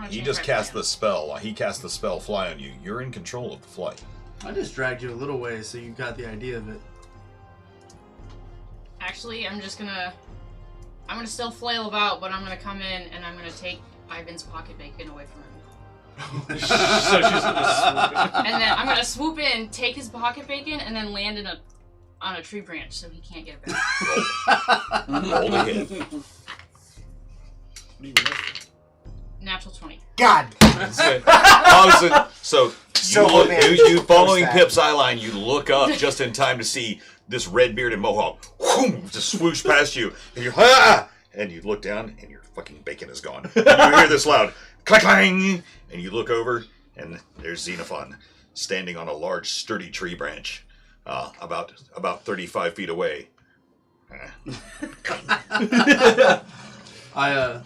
Speaker 3: He just cast
Speaker 8: the.
Speaker 3: the spell. He cast the spell fly on you. You're in control of the flight.
Speaker 9: I just dragged you a little way so you got the idea of it.
Speaker 8: Actually, I'm gonna still flail about, but I'm gonna come in and I'm gonna take Ivan's pocket bacon away from him.
Speaker 10: So she's gonna swoop in.
Speaker 8: And then I'm gonna swoop in, take his pocket bacon, and then land on a tree branch so he can't get it back.
Speaker 3: Roll the hit.
Speaker 10: What do you roll?
Speaker 8: Natural 20.
Speaker 4: God!
Speaker 3: So you following Pip's eye line, you look up just in time to see this red bearded mohawk whoom, just swoosh past you, and you're and you look down and your fucking bacon is gone. And you hear this loud clang, and you look over and there's Xenophon standing on a large sturdy tree branch, about 35 feet away.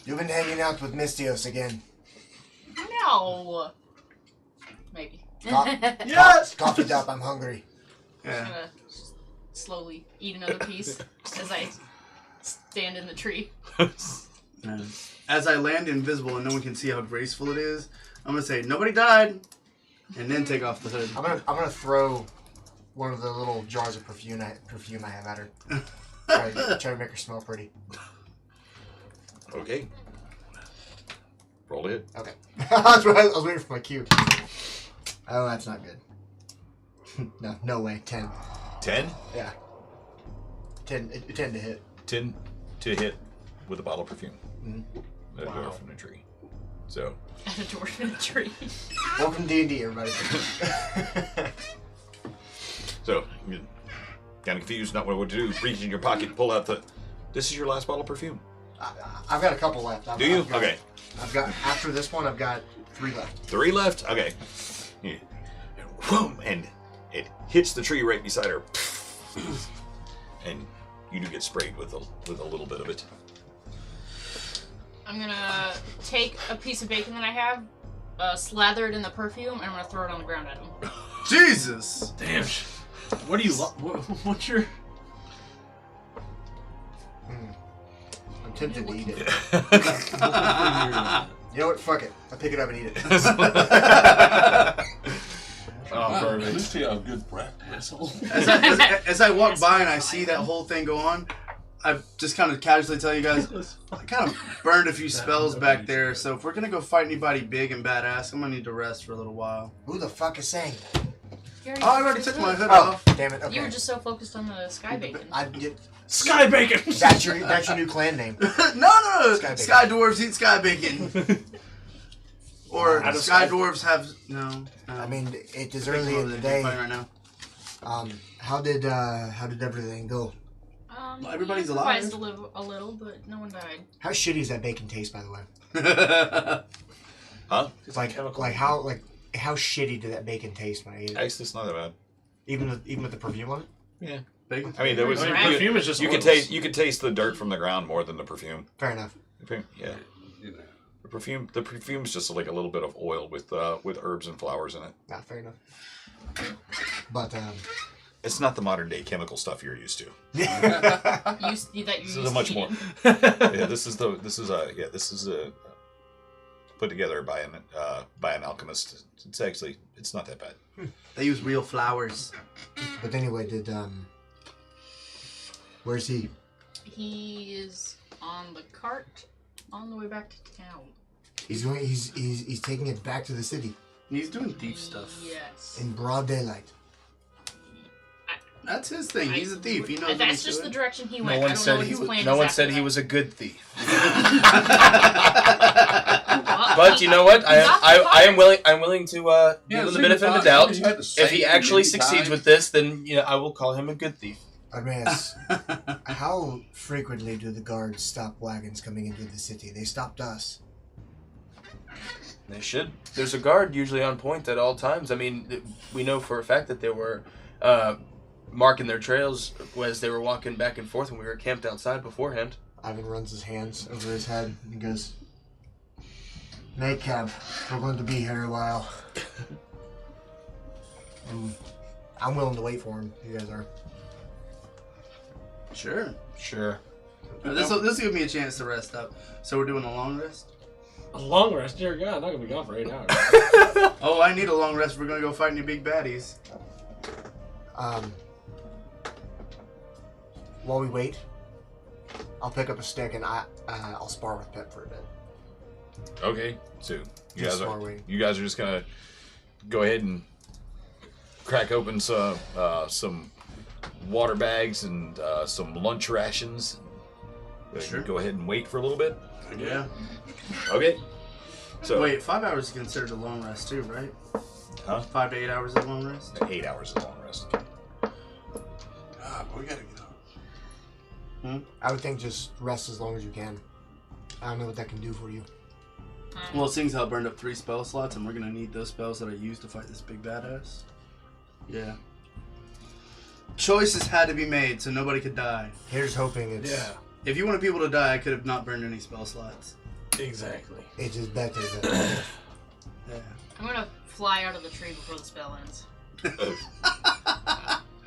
Speaker 4: You've been hanging out with Mystios again.
Speaker 8: No. Maybe.
Speaker 4: Yes! Coffee's up, I'm hungry.
Speaker 8: I'm gonna slowly eat another piece as I stand in the tree.
Speaker 9: As I land invisible and no one can see how graceful it is, I'm gonna say nobody died, and then take off the hood.
Speaker 4: I'm gonna throw one of the little jars of perfume I have at her. Try to make her smell pretty.
Speaker 3: Okay. Roll it.
Speaker 4: Okay. I was waiting for my cue. Oh, that's not good. No way. 10.
Speaker 3: 10?
Speaker 4: Yeah. 10 to hit.
Speaker 3: 10 to hit with a bottle of perfume.
Speaker 4: Mm-hmm.
Speaker 3: A dwarf in a tree. So.
Speaker 8: A dwarf in a tree.
Speaker 4: Welcome to D&D, everybody.
Speaker 3: So, you're kind of confused, not what to do. Reach in your pocket, pull out This is your last bottle of perfume.
Speaker 4: I've got a couple left.
Speaker 3: Do you?
Speaker 4: Okay.
Speaker 3: I've
Speaker 4: got, after this one, I've got 3 left.
Speaker 3: 3 left? Okay. Yeah. Whoom, and it hits the tree right beside her. And you do get sprayed with a little bit of it.
Speaker 8: I'm gonna take a piece of bacon that I have, slather it in the perfume, and I'm gonna throw it on the ground at him.
Speaker 9: Jesus!
Speaker 10: Damn. What do you what's your...
Speaker 4: I'm tempted to eat it. You know what? Fuck it. I'll pick it up and eat it.
Speaker 10: Oh, garbage.
Speaker 7: At least you have good practice.
Speaker 9: As I walk by and I see that whole thing go on, I just kind of casually tell you guys, I kind of burned a few spells back there, so if we're going to go fight anybody big and badass, I'm going to need to rest for a little while.
Speaker 4: Who the fuck is saying?
Speaker 9: Oh, I already took my hood
Speaker 4: Oh,
Speaker 9: off.
Speaker 4: damn it. Okay.
Speaker 8: You were just so focused on the sky bacon.
Speaker 10: Sky bacon!
Speaker 4: That's your new clan name.
Speaker 9: No.
Speaker 4: Sky bacon.
Speaker 9: Sky dwarves eat sky bacon. Or
Speaker 10: Out of
Speaker 9: sky
Speaker 10: sky-
Speaker 9: dwarves have... No.
Speaker 4: I mean, it is
Speaker 9: Think
Speaker 4: early
Speaker 9: about
Speaker 4: in the
Speaker 9: it,
Speaker 4: day.
Speaker 9: fighting right now.
Speaker 4: How did everything go?
Speaker 9: Well, everybody's
Speaker 8: we
Speaker 9: alive.
Speaker 8: improvised a little, but no one died.
Speaker 4: How shitty does that bacon taste, by the way?
Speaker 3: Huh?
Speaker 4: Like how shitty did that bacon taste when I ate it?
Speaker 3: Actually, it's not that bad.
Speaker 4: Even with the perfume on it?
Speaker 3: Yeah.
Speaker 9: Bacon?
Speaker 3: I mean, there was
Speaker 10: I mean,
Speaker 8: Right.
Speaker 10: perfume is just
Speaker 3: you could
Speaker 10: oils.
Speaker 3: taste the dirt from the ground more than the perfume.
Speaker 4: Fair enough.
Speaker 3: Yeah.
Speaker 7: You know.
Speaker 3: The perfume's just like a little bit of oil with herbs and flowers in it.
Speaker 4: Not fair enough. But
Speaker 3: It's not the modern day chemical stuff you're used to.
Speaker 8: That you
Speaker 3: This
Speaker 8: used
Speaker 3: is a much
Speaker 8: to
Speaker 3: more.
Speaker 8: eating.
Speaker 3: Yeah, this is a put together by an alchemist. It's not that bad.
Speaker 9: They use real flowers.
Speaker 4: but anyway, where's he?
Speaker 8: He is on the cart on the way back to town.
Speaker 4: He's taking it back to the city
Speaker 9: He's doing thief stuff.
Speaker 8: Yes.
Speaker 4: in broad daylight.
Speaker 9: That's his thing. He's a thief. He knows what
Speaker 8: That's
Speaker 9: he's
Speaker 8: just the
Speaker 9: doing.
Speaker 8: direction he went.
Speaker 6: No
Speaker 8: I
Speaker 6: one
Speaker 8: don't know
Speaker 6: said
Speaker 8: what
Speaker 6: he
Speaker 8: his
Speaker 6: was.
Speaker 8: plan
Speaker 6: No
Speaker 8: is
Speaker 6: one
Speaker 8: after
Speaker 6: said he
Speaker 8: that.
Speaker 6: was a good thief.
Speaker 8: What?
Speaker 6: But you know what? I am willing. I'm willing to
Speaker 7: Yeah,
Speaker 6: give him the
Speaker 7: so
Speaker 6: benefit of the
Speaker 7: you
Speaker 6: doubt.
Speaker 7: had to
Speaker 6: If
Speaker 7: save
Speaker 6: he
Speaker 7: him
Speaker 6: actually
Speaker 7: many
Speaker 6: succeeds
Speaker 7: times.
Speaker 6: with this, then I will call him a good thief.
Speaker 4: Armaeus, how frequently do the guards stop wagons coming into the city? They stopped us.
Speaker 6: They should. There's a guard usually on point at all times. I mean, we know for a fact that there were marking their trails as they were walking back and forth when we were camped outside beforehand.
Speaker 4: Ivan runs his hands over his head and goes, "Night camp, we're going to be here a while." I'm willing to wait for him. You guys are.
Speaker 9: Sure.
Speaker 6: Sure.
Speaker 9: This will give me a chance to rest up. So we're doing a long rest?
Speaker 10: A long rest? Dear God, I'm not going to be gone for 8 hours.
Speaker 9: Oh, I need a long rest. We're going to go fight any big baddies.
Speaker 4: While we wait, I'll pick up a stick and I'll spar with Pip for a bit.
Speaker 3: Okay, so you
Speaker 4: Just
Speaker 3: guys
Speaker 4: while we-
Speaker 3: are just gonna go ahead and crack open some water bags and some lunch rations.
Speaker 9: Sure.
Speaker 3: Go ahead and wait for a little bit.
Speaker 9: Yeah.
Speaker 3: Okay. So
Speaker 9: Wait, 5 hours is considered a long rest too, right?
Speaker 3: Huh?
Speaker 9: 5 to 8 hours is a long rest?
Speaker 3: 8 hours is a long rest.
Speaker 7: We gotta get on.
Speaker 4: I would think just rest as long as you can. I don't know what that can do for you.
Speaker 9: Well, seeing as how I burned up 3 spell slots, and we're gonna need those spells that I used to fight this big badass. Yeah. Choices had to be made so nobody could die.
Speaker 4: Here's hoping it's
Speaker 9: If you wanted people to die, I could have not burned any spell slots.
Speaker 10: Exactly.
Speaker 4: it is better than
Speaker 9: Yeah.
Speaker 8: I'm gonna fly out of the tree before the spell ends.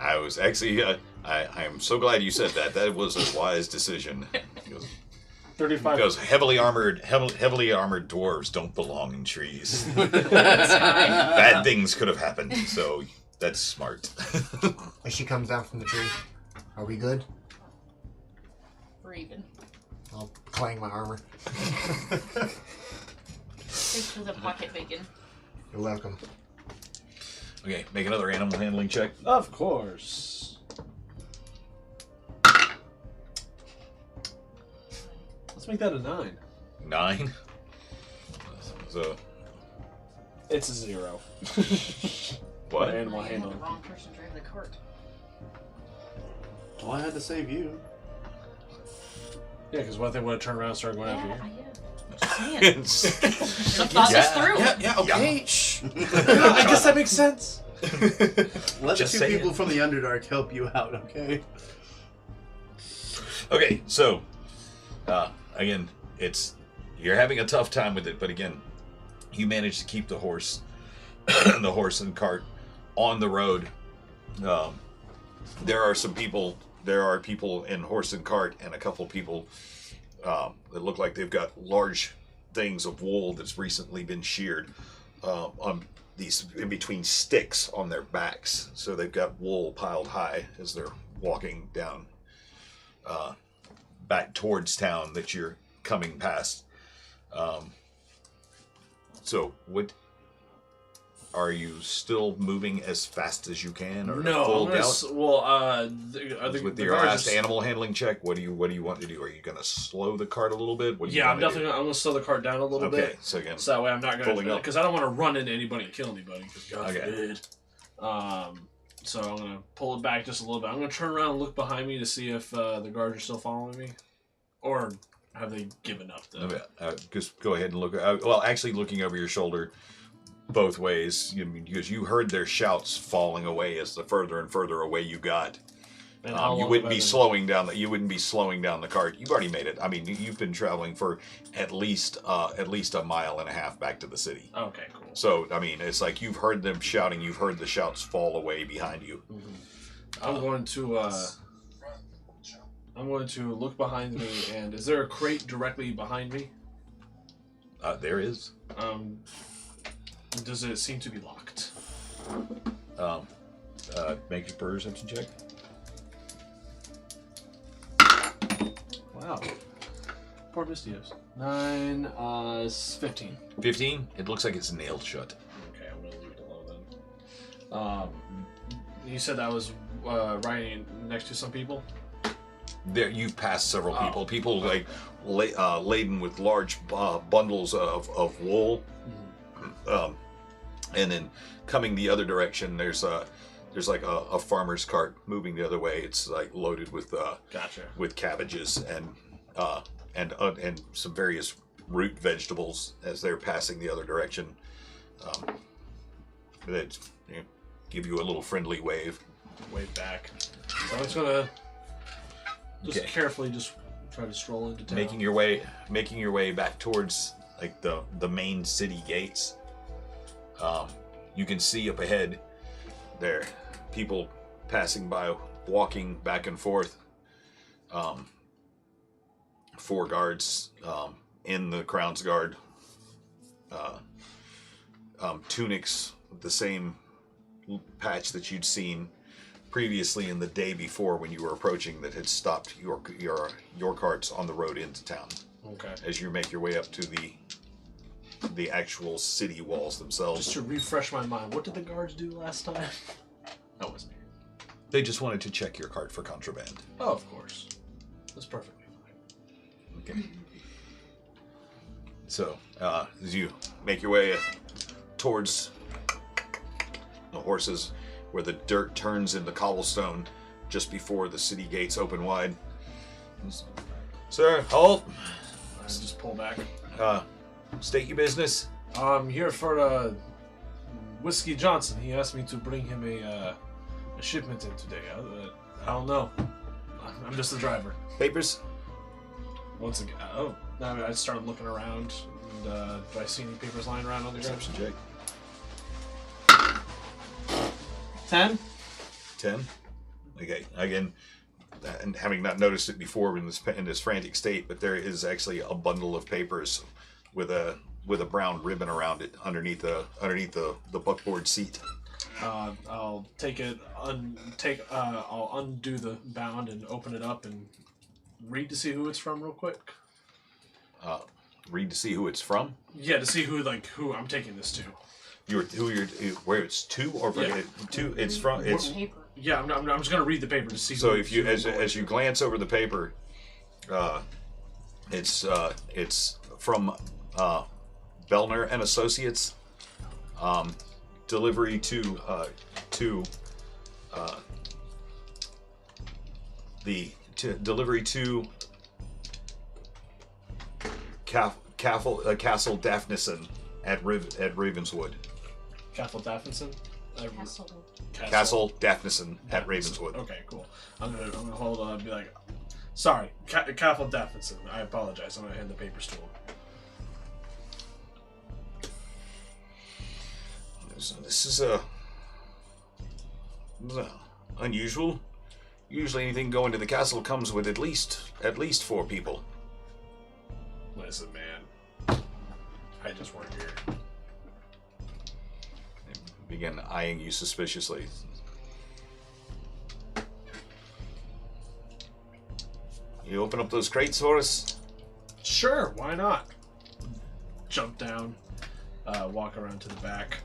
Speaker 3: I was actually I am so glad you said that. That was a wise decision.
Speaker 10: 35.
Speaker 3: Because heavily armored dwarves don't belong in trees. Bad things could have happened, so that's smart.
Speaker 4: As she comes down from the tree. Are we good?
Speaker 8: We're even.
Speaker 4: I'll clang my armor.
Speaker 8: Thanks for the pocket bacon.
Speaker 4: You're welcome.
Speaker 3: Okay, make another animal handling check.
Speaker 10: Of course. Let's make that a 9.
Speaker 3: 9. So
Speaker 10: It's a 0.
Speaker 3: what?
Speaker 10: Animal
Speaker 8: I am the
Speaker 10: handling.
Speaker 8: wrong person to drive the cart.
Speaker 9: Well, I had to save you.
Speaker 10: Yeah, because what if they would have turned around and started going after you?
Speaker 8: Just saying. Should've thought this through.
Speaker 6: Yeah, okay. Shh.
Speaker 10: I guess that makes sense.
Speaker 9: Let
Speaker 3: Just
Speaker 9: the 2
Speaker 3: saying.
Speaker 9: people from the Underdark help you out, okay?
Speaker 3: Okay, so again, you're having a tough time with it, but again, you managed to keep the horse and cart on the road. There are people in horse and cart, and a couple people that look like they've got large things of wool that's recently been sheared. these in between sticks on their backs, so they've got wool piled high as they're walking down back towards town that you're coming past. So what? Are you still moving as fast as you can, or
Speaker 10: No,
Speaker 3: full
Speaker 10: I'm gonna
Speaker 3: gallop? With your last animal handling check, what do you want to do? Are you going to slow the cart a little bit? What do you
Speaker 10: I'm
Speaker 3: wanna
Speaker 10: definitely
Speaker 3: do?
Speaker 10: I'm gonna slow the cart down a little bit.
Speaker 3: Okay, so again,
Speaker 10: So that way I'm not
Speaker 3: pulling
Speaker 10: gonna
Speaker 3: up.
Speaker 10: because I don't want to run into anybody and kill anybody. Because God
Speaker 3: Okay.
Speaker 10: forbid. So I'm gonna pull it back just a little bit. I'm gonna turn around and look behind me to see if the guards are still following me, or have they given up? Though?
Speaker 3: Just go ahead and look. Well, actually, looking over your shoulder, both ways, because you heard their shouts falling away as the further and further away you got.
Speaker 10: And how
Speaker 3: You
Speaker 10: long
Speaker 3: wouldn't
Speaker 10: have I
Speaker 3: be
Speaker 10: been-
Speaker 3: slowing down. You wouldn't be slowing down the cart. You've already made it. I mean, you've been traveling for at least a mile and a half back to the city.
Speaker 10: Okay, cool.
Speaker 3: So I mean, it's like you've heard them shouting. You've heard the shouts fall away behind you.
Speaker 10: I'm going to look behind me, and is there a crate directly behind me?
Speaker 3: There is.
Speaker 10: Does it seem to be locked?
Speaker 3: Make your perception check.
Speaker 10: Wow. Poor Mistios. 9, 15.
Speaker 3: 15. It looks like it's nailed shut.
Speaker 10: Okay, I'm gonna leave it alone then. You said that was riding next to some people?
Speaker 3: There, you've passed several people. People like laden with large bundles of wool, and then coming the other direction. There's like a farmer's cart moving the other way. It's like loaded with
Speaker 10: Gotcha.
Speaker 3: with cabbages and some various root vegetables as they're passing the other direction. That give you a little friendly wave.
Speaker 10: Wave back. So I'm just gonna carefully just try to stroll into town.
Speaker 3: Making your way back towards like the main city gates. You can see up ahead there people passing by, walking back and forth. 4 guards in the Crown's Guard, tunics, the same patch that you'd seen previously in the day before when you were approaching, that had stopped your carts on the road into town.
Speaker 10: Okay.
Speaker 3: As you make your way up to the actual city walls themselves.
Speaker 10: Just to refresh my mind, what did the guards do last time? That was me.
Speaker 3: They just wanted to check your cart for contraband.
Speaker 10: Oh, of course. That's perfectly fine.
Speaker 3: Okay. So, as you make your way towards the horses, where the dirt turns into cobblestone just before the city gates open wide. Sir, halt!
Speaker 10: I just pull back.
Speaker 3: State your business.
Speaker 10: I'm here for Whiskey Johnson. He asked me to bring him a shipment in today. I don't know. I'm just the driver.
Speaker 3: Papers?
Speaker 10: Once again, I started looking around. And, do I see any papers lying around on the ground?
Speaker 3: Perception check.
Speaker 10: 10?
Speaker 3: 10. Okay. Again, and having not noticed it before in this frantic state, but there is actually a bundle of papers with a brown ribbon around it underneath the buckboard seat.
Speaker 10: I'll take it. I'll undo the bound and open it up and read to see who it's from, real quick.
Speaker 3: Read to see who it's from.
Speaker 10: Yeah, to see who I'm taking this to.
Speaker 3: Where it's to, or
Speaker 10: Yeah.
Speaker 3: to it's from. It's
Speaker 10: Yeah, I'm just gonna read the paper to see.
Speaker 3: so
Speaker 10: who,
Speaker 3: if you
Speaker 10: who I'm going
Speaker 3: as you
Speaker 10: to.
Speaker 3: glance over the paper, it's from Bellner and Associates. Delivery to Castle Daphneson at Ravenswood.
Speaker 10: Castle Daphneson.
Speaker 3: Castle Daphneson at Ravenswood.
Speaker 10: Okay, cool. I'm gonna hold on and be like, sorry, Castle Daphneson. I apologize. I'm gonna hand the papers to him.
Speaker 3: This is unusual. Usually, anything going to the castle comes with at least 4 people.
Speaker 10: Listen, man. I just work here.
Speaker 3: begin eyeing you suspiciously. You open up those crates for us?
Speaker 10: Sure, why not? Jump down, walk around to the back.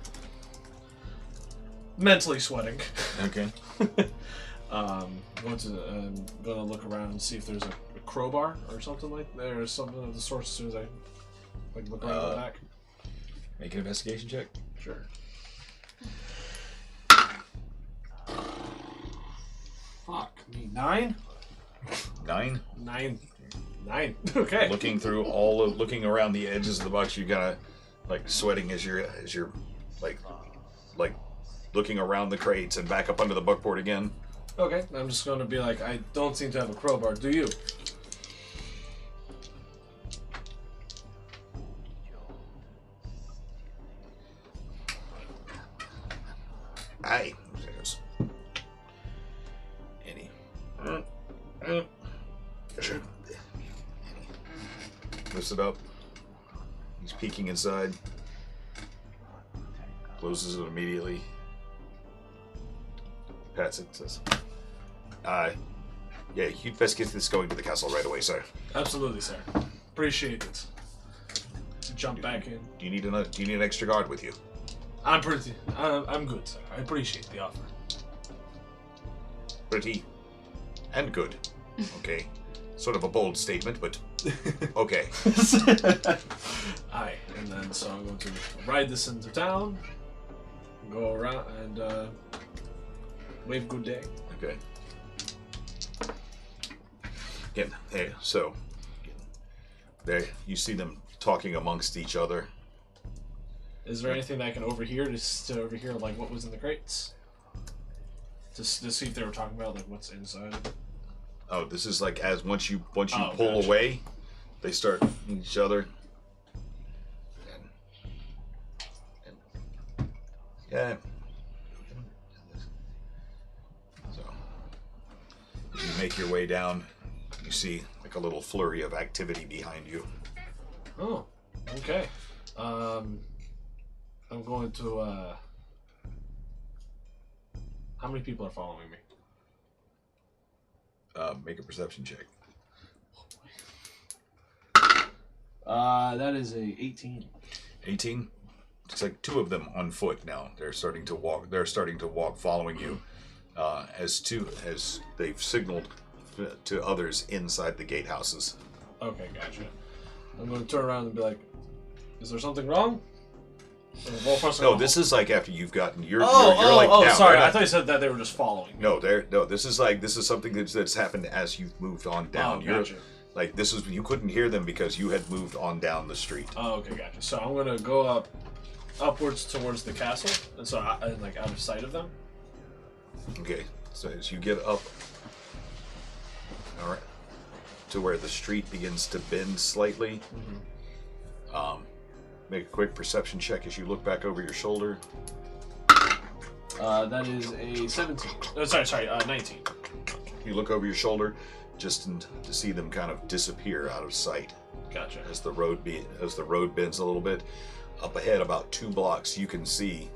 Speaker 10: Mentally sweating.
Speaker 3: Okay.
Speaker 10: Gonna look around and see if there's a crowbar or something like that, or something of the sort as soon as I look around the back.
Speaker 3: Make an investigation check.
Speaker 10: Sure. Fuck me. 9?
Speaker 3: 9?
Speaker 10: 9. Okay.
Speaker 3: Looking around the edges of the box, you gotta sweating as you're like looking around the crates and back up under the buckboard again.
Speaker 10: Okay, I'm just gonna be like, I don't seem to have a crowbar. Do you?
Speaker 3: Aye. Sure. Lifts it up. He's peeking inside. Closes it immediately. Pats it. Says, yeah, you'd best get this going to the castle right away, sir.
Speaker 10: Absolutely, sir. Appreciate it. Jump back in.
Speaker 3: Do you need an extra guard with you?
Speaker 10: I'm good, sir. I appreciate the offer.
Speaker 3: Pretty and good. Okay. Sort of a bold statement, but okay.
Speaker 10: Aye, and then so I'm going to ride this into town, go around and wave good day.
Speaker 3: Okay. Again, hey, so there you see them talking amongst each other.
Speaker 10: Is there anything that I can overhear to overhear what was in the crates? To see if they were talking about what's inside.
Speaker 3: Oh, this is as once you pull
Speaker 10: gotcha.
Speaker 3: away, they start each other. And yeah. So as you make your way down, you see a little flurry of activity behind you.
Speaker 10: Oh, okay. I'm going to. How many people are following me?
Speaker 3: Make a perception check.
Speaker 10: That is a 18.
Speaker 3: 18. It's two of them on foot now. They're starting to walk. Following you. As they've signaled to others inside the gatehouses.
Speaker 10: Okay, gotcha. I'm going to turn around and be like, "Is there something wrong?"
Speaker 3: No, this is after you've gotten you're
Speaker 10: down. Sorry,
Speaker 3: right?
Speaker 10: I thought you said that they were just following me.
Speaker 3: No, this is something that's happened as you've moved on down.
Speaker 10: Oh, gotcha.
Speaker 3: You couldn't hear them because you had moved on down the street.
Speaker 10: Oh, okay, gotcha. So I'm gonna go upwards towards the castle, and so out of sight of them.
Speaker 3: Okay, so as you get up, all right, to where the street begins to bend slightly. Mm-hmm. Make a quick perception check as you look back over your shoulder.
Speaker 10: That is a 17. Sorry, 19.
Speaker 3: You look over your shoulder, just to see them kind of disappear out of sight.
Speaker 10: Gotcha.
Speaker 3: As the road bends a little bit, up ahead about 2 blocks, you can see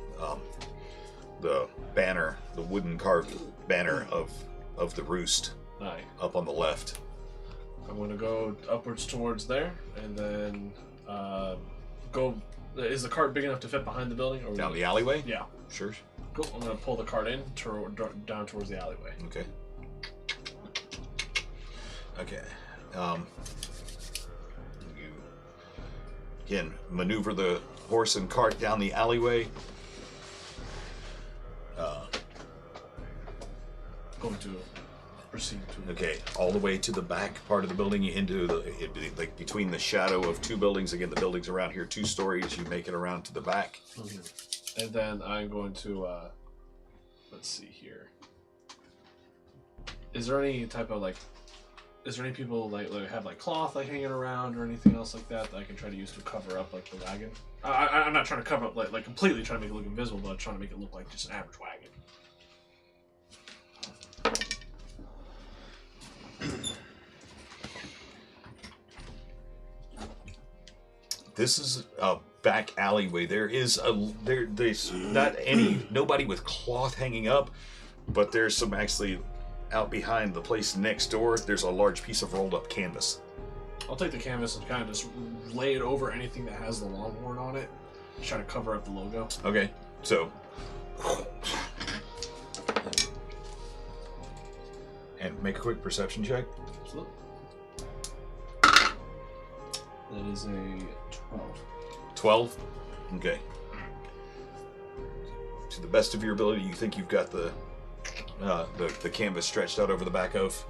Speaker 3: the banner, the wooden carved banner of the roost.
Speaker 10: Aye.
Speaker 3: Up on the left.
Speaker 10: I'm gonna go upwards towards there, and then go. Is the cart big enough to fit behind the building? Or
Speaker 3: Down the alleyway?
Speaker 10: Yeah.
Speaker 3: Sure.
Speaker 10: Cool. I'm gonna pull the cart in down towards the alleyway.
Speaker 3: Okay. Okay. You again maneuver the horse and cart down the alleyway.
Speaker 10: Going to proceed to.
Speaker 3: Okay, all the way to the back part of the building, into between the shadow of 2 buildings. Again, the buildings around here 2 stories. You make it around to the back.
Speaker 10: Mm-hmm. And then I'm going to. Let's see here. Is there any type of Is there any people have cloth hanging around or anything else like that I can try to use to cover up the wagon? I'm not trying to cover up completely trying to make it look invisible, but I'm trying to make it look like just an average wagon.
Speaker 3: This is back alleyway. There's not nobody with cloth hanging up, but there's some actually out behind the place next door. There's a large piece of rolled up canvas.
Speaker 10: I'll take the canvas and kind of just lay it over anything that has the longhorn on it. Try to cover up the logo.
Speaker 3: Okay, so and make a quick perception check.
Speaker 10: Absolutely. That is a 12.
Speaker 3: 12? Okay. To the best of your ability, you think you've got the canvas stretched out over the back of.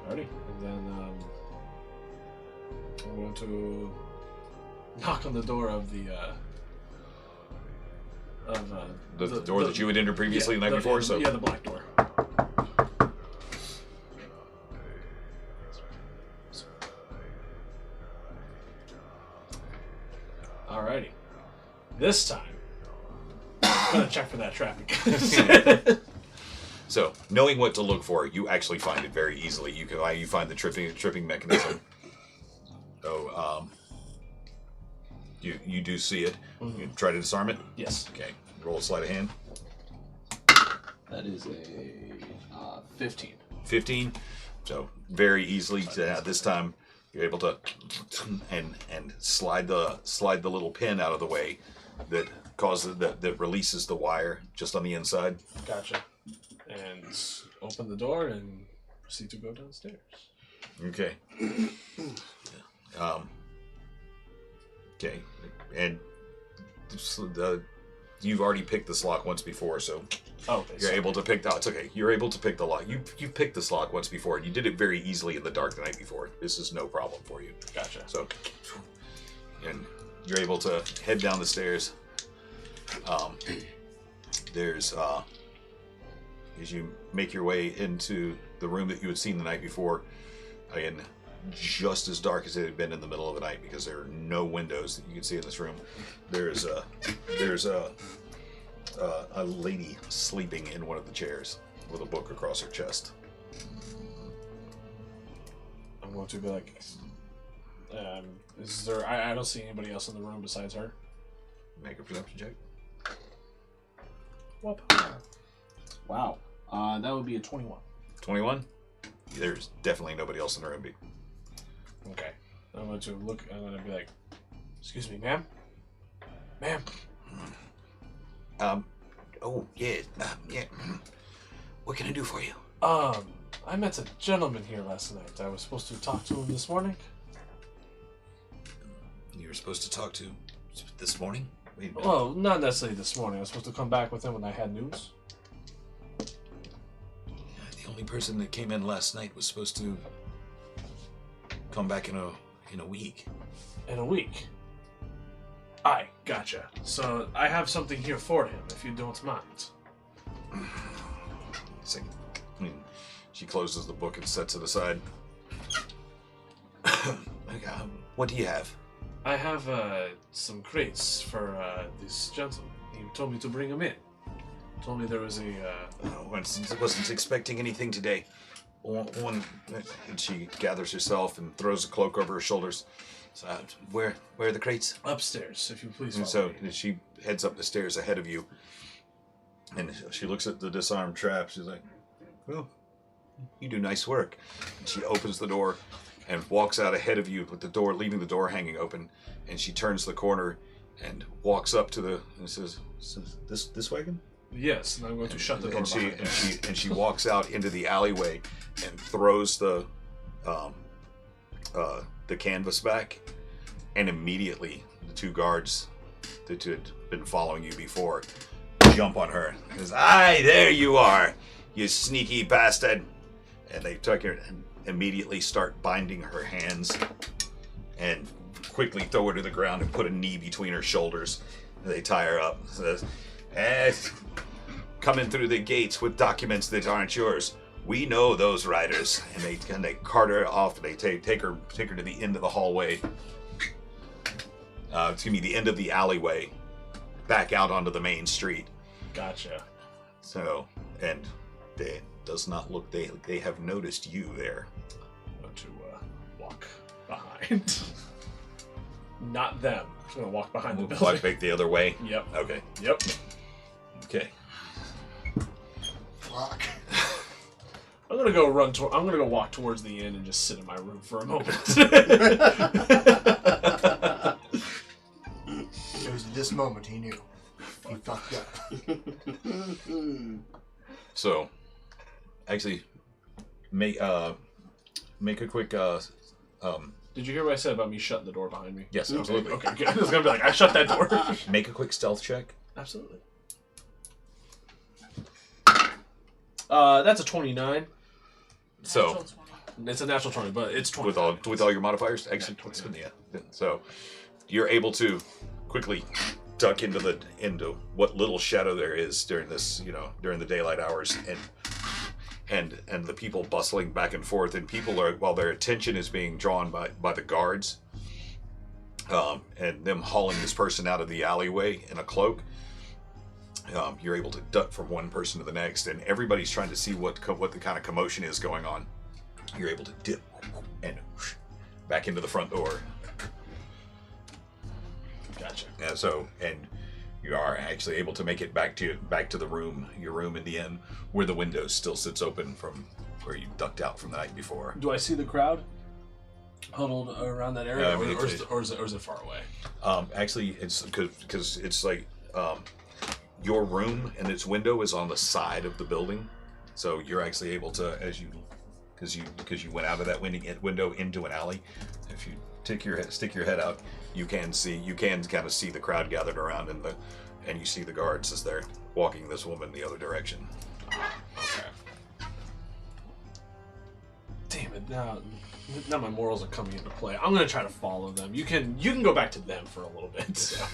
Speaker 10: Alrighty. And then I'm going to knock on the door of the
Speaker 3: door that you had entered previously the night before. So
Speaker 10: yeah, the black door. Alrighty. This time, I'm gonna check for that trap again.
Speaker 3: So, knowing what to look for, you actually find it very easily. You find the tripping mechanism. So, you do see it. You try to disarm it.
Speaker 10: Yes.
Speaker 3: Okay. Roll a sleight of hand.
Speaker 10: That is a 15.
Speaker 3: 15. So very easily. This time, you're able to and slide the little pin out of the way that causes that releases the wire just on the inside.
Speaker 10: Gotcha. And open the door and proceed to go downstairs.
Speaker 3: Okay. Okay. And you've already picked this lock once before, so you're able to pick. Oh, it's okay. You're able to pick the lock. You picked this lock once before. You did it very easily in the dark the night before. This is no problem for you.
Speaker 10: Gotcha.
Speaker 3: So, and you're able to head down the stairs. There's as you make your way into the room that you had seen the night before, again, just as dark as it had been in the middle of the night because there are no windows that you can see in this room. There's a lady sleeping in one of the chairs with a book across her chest.
Speaker 10: I'm going to be like, is there? I don't see anybody else in the room besides her.
Speaker 3: Make a perception check.
Speaker 10: Wow. That would be a 21.
Speaker 3: 21? There's definitely nobody else in the room.
Speaker 10: Okay. I'm going to look. I'm going to be like, excuse me, ma'am. Ma'am.
Speaker 3: Oh yeah, yeah. What can I do for you?
Speaker 10: I met a gentleman here last night. I was supposed to talk to him this morning.
Speaker 3: You were supposed to talk to this morning? Wait a minute.
Speaker 10: Well, not necessarily this morning. I was supposed to come back with him when I had news.
Speaker 3: The only person that came in last night was supposed to come back in a week.
Speaker 10: In a week? Aye, gotcha. So I have something here for him, if you don't mind.
Speaker 3: She closes the book and sets it aside. What do you have?
Speaker 10: I have some crates for this gentleman. He told me to bring him in. Told me there was a...
Speaker 3: wasn't expecting anything today. And she gathers herself and throws a cloak over her shoulders. So, where are the crates?
Speaker 10: Upstairs, if you please.
Speaker 3: And so she heads up the stairs ahead of you, and she looks at the disarmed trap. She's like, "Well, you do nice work." And she opens the door and walks out ahead of you with the door, leaving the door hanging open. And she turns the corner and walks up to and says, "This wagon?"
Speaker 10: Yes, and I'm going to shut the door behind her.
Speaker 3: And she walks out into the alleyway and throws the canvas back, and immediately the two guards that had been following you before jump on her. He goes, "Aye, there you are, you sneaky bastard!" And they took her and immediately start binding her hands and quickly throw her to the ground and put a knee between her shoulders. And they tie her up. Says, "Coming through the gates with documents that aren't yours. We know those riders." And they cart her off. And they take her to the end of the hallway. The end of the alleyway, back out onto the main street.
Speaker 10: Gotcha.
Speaker 3: So, and it does not look. They have noticed you there.
Speaker 10: I'm going to walk behind. Not them. I'm just gonna walk behind the
Speaker 3: Walk
Speaker 10: building.
Speaker 3: back the other way.
Speaker 10: Yep.
Speaker 3: Okay.
Speaker 10: Yep.
Speaker 3: Okay.
Speaker 4: Fuck.
Speaker 10: I'm gonna go I'm gonna go walk towards the inn and just sit in my room for a moment.
Speaker 4: It was this moment he knew. He fucked up.
Speaker 3: So, actually, make a quick.
Speaker 10: Did you hear what I said about me shutting the door behind me?
Speaker 3: Yes, absolutely.
Speaker 10: Okay, good. I was gonna be like, I shut that door.
Speaker 3: Make a quick stealth check.
Speaker 10: Absolutely. That's a 29.
Speaker 3: So,
Speaker 10: It's a natural 20, but it's 20.
Speaker 3: with all your modifiers, excellent. Yeah. So, you're able to quickly duck into what little shadow there is during this, during the daylight hours, and the people bustling back and forth, and people are, while their attention is being drawn by the guards, and them hauling this person out of the alleyway in a cloak. You're able to duck from one person to the next, and everybody's trying to see what the kind of commotion is going on. You're able to dip and back into the front door.
Speaker 10: Gotcha.
Speaker 3: And you are actually able to make it back to your room in the inn, where the window still sits open from where you ducked out from the night before.
Speaker 10: Do I see the crowd huddled around that area,
Speaker 3: I mean,
Speaker 10: or is it far away?
Speaker 3: Actually, it's because it's like your room and its window is on the side of the building, so you're actually able to, because you went out of that window into an alley. If you stick your head out, you can kind of see the crowd gathered around, and you see the guards as they're walking this woman the other direction.
Speaker 10: Okay. Damn it! Now my morals are coming into play. I'm gonna try to follow them. You can go back to them for a little bit. So.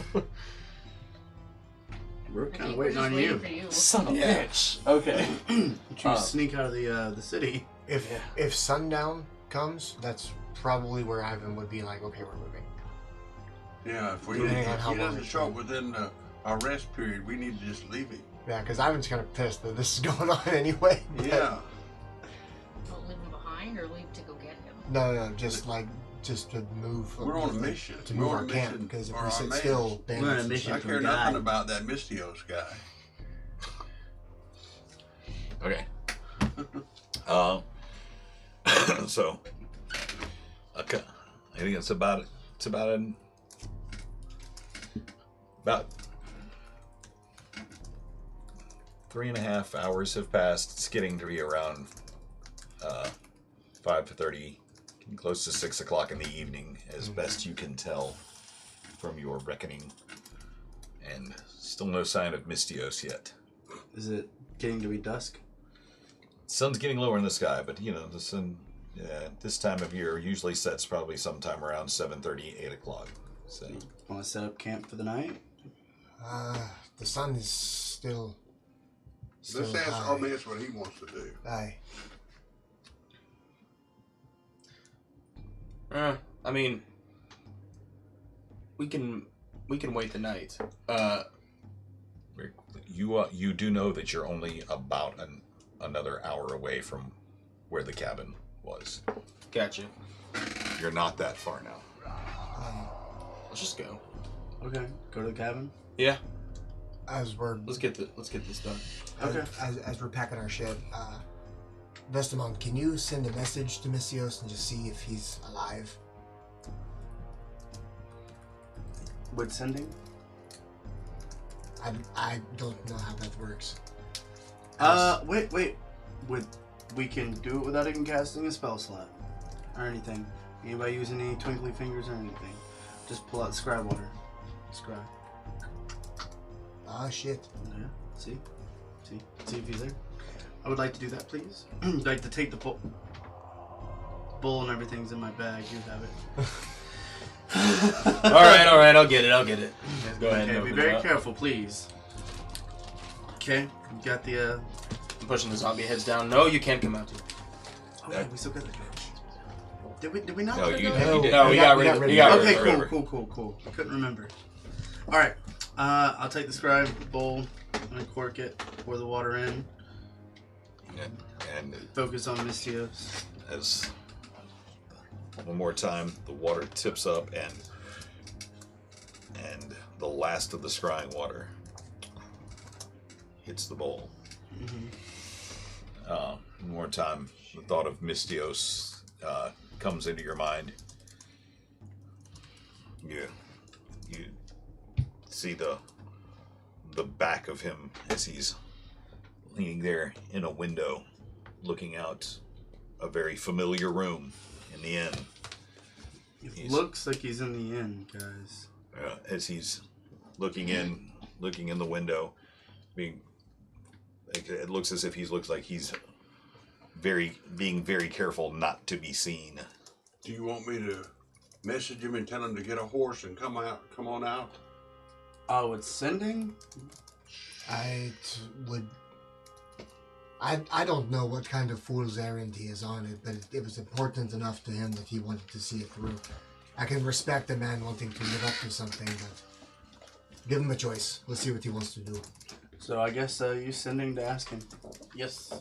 Speaker 9: We're kind of waiting on you.
Speaker 10: Son of a bitch. Okay.
Speaker 9: You sneak out of the city.
Speaker 4: If sundown comes, that's probably where Ivan would be like, okay, we're moving.
Speaker 7: Yeah, if
Speaker 4: Depending on
Speaker 7: he
Speaker 4: how long
Speaker 7: doesn't
Speaker 4: it's
Speaker 7: show up
Speaker 4: been.
Speaker 7: within our rest period, we need to just leave him.
Speaker 4: Yeah, because Ivan's kind of pissed that this is going on anyway.
Speaker 7: Yeah.
Speaker 8: Don't leave him behind or leave to go get him.
Speaker 4: No, just to move.
Speaker 7: We're on a mission.
Speaker 4: To
Speaker 7: We're
Speaker 4: move
Speaker 7: on
Speaker 4: our
Speaker 7: a
Speaker 4: camp,
Speaker 7: mission
Speaker 4: because if
Speaker 7: for
Speaker 4: we
Speaker 7: our
Speaker 4: sit
Speaker 7: man.
Speaker 4: still,
Speaker 9: We're on a
Speaker 4: bandits.
Speaker 9: mission.
Speaker 7: I
Speaker 9: from
Speaker 7: care
Speaker 9: God.
Speaker 7: nothing about that Mystios guy.
Speaker 3: Okay. So, okay, I think it's about 3.5 hours have passed. It's getting to be around 5:30, close to 6 o'clock in the evening, as best you can tell from your reckoning, and still no sign of Mystios yet.
Speaker 9: Is it getting to be dusk?
Speaker 3: Sun's getting lower in the sky, but the sun, this time of year usually sets probably sometime around 7:30, 8 o'clock. So,
Speaker 9: Want to set up camp for the night?
Speaker 4: The sun is still
Speaker 7: Let's ask
Speaker 4: high.
Speaker 7: Armias what he wants to do.
Speaker 4: Aye.
Speaker 6: I mean, we can wait the night.
Speaker 3: you do know that you're only about another hour away from where the cabin was.
Speaker 6: Gotcha.
Speaker 3: You're not that far now.
Speaker 6: Let's just go.
Speaker 9: Okay. Go to the cabin.
Speaker 6: Yeah.
Speaker 4: As we're
Speaker 6: Let's get this done.
Speaker 9: Okay.
Speaker 4: as we're packing our shit, Vestamon, can you send a message to Mystios and just see if he's alive?
Speaker 9: Would sending?
Speaker 4: I don't know how that works.
Speaker 9: Wait. We can do it without even casting a spell slot or anything. Anybody using any twinkly fingers or anything? Just pull out scribe water. Scribe.
Speaker 4: Ah, shit.
Speaker 9: Yeah. See if he's there. I would like to do that, please. I'd like to take the bowl and everything's in my bag. You have it.
Speaker 6: all right. I'll get it. Go ahead.
Speaker 9: Okay,
Speaker 6: and
Speaker 9: be
Speaker 6: open
Speaker 9: very
Speaker 6: it up.
Speaker 9: careful, please. Okay, you got the.
Speaker 6: I'm pushing the zombie heads down. No, you can't come out.
Speaker 9: Oh yeah, we still got the. Did we not?
Speaker 3: No,
Speaker 9: let
Speaker 3: you,
Speaker 9: it go?
Speaker 3: you did.
Speaker 6: No, we got rid of it.
Speaker 9: Okay, cool. I couldn't remember. All right, I'll take the scribe bowl, uncork it, pour the water in,
Speaker 3: And
Speaker 9: focus on Mystios.
Speaker 3: as one more time, the water tips up, and and the last of the scrying water hits the bowl. One more time, the thought of Mystios comes into your mind. You see the back of him as he's leaning there in a window, looking out a very familiar room in the inn.
Speaker 9: It looks like he's in the inn, guys.
Speaker 3: As he's looking in the window, it looks as if he's being very careful not to be seen.
Speaker 7: Do you want me to message him and tell him to get a horse and come on out?
Speaker 9: Oh, it's sending?
Speaker 4: I don't know what kind of fool's errand he is on it, but it was important enough to him that he wanted to see it through. I can respect a man wanting to live up to something, but give him a choice. Let's see what he wants to do.
Speaker 9: So I guess you sending to ask him. Yes.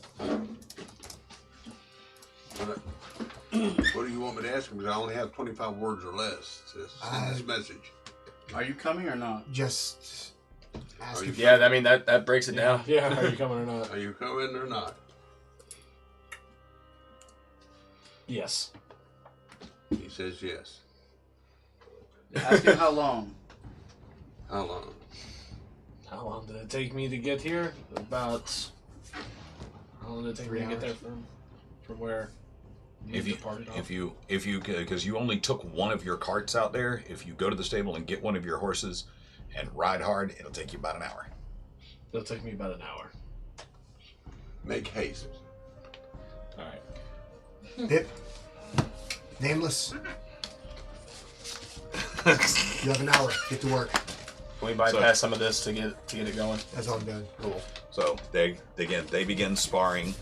Speaker 7: What do you want me to ask him? Because I only have 25 words or less to send this message.
Speaker 9: Are you coming or not?
Speaker 4: Just ask him.
Speaker 6: Yeah, I mean, that breaks it down.
Speaker 10: Yeah, are you coming or not?
Speaker 7: Are you coming or not?
Speaker 10: Yes.
Speaker 7: He says yes.
Speaker 9: Ask him how long.
Speaker 7: How long?
Speaker 10: How long did it take me to get here? About... How long did it take me to get there from where...
Speaker 3: If you, because you only took one of your carts out there, if you go to the stable and get one of your horses and ride hard, it'll take you about an hour.
Speaker 10: It'll take me about an hour.
Speaker 7: Make haste.
Speaker 10: All right.
Speaker 4: Pip. Nameless. You have an hour. Get to work.
Speaker 6: Can we bypass some of this to get it going?
Speaker 4: That's all I'm done.
Speaker 6: Cool.
Speaker 3: So they begin sparring.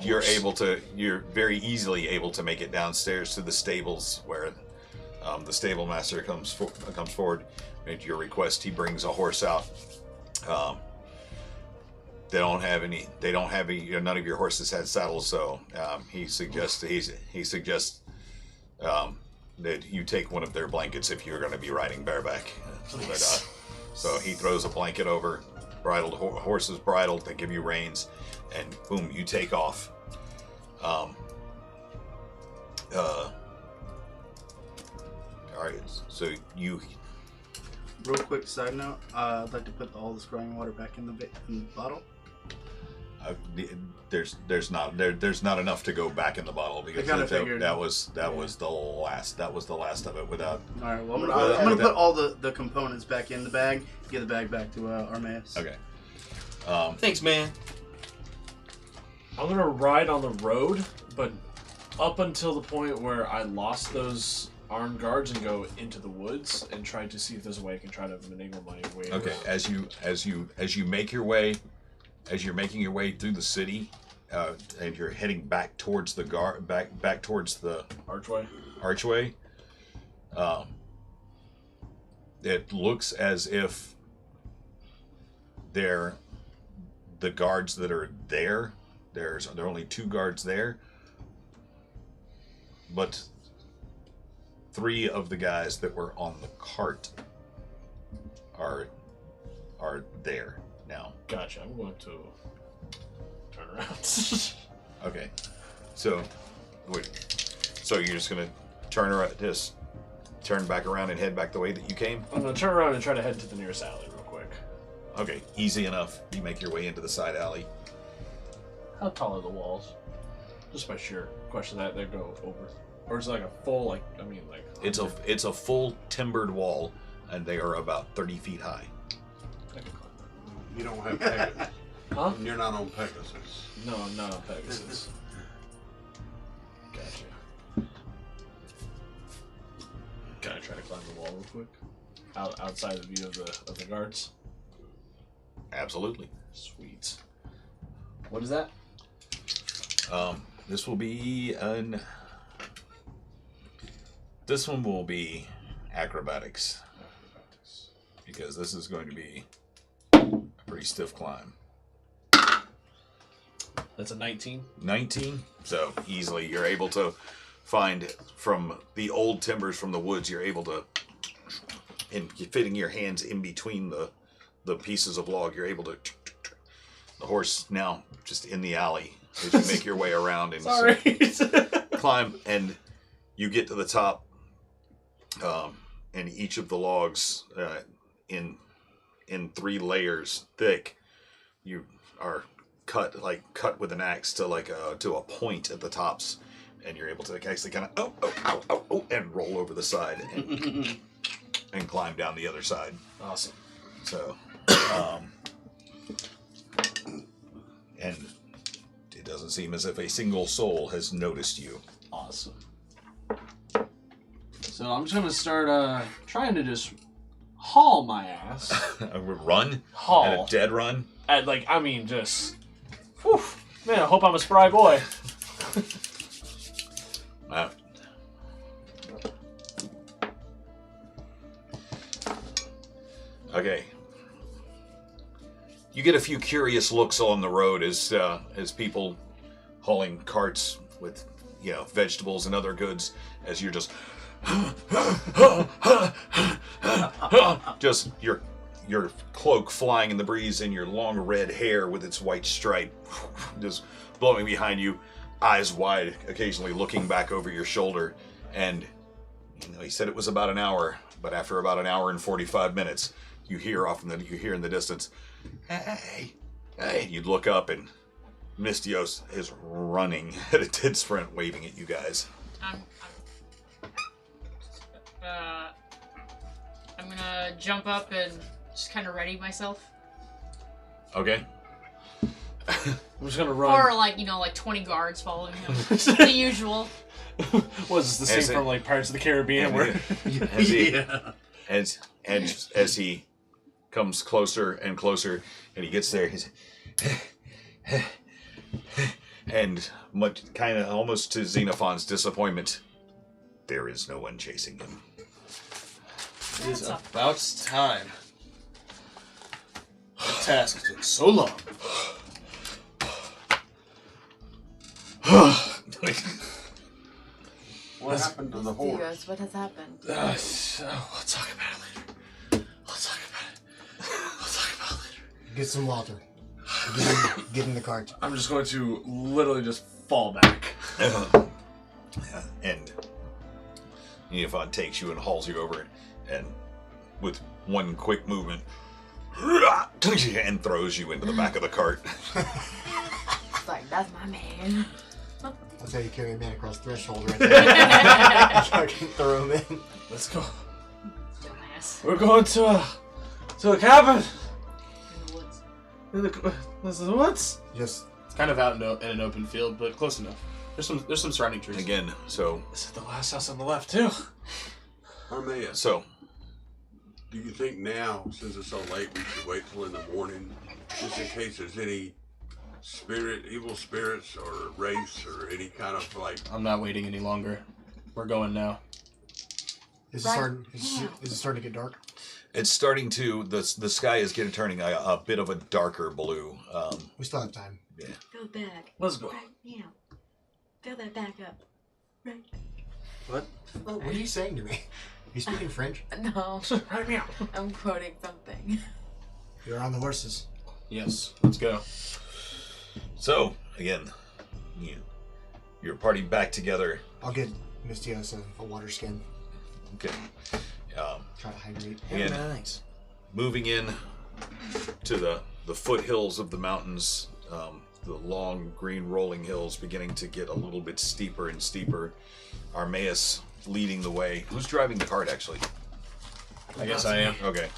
Speaker 3: You're very easily able to make it downstairs to the stables where the stable master comes forward. At your request, he brings a horse out. None of your horses had saddles, so he suggests that you take one of their blankets if you're going to be riding bareback. So he throws a blanket over, horses bridled, they give you reins, and boom, you take off. All right, so you...
Speaker 9: Real quick side note, I'd like to put all the scrying water back in the bottle.
Speaker 3: There's not enough to go back in the bottle because that was the last of it without.
Speaker 9: All right, well I'm gonna put all the components back in the bag. Get the bag back to Armaeus.
Speaker 3: Okay.
Speaker 6: Thanks, man.
Speaker 10: I'm gonna ride on the road, but up until the point where I lost those armed guards and go into the woods and try to see if there's a way I can try to finagle my way.
Speaker 3: Okay, as you make your way. As you're making your way through the city, and you're heading back towards the back towards the archway, it looks as if the guards that are there. There are only 2 guards there, but 3 of the guys that were on the cart are there now.
Speaker 10: Gotcha. I'm going to turn around.
Speaker 3: Okay. So, wait. So you're just gonna turn back around and head back the way that you came?
Speaker 10: I'm gonna turn around and try to head to the nearest alley real quick.
Speaker 3: Okay, easy enough. You make your way into the side alley.
Speaker 10: How tall are the walls? Just by sheer question that they go over, or is it like a full
Speaker 3: It's a full timbered wall, and they are about 30 feet high.
Speaker 7: You don't have Pegasus.
Speaker 10: Huh?
Speaker 7: You're not on Pegasus.
Speaker 10: No, I'm not on Pegasus. Gotcha. Can I try to climb the wall real quick? Outside the view of the guards?
Speaker 3: Absolutely.
Speaker 10: Sweet. What is that?
Speaker 3: This will be This one will be acrobatics. Because this is going to be a pretty stiff climb.
Speaker 10: That's a 19.
Speaker 3: 19. So easily you're able to find from the old timbers from the woods, you're able to and fitting your hands in between the pieces of log, you're able to. The horse now just in the alley as you make your way around and climb, and you get to the top, and each of the logs in 3 layers thick, you are cut with an axe to a point at the tops, and you're able to actually kind of and roll over the side and climb down the other side.
Speaker 10: Awesome.
Speaker 3: So, and it doesn't seem as if a single soul has noticed you.
Speaker 10: Awesome. So I'm just gonna start trying to just haul my ass.
Speaker 3: Run?
Speaker 10: Haul.
Speaker 3: At a dead run?
Speaker 10: Just. Whew, man, I hope I'm a spry boy.
Speaker 3: Wow. Okay. You get a few curious looks on the road as people hauling carts with, vegetables and other goods, as you're just your cloak flying in the breeze and your long red hair with its white stripe just blowing behind you, eyes wide, occasionally looking back over your shoulder. And he said it was about an hour, but after about an hour and 45 minutes, you hear in the distance, hey. You'd look up and Mystios is running at a dead sprint, waving at you guys.
Speaker 8: I'm gonna jump up and just kind of ready myself.
Speaker 3: Okay.
Speaker 10: I'm just gonna run.
Speaker 8: Or 20 guards following him. The usual.
Speaker 10: Was this the same from Pirates of the Caribbean?
Speaker 3: As he comes closer and closer, and he gets there, he's and kind of almost to Xenophon's disappointment, there is no one chasing him.
Speaker 6: It is about time. The task took so long.
Speaker 7: What happened to the horse?
Speaker 5: Serious, what has happened?
Speaker 6: We'll talk about it later. We'll talk about it later.
Speaker 4: Get some water. Get in the cart.
Speaker 10: I'm just going to literally just fall back.
Speaker 3: And Xenophon takes you and hauls you over, and with one quick movement, and throws you into the back of the cart.
Speaker 5: It's like, that's my man.
Speaker 4: That's how you carry a man across the threshold right there. I can throw him in.
Speaker 10: Let's go.
Speaker 8: Dumbass.
Speaker 10: We're going to a cabin.
Speaker 8: In the woods.
Speaker 10: This is the woods.
Speaker 4: Just
Speaker 6: It's kind of out in an open field, but close enough. There's some surrounding trees.
Speaker 3: Again, so
Speaker 10: This is the last house on the left too.
Speaker 7: Armea,
Speaker 3: so
Speaker 7: do you think now, since it's so late, we should wait till in the morning, just in case there's any evil spirits or race or any kind of
Speaker 6: I'm not waiting any longer. We're going now.
Speaker 4: is it starting to get dark?
Speaker 3: it's starting to the sky is turning a bit of a darker blue.
Speaker 4: We still have time.
Speaker 3: Yeah.
Speaker 5: Go back.
Speaker 10: Let's go.
Speaker 5: Right now. Fill that back up. Right.
Speaker 4: What are you saying to me? Are you speaking French?
Speaker 5: No.
Speaker 10: Right now.
Speaker 5: I'm quoting something.
Speaker 4: You're on the horses.
Speaker 6: Yes, let's go.
Speaker 3: So again, you're party back together.
Speaker 4: I'll get Mystios a water skin.
Speaker 3: Okay.
Speaker 4: Try to hydrate.
Speaker 3: Again,
Speaker 6: Nice.
Speaker 3: moving in to the foothills of the mountains, the long green rolling hills beginning to get a little bit steeper and steeper. Armaeus leading the way. Who's driving the cart actually?
Speaker 6: I guess I am.
Speaker 3: Okay.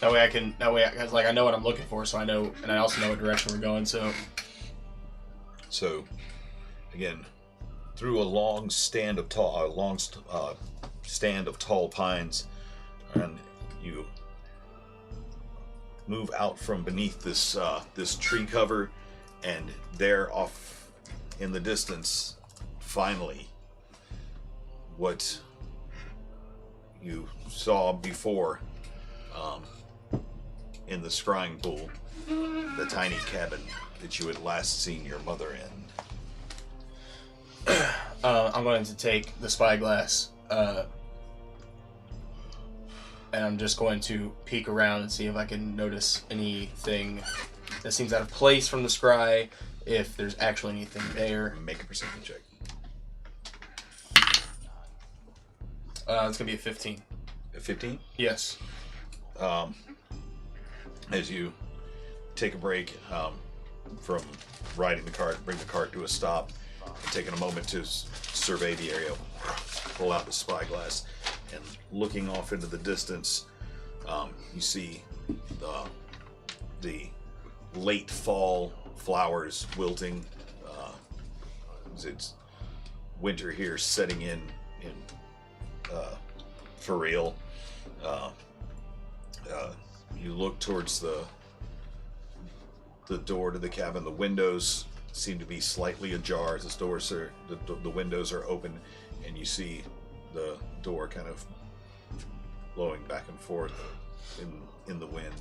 Speaker 6: That way I know what I'm looking for, so I know, and I also know what direction we're going.
Speaker 3: So, again, through a long stand of tall pines, and you move out from beneath this tree cover, and there off in the distance, finally, what you saw before, in the scrying pool, the tiny cabin that you had last seen your mother in.
Speaker 6: I'm going to take the spyglass and I'm just going to peek around and see if I can notice anything that seems out of place from the scry, if there's actually anything there.
Speaker 3: Make a perception check.
Speaker 6: It's gonna be a 15.
Speaker 3: A 15?
Speaker 6: Yes.
Speaker 3: As you take a break from riding the cart, bring the cart to a stop, and taking a moment to survey the area, pull out the spyglass, and looking off into the distance, you see the late fall flowers wilting. It's winter here setting in for real. You look towards the door to the cabin. The windows seem to be slightly ajar. The windows are open, and you see the door kind of blowing back and forth in the wind.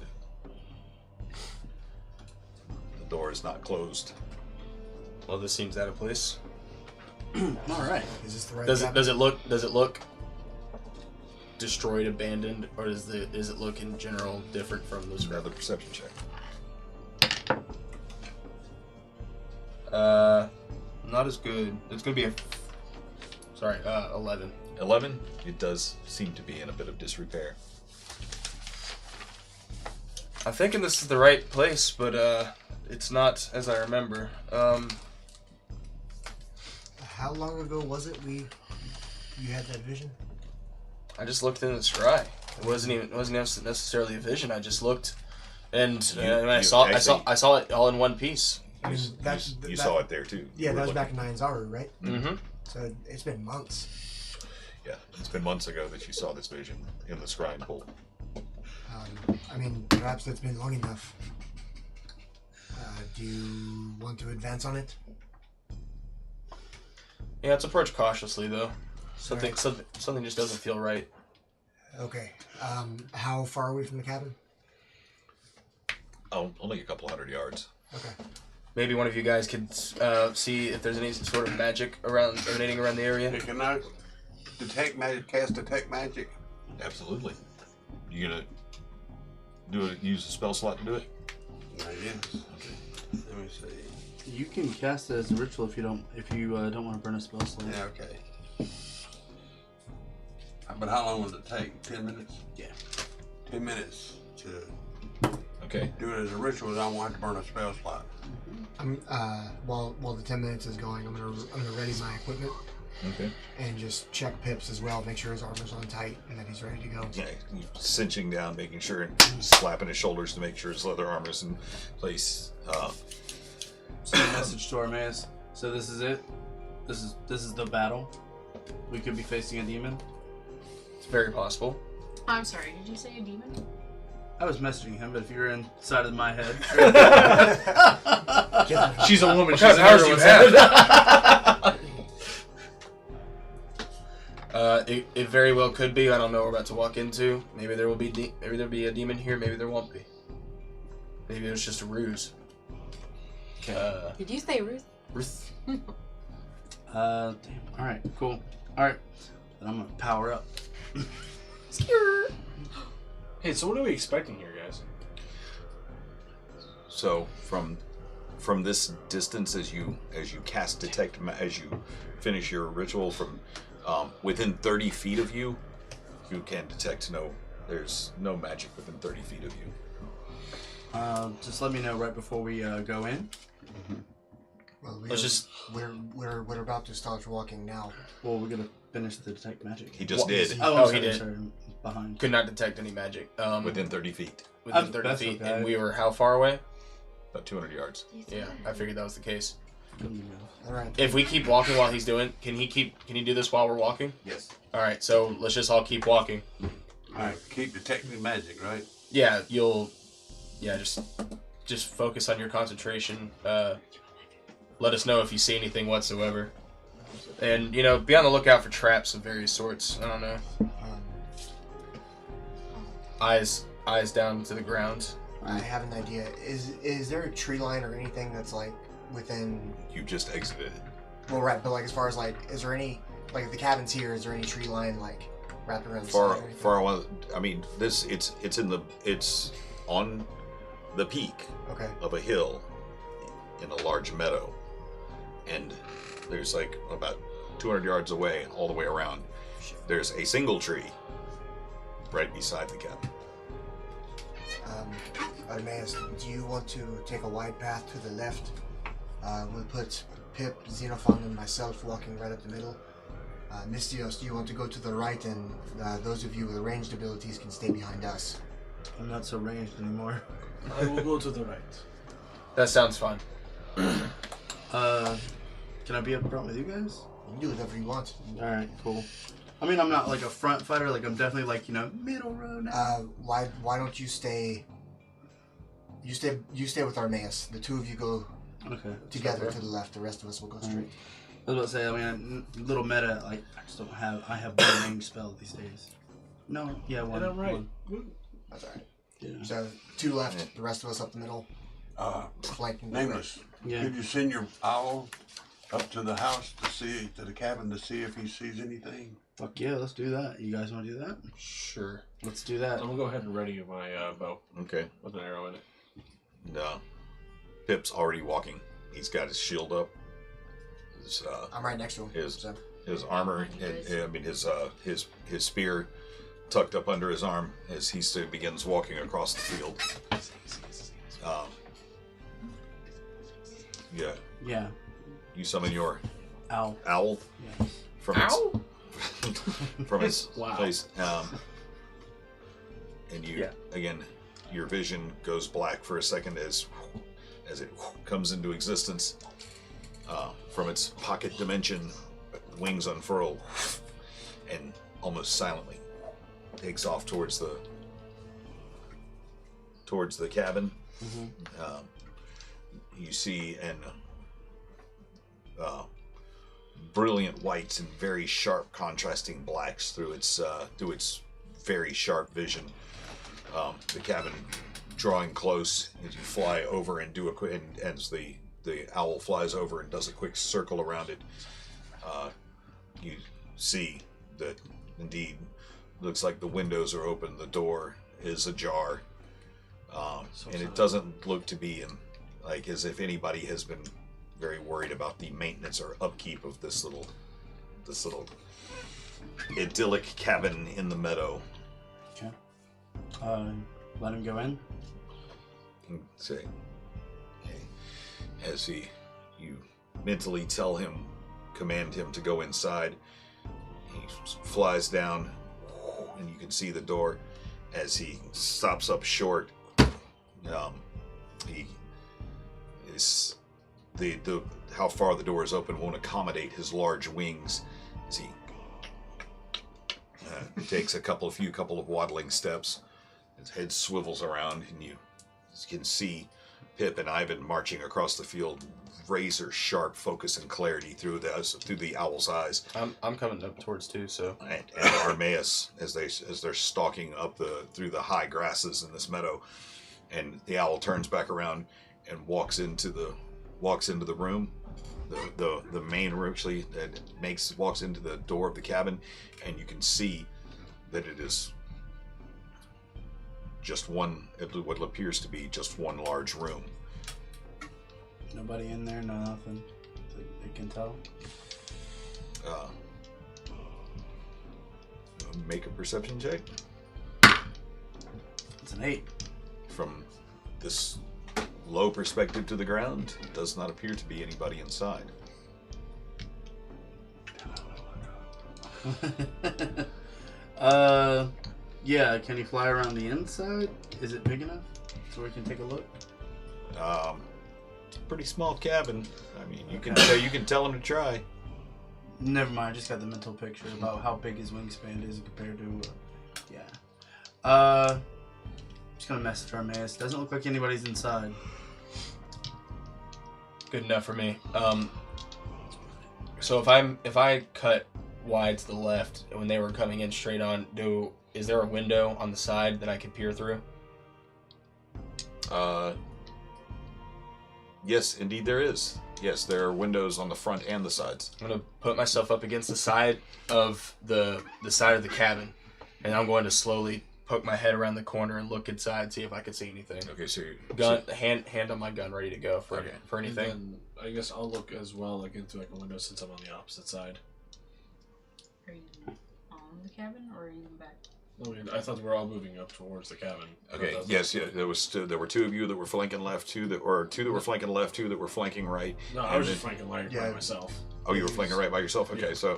Speaker 3: The door is not closed.
Speaker 6: Well, this seems out of place.
Speaker 9: All right.
Speaker 4: Is this the right
Speaker 6: Does
Speaker 4: cabin?
Speaker 6: it look destroyed, abandoned, or does it look in general different from those?
Speaker 3: Another perception check.
Speaker 6: Not as good. It's gonna be 11.
Speaker 3: 11. It does seem to be in a bit of disrepair.
Speaker 6: I'm thinking this is the right place, but it's not as I remember.
Speaker 4: How long ago was it you had that vision?
Speaker 6: I just looked in the scry. It wasn't necessarily a vision. I just looked, and I saw it all in one piece.
Speaker 4: I mean,
Speaker 3: You saw it there too.
Speaker 4: Yeah, that was back in Nine's-Hour, right?
Speaker 6: Mm-hmm.
Speaker 4: So it's been months.
Speaker 3: Yeah, it's been months ago that you saw this vision in the scrying pool.
Speaker 4: I mean, perhaps that's been long enough. Do you want to advance on it?
Speaker 6: Yeah, let's approach cautiously though. Something
Speaker 4: Right.
Speaker 6: just doesn't feel right.
Speaker 4: Okay. How far away from the cabin?
Speaker 3: Oh, only a couple hundred yards.
Speaker 4: Okay.
Speaker 6: Maybe one of you guys could see if there's any sort of magic emanating around the area.
Speaker 7: Hey, can I cast detect magic?
Speaker 3: Absolutely. You gonna use a spell slot to do it?
Speaker 7: Yes. Okay. Let me see.
Speaker 9: You can cast it as a ritual if you don't want to burn a spell slot.
Speaker 7: Yeah, okay. But how long will it take? 10 minutes?
Speaker 9: Yeah.
Speaker 7: 10 minutes to
Speaker 3: Okay.
Speaker 7: do it as a ritual, and I won't have to burn a spell slot.
Speaker 4: While the 10 minutes is going, I'm gonna ready my equipment
Speaker 3: Okay.
Speaker 4: and just check Pips as well, make sure his armor's on tight and that he's ready to go.
Speaker 3: Yeah, you cinching down, making sure, and slapping his shoulders to make sure his leather armor's in place.
Speaker 9: Send a message to Armaeus. So this is it. This is the battle. We could be facing a demon.
Speaker 6: It's very possible.
Speaker 8: I'm sorry, did you say a demon?
Speaker 9: I was messaging him, but if you're inside of my head,
Speaker 10: She's a woman.
Speaker 6: What
Speaker 10: She's
Speaker 6: kind of powers do you have? It very well could be. I don't know what we're about to walk into. Maybe there will be maybe there'll be a demon here. Maybe there won't be. Maybe it was just a ruse.
Speaker 5: Did you say Ruth?
Speaker 6: Ruth.
Speaker 9: damn. All right, cool. All right, then I'm gonna power up.
Speaker 10: Hey, so what are we expecting here, guys?
Speaker 3: So from this distance, as you cast detect, as you finish your ritual, from within 30 feet of you, you can detect there's no magic within 30 feet of you.
Speaker 9: Just let me know right before we go in.
Speaker 4: Well, we're about to start walking now.
Speaker 9: Well, we're gonna finish the detect magic.
Speaker 3: He just did
Speaker 9: Oh,
Speaker 6: he
Speaker 9: sorry,
Speaker 6: did.
Speaker 9: Sorry, behind.
Speaker 6: Could not detect any magic.
Speaker 3: within 30 feet,
Speaker 6: Within 30
Speaker 9: That's
Speaker 6: feet,
Speaker 9: okay.
Speaker 6: and we were how far away?
Speaker 3: about 200 yards.
Speaker 6: Yeah, I figured that was the case.
Speaker 4: All right.
Speaker 6: If we keep walking while he's doing, can he do this while we're walking?
Speaker 7: Yes.
Speaker 6: All right, so let's just all keep walking.
Speaker 7: Alright, keep detecting magic, right?
Speaker 6: Yeah, just focus on your concentration. Let us know if you see anything whatsoever, and be on the lookout for traps of various sorts. I don't know. Eyes down to the ground.
Speaker 4: I have an idea. Is there a tree line or anything that's like within?
Speaker 3: You just exited it.
Speaker 4: Well, right, but like as far as like, is there any like if the cabin's here? Is there any tree line like wrapped around the
Speaker 3: far
Speaker 4: side or anything?
Speaker 3: far away. I mean, it's on the peak
Speaker 4: Okay.
Speaker 3: of a hill in a large meadow, and there's like about 200 yards away, all the way around, there's a single tree right beside the cabin.
Speaker 4: Armaeus, do you want to take a wide path to the left? We'll put Pip, Xenophon, and myself walking right up the middle. Mystios, do you want to go to the right, and those of you with ranged abilities can stay behind us?
Speaker 9: I'm not so ranged anymore.
Speaker 10: I will go to the right.
Speaker 6: That sounds fun.
Speaker 9: Can I be up front with you guys?
Speaker 4: You can do whatever you want.
Speaker 9: Alright, cool. I mean, I'm not like a front fighter, like I'm definitely like, middle row now.
Speaker 4: Why don't you stay... You stay with Armaeus. The two of you go together to the left. The rest of us will go straight.
Speaker 9: I was about to say, I mean, little meta, like, I have one range spell these days. No, yeah, one.
Speaker 10: And I'm right.
Speaker 9: One.
Speaker 4: That's alright.
Speaker 9: Yeah.
Speaker 4: So, two left, the rest of us up the middle. Flanking the
Speaker 7: Nameless.
Speaker 9: Yeah.
Speaker 7: Could you send your owl up to the house to the cabin to see if he sees anything?
Speaker 9: Fuck yeah, let's do that. You guys want to do that?
Speaker 6: Sure.
Speaker 9: Let's do that.
Speaker 10: I'm gonna go ahead and ready my bow
Speaker 3: Okay.
Speaker 10: with an arrow in it.
Speaker 3: No. Pip's already walking. He's got his shield up. His,
Speaker 4: I'm right next to him.
Speaker 3: his armor, his spear tucked up under his arm as he begins walking across the field. Yeah.
Speaker 9: Yeah.
Speaker 3: You summon your
Speaker 9: Owl.
Speaker 3: owl
Speaker 9: Yes.
Speaker 3: from from its
Speaker 10: Wow.
Speaker 3: place, and you again, your vision goes black for a second as it comes into existence. From its pocket dimension, wings unfurl, and almost silently takes off towards the cabin.
Speaker 9: Mm-hmm.
Speaker 3: You see brilliant whites and very sharp contrasting blacks through its very sharp vision. The cabin drawing close as you fly over and do a quick, and as the owl flies over and does a quick circle around it, you see that indeed looks like the windows are open, the door is ajar, and it doesn't look to be like as if anybody has been very worried about the maintenance or upkeep of this little idyllic cabin in the meadow.
Speaker 9: Okay. Let him go in.
Speaker 3: And say, hey, as you mentally command him to go inside. He flies down, and you can see the door as he stops up short. He is how far the door is open won't accommodate his large wings as he takes a couple of waddling steps. His head swivels around, and you can see Pip and Ivan marching across the field, razor sharp focus and clarity through the owl's eyes.
Speaker 6: I'm coming up towards too, so.
Speaker 3: And Armaeus as they're stalking up through the high grasses in this meadow, and the owl turns back around and walks into the room, the main room actually, and walks into the door of the cabin, and you can see that it is just what appears to be just one large room.
Speaker 9: Nobody in there, no nothing. They can tell.
Speaker 3: Make a perception check.
Speaker 9: It's an 8.
Speaker 3: From this low perspective to the ground, it does not appear to be anybody inside.
Speaker 9: Yeah, can he fly around the inside? Is it big enough so we can take a look?
Speaker 3: It's a pretty small cabin. I mean, you can tell him to try.
Speaker 9: Never mind, I just got the mental picture about how big his wingspan is compared to, just gonna message Armaeus. Doesn't look like anybody's inside.
Speaker 6: Good enough for me. So if I cut wide to the left when they were coming in straight on, is there a window on the side that I could peer through?
Speaker 3: Yes, indeed there is. Yes, there are windows on the front and the sides.
Speaker 6: I'm gonna put myself up against the side of the side of the cabin, and I'm going to slowly poke my head around the corner and look inside, see if I can see anything.
Speaker 3: Okay, so you're...
Speaker 6: Hand on my gun, ready to go for anything.
Speaker 10: And then I guess I'll look as well, like into like a window since I'm on the opposite side.
Speaker 8: Are you on the cabin or are you in the back?
Speaker 10: I mean, I thought we were all moving up towards the cabin.
Speaker 3: Okay. Yes. Yeah. There were 2 of you that were flanking left, 2 that were flanking left, 2 that were flanking right.
Speaker 10: No, I was just flanking right by myself.
Speaker 3: Oh, you were flanking right by yourself. Okay,
Speaker 10: Yeah.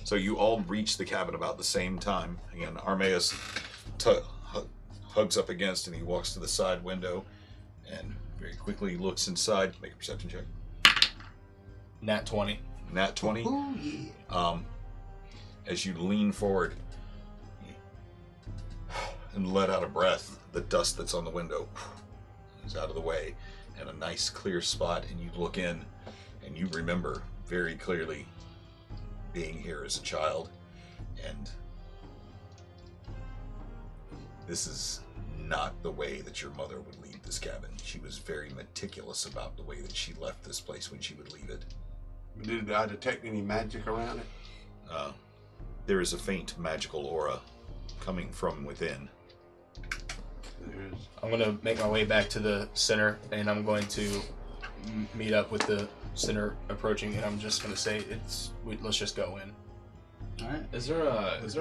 Speaker 3: so you all reach the cabin about the same time. Again, Armaeus hugs up against, and he walks to the side window, and very quickly looks inside. Make a perception check.
Speaker 6: Nat 20.
Speaker 3: Nat 20.
Speaker 4: Ooh, yeah.
Speaker 3: As you lean forward and let out a breath, the dust that's on the window is out of the way, and a nice clear spot, and you look in, and you remember very clearly being here as a child, and this is not the way that your mother would leave this cabin. She was very meticulous about the way that she left this place when she would leave it.
Speaker 7: Did I detect any magic around it?
Speaker 3: There is a faint magical aura coming from within.
Speaker 6: I'm going to make my way back to the center, and I'm going to meet up with the center approaching, and I'm just going to say, let's just go in.
Speaker 10: Alright. Is there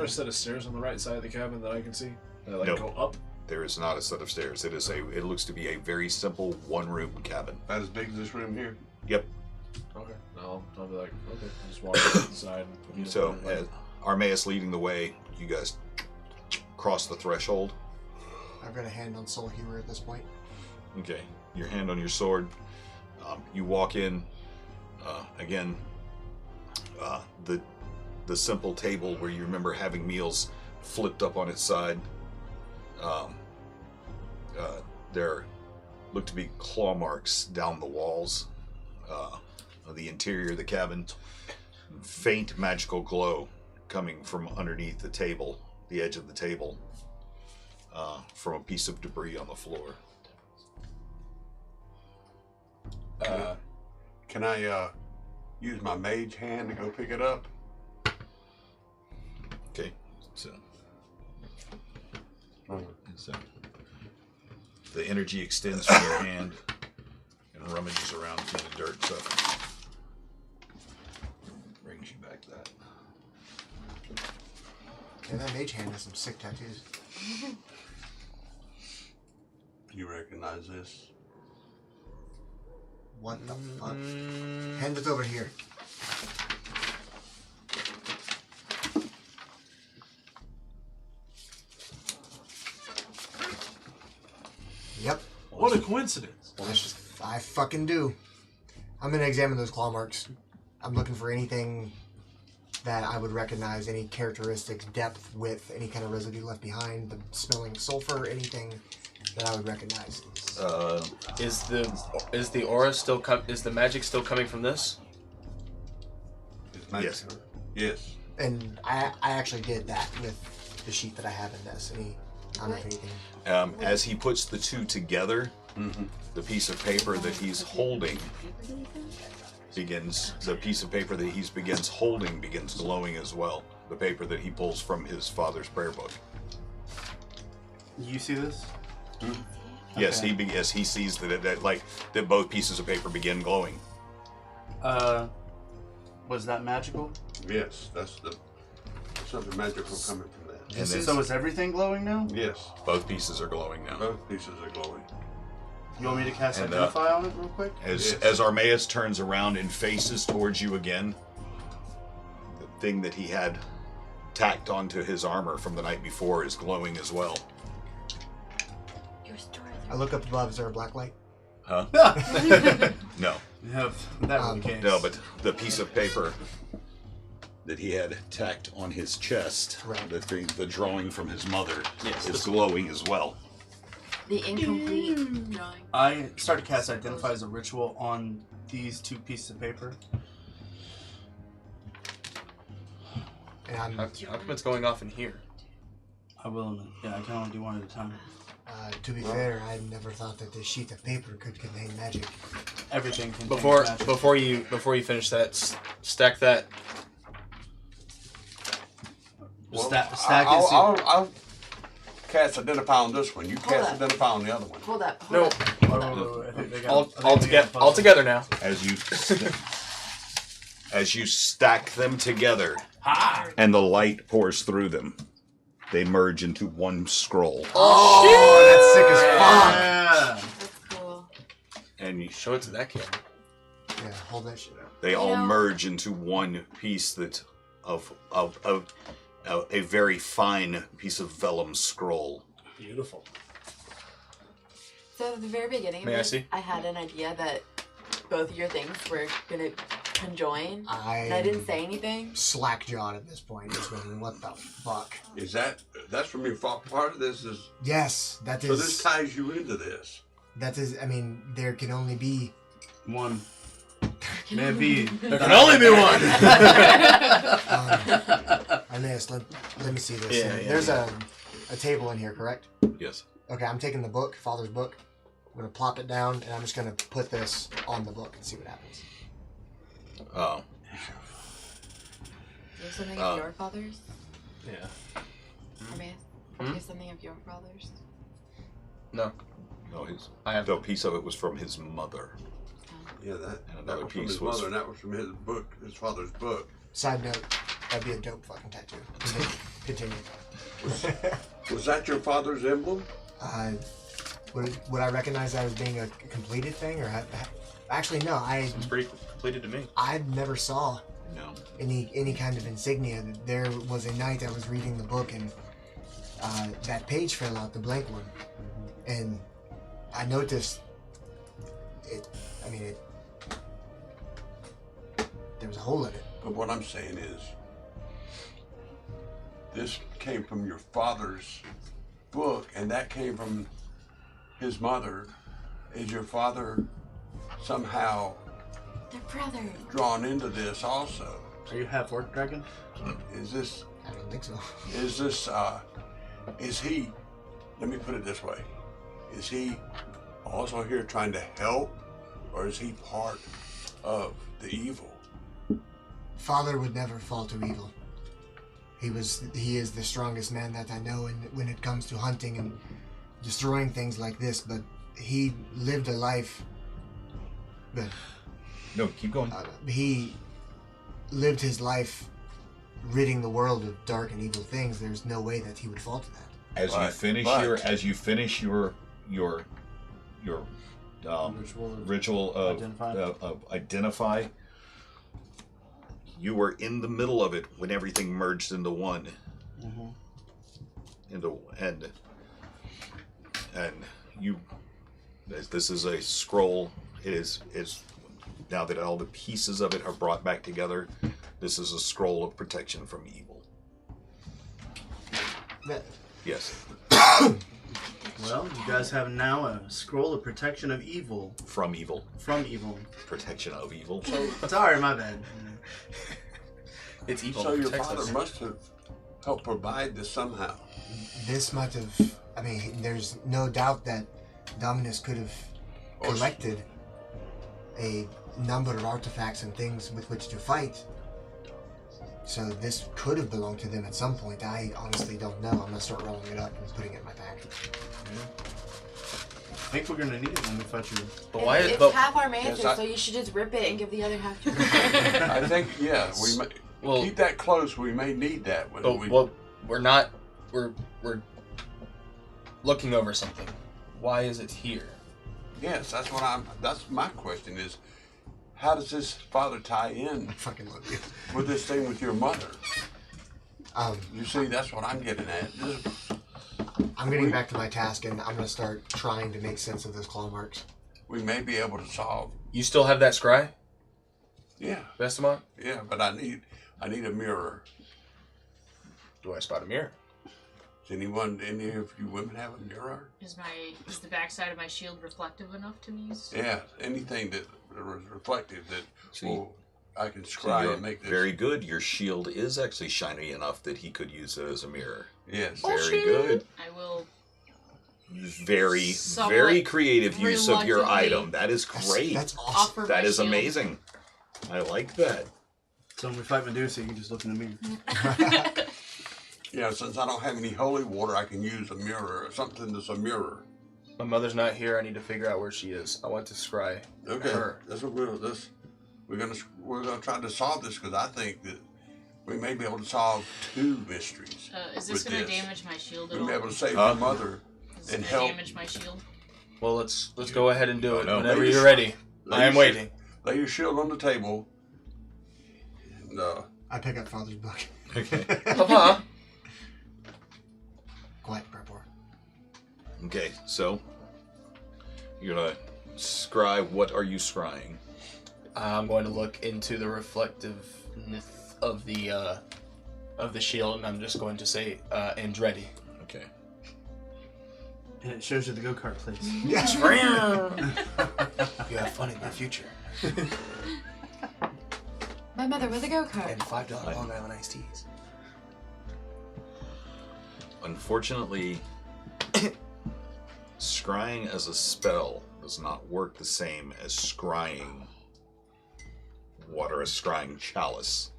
Speaker 10: a set of stairs on the right side of the cabin that I can see? That
Speaker 3: Nope.
Speaker 10: go up?
Speaker 3: There is not a set of stairs. It looks to be a very simple one-room cabin.
Speaker 7: About as big as this room here?
Speaker 3: Yep.
Speaker 10: Okay. I'll be like, okay. I'll just walk to the side. And
Speaker 3: So, as Armaeus leading the way, you guys cross the threshold.
Speaker 4: I've got a hand on Soul Healer at this point.
Speaker 3: Okay. Your hand on your sword. You walk in. Again, the simple table where you remember having meals flipped up on its side. There look to be claw marks down the walls of the interior of the cabin. Faint magical glow coming from underneath the table, the edge of the table, from a piece of debris on the floor.
Speaker 7: Can I use my mage hand to go pick it up?
Speaker 3: Okay, so the energy extends from your hand and rummages around through the dirt stuff. Brings you back to that.
Speaker 4: Yeah, that mage hand has some sick tattoos.
Speaker 7: You recognize this?
Speaker 4: What the fuck? Hand it over here. Yep.
Speaker 10: What a coincidence.
Speaker 4: I fucking do. I'm gonna examine those claw marks. I'm looking for anything that I would recognize, any characteristics, depth, width, any kind of residue left behind, the smelling sulfur, anything that I would recognize.
Speaker 6: Is the aura still is the magic still coming from this?
Speaker 3: Yes.
Speaker 7: Yes.
Speaker 4: And I actually did that with the sheet that I have in this. I don't know if anything.
Speaker 3: As he puts the two together, the piece of paper that he's holding begins glowing as well. The paper that he pulls from his father's prayer book.
Speaker 9: You see this?
Speaker 3: Yes,
Speaker 9: Okay.
Speaker 3: he sees that both pieces of paper begin glowing.
Speaker 9: Was that magical?
Speaker 7: Yes, there's something magical coming from that.
Speaker 3: And then
Speaker 9: So is everything glowing now?
Speaker 7: Yes,
Speaker 3: both pieces are glowing now.
Speaker 7: both pieces are glowing.
Speaker 9: You want me to cast
Speaker 3: And,
Speaker 9: Identify on it real quick?
Speaker 3: As
Speaker 7: Yes.
Speaker 3: Armaeus turns around and faces towards you again, the thing that he had tacked onto his armor from the night before is glowing as well.
Speaker 5: Your story.
Speaker 4: I look up above. Is there a black light?
Speaker 3: Huh? No.
Speaker 9: Yeah, that was the case.
Speaker 3: No, but the piece of paper that he had tacked on his chest,
Speaker 4: Right.
Speaker 3: the drawing from his mother,
Speaker 6: Yes.
Speaker 3: is glowing as well.
Speaker 5: The incomplete drawing.
Speaker 9: I start to cast Identify as a ritual on these two pieces of paper.
Speaker 4: And I'm,
Speaker 6: How come it's going off in here?
Speaker 9: I will. Yeah, I can only do one at a time.
Speaker 4: to be fair, I never thought that this sheet of paper could contain magic.
Speaker 11: everything contains
Speaker 6: Before
Speaker 11: magic.
Speaker 6: before you finish that, stack that.
Speaker 7: Well,
Speaker 11: Stack is
Speaker 7: I'll cast identify on this one. You
Speaker 5: Hold
Speaker 7: cast
Speaker 5: up.
Speaker 7: identify on the other one.
Speaker 5: Hold up.
Speaker 6: No,
Speaker 5: Hold up.
Speaker 11: I think they got-
Speaker 6: all together now.
Speaker 3: As you stack them together, and the light pours through them, they merge into one scroll.
Speaker 4: Oh, that's sick as fuck.
Speaker 11: Yeah.
Speaker 5: That's cool.
Speaker 3: And you,
Speaker 6: Show it to that kid.
Speaker 4: Yeah, hold that shit up.
Speaker 3: they all
Speaker 5: Yeah.
Speaker 3: merge into one piece that of a very fine piece of vellum scroll.
Speaker 10: Beautiful.
Speaker 5: So at the very beginning of
Speaker 6: May I
Speaker 5: this,
Speaker 6: see?
Speaker 5: I had an idea that both your things were gonna conjoin, and I
Speaker 4: I
Speaker 5: didn't say anything.
Speaker 4: slack-jawed at this point. Just going, what the fuck?
Speaker 7: Is that's from your part of this? Is
Speaker 4: Yes, that
Speaker 7: so this
Speaker 4: is.
Speaker 7: ties you into this?
Speaker 4: That is. I mean, there can only be.
Speaker 11: One. Maybe.
Speaker 6: There can only be one.
Speaker 4: Aeneas, let me see this.
Speaker 6: Yeah, yeah,
Speaker 4: There's a table in here, correct?
Speaker 3: Yes.
Speaker 4: Okay, I'm taking the book, Father's book. I'm gonna plop it down, and I'm just gonna put this on the book and see what happens.
Speaker 3: Oh.
Speaker 5: Do you have something
Speaker 3: Uh,
Speaker 5: of your father's?
Speaker 10: Yeah.
Speaker 5: Hermes? Do you have something of your father's?
Speaker 6: No,
Speaker 3: No, his.
Speaker 6: I have.
Speaker 3: The piece of it was from his mother.
Speaker 7: Yeah,
Speaker 3: And
Speaker 7: that
Speaker 3: another
Speaker 7: was from
Speaker 3: piece
Speaker 7: his
Speaker 3: was-
Speaker 7: mother, and that was from his book, his father's book.
Speaker 4: Side note, that'd be a dope fucking tattoo. Continue.
Speaker 7: Was that your father's emblem?
Speaker 4: Would I recognize that as being a completed thing, or actually no?
Speaker 6: It's pretty completed to me.
Speaker 4: I never saw
Speaker 3: No.
Speaker 4: any kind of insignia. There was a night I was reading the book and that page fell out, the blank one, and I noticed it. I mean, there was a hole in it.
Speaker 7: But what I'm saying is, this came from your father's book, and that came from his mother. Is your father somehow
Speaker 5: They're brothers.
Speaker 7: drawn into this also?
Speaker 11: Are you half orc dragon?
Speaker 7: Is this,
Speaker 4: I don't think so.
Speaker 7: is he, let me put it this way, is he also here trying to help, or is he part of the evil?
Speaker 4: Father would never fall to evil. He is the strongest man that I know, and when it comes to hunting and destroying things like this, but he lived a life. But
Speaker 3: No, keep going.
Speaker 4: he lived his life ridding the world of dark and evil things. There's no way that he would fall to that.
Speaker 3: As you finish your ritual of identify, you were in the middle of it when everything merged into one. And you, this is a scroll. It is now that all the pieces of it are brought back together. This is a scroll of protection from evil. Yes.
Speaker 11: Well, you guys have now a scroll of protection of evil.
Speaker 3: From evil.
Speaker 11: From evil.
Speaker 3: Protection of evil.
Speaker 11: Sorry, my bad.
Speaker 6: It's evil.
Speaker 7: So your
Speaker 6: protects
Speaker 7: father
Speaker 6: us.
Speaker 7: must have helped provide this somehow.
Speaker 4: This might have. I mean, there's no doubt that Dominus could have collected a number of artifacts and things with which to fight. So this could have belonged to them at some point. I honestly don't know. I'm gonna start rolling it up and putting it in my bag.
Speaker 11: I think we're gonna need it when we fight you.
Speaker 6: But why?
Speaker 5: It's
Speaker 6: But
Speaker 5: half our mansion,
Speaker 7: Yes,
Speaker 5: so you should just rip it and give the other half to
Speaker 7: I think, yeah, we may
Speaker 6: well,
Speaker 7: keep that close. We may need that when
Speaker 6: but
Speaker 7: we.
Speaker 6: well, we're not. We're looking over something. Why is it here?
Speaker 7: Yes, that's my question is, how does this father tie in
Speaker 4: I fucking love you.
Speaker 7: with this thing with your mother?
Speaker 4: Um,
Speaker 7: You see, that's what I'm getting at.
Speaker 4: I'm getting back to my task, and I'm gonna start trying to make sense of those claw marks.
Speaker 7: We may be able to solve.
Speaker 6: You still have that scry,
Speaker 7: Yeah,
Speaker 6: Vestamont?
Speaker 7: yeah, but I need a mirror.
Speaker 6: Do I spot a mirror?
Speaker 7: Does any of you women have a mirror?
Speaker 8: Is the backside of my shield reflective enough to me?
Speaker 7: Yeah, anything that is reflective that I can
Speaker 3: So
Speaker 7: scry
Speaker 3: you're
Speaker 7: and make this.
Speaker 3: very good. Your shield is actually shiny enough that he could use it as a mirror.
Speaker 7: Yes.
Speaker 3: Very good.
Speaker 8: I will
Speaker 3: Very,
Speaker 8: Somewhat
Speaker 3: very creative use of your
Speaker 8: reluctantly
Speaker 3: item. That is great.
Speaker 4: That's awesome.
Speaker 8: offer
Speaker 3: That
Speaker 8: my
Speaker 3: is
Speaker 8: shield.
Speaker 3: amazing. I like that.
Speaker 11: So when we fight Medusa, you can just look in the mirror.
Speaker 7: Yeah, since I don't have any holy water, I can use a mirror or something that's a mirror.
Speaker 6: My mother's not here. I need to figure out where she is. I want to scry
Speaker 7: Okay,
Speaker 6: her.
Speaker 7: that's what we're gonna try to solve this because I think that we may be able to solve 2 mysteries.
Speaker 8: Is this
Speaker 7: with
Speaker 8: gonna
Speaker 7: this.
Speaker 8: damage my shield at
Speaker 7: We'll be
Speaker 8: all?
Speaker 7: able to save your mother
Speaker 8: Is this
Speaker 7: and
Speaker 8: gonna
Speaker 7: help.
Speaker 8: damage my shield?
Speaker 6: Well, let's go ahead and do it
Speaker 3: no.
Speaker 6: whenever
Speaker 7: Ladies-
Speaker 6: you're ready.
Speaker 7: ladies-
Speaker 6: I am waiting.
Speaker 7: Lay your shield on the table. And,
Speaker 4: I pick up Father's book.
Speaker 3: Okay.
Speaker 6: Papa.
Speaker 4: Quiet, Prepor.
Speaker 3: Okay, so you're gonna scry. What are you scrying?
Speaker 6: I'm going to look into the reflectiveness of the shield, and I'm just going to say Andretti.
Speaker 3: Okay.
Speaker 11: And it shows you the go-kart place.
Speaker 4: Yes.
Speaker 6: You have fun in the future.
Speaker 5: My mother with a go-kart.
Speaker 6: And $5 Long Island iced teas.
Speaker 3: Unfortunately, scrying as a spell does not work the same as scrying water, a scrying chalice.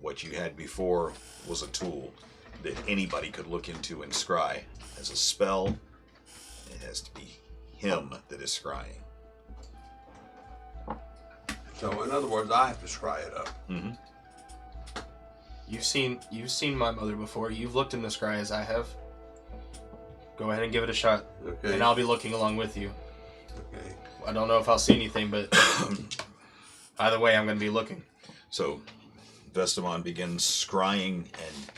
Speaker 3: What you had before was a tool that anybody could look into and scry. As a spell, it has to be him that is scrying.
Speaker 7: so, in other words, I have to scry it up.
Speaker 3: Mm-hmm.
Speaker 6: You've seen my mother before. You've looked in the scry as I have. Go ahead and give it a shot,
Speaker 7: Okay.
Speaker 6: and I'll be looking along with you.
Speaker 7: Okay.
Speaker 6: I don't know if I'll see anything, but either way, I'm going to be looking.
Speaker 3: So, Vestamon begins scrying, and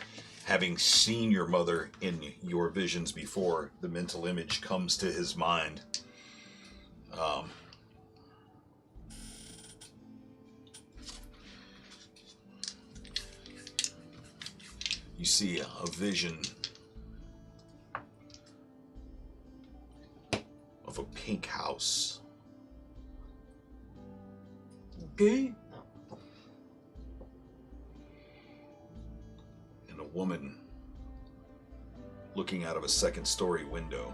Speaker 3: having seen your mother in your visions before, the mental image comes to his mind. You see a vision of a pink house.
Speaker 6: Okay.
Speaker 3: And a woman looking out of a second-story window.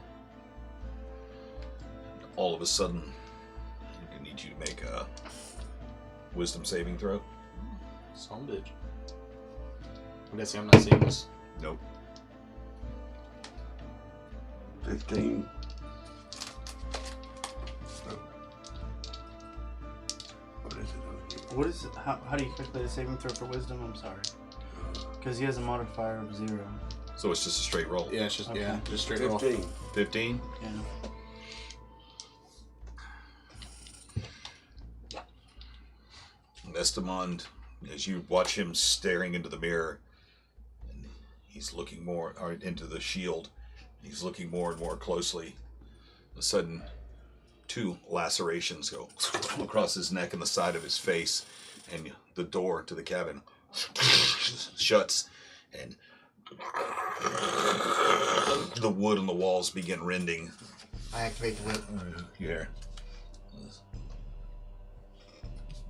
Speaker 3: And all of a sudden, I need you to make a wisdom saving throw.
Speaker 6: Son bitch. I'm guessing I'm not seeing this.
Speaker 3: Nope.
Speaker 7: 15. What is it over here?
Speaker 11: What is it? How do you calculate a saving throw for wisdom? I'm sorry. Because he has a modifier of 0.
Speaker 3: So it's just a straight roll.
Speaker 6: Yeah, it's just
Speaker 11: Okay.
Speaker 6: just straight roll.
Speaker 7: 15.
Speaker 3: 15?
Speaker 11: Yeah.
Speaker 3: Estamond, as you watch him staring into the mirror, and he's looking more into the shield, he's looking more and more closely. All of a sudden, 2 lacerations go across his neck and the side of his face, and the door to the cabin shuts, and the wood on the walls begin rending.
Speaker 4: I activate the whip.
Speaker 3: You hear?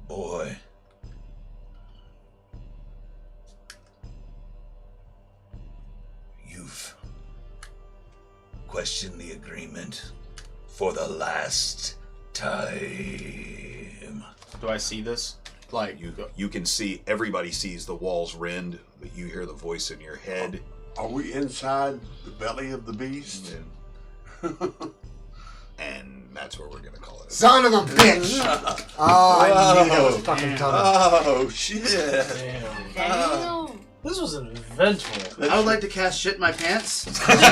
Speaker 3: Boy. You've questioned the agreement for the last time.
Speaker 6: Do I see this? Like
Speaker 3: You can see, everybody sees the walls rend, but you hear the voice in your head.
Speaker 7: Are we inside the belly of the beast?
Speaker 3: And that's where we're gonna call it.
Speaker 4: Son of a bitch! Oh, I knew that was fucking coming.
Speaker 7: Oh, shit.
Speaker 8: Damn.
Speaker 10: This was eventful.
Speaker 11: I would like to cast shit in my pants.
Speaker 10: I'm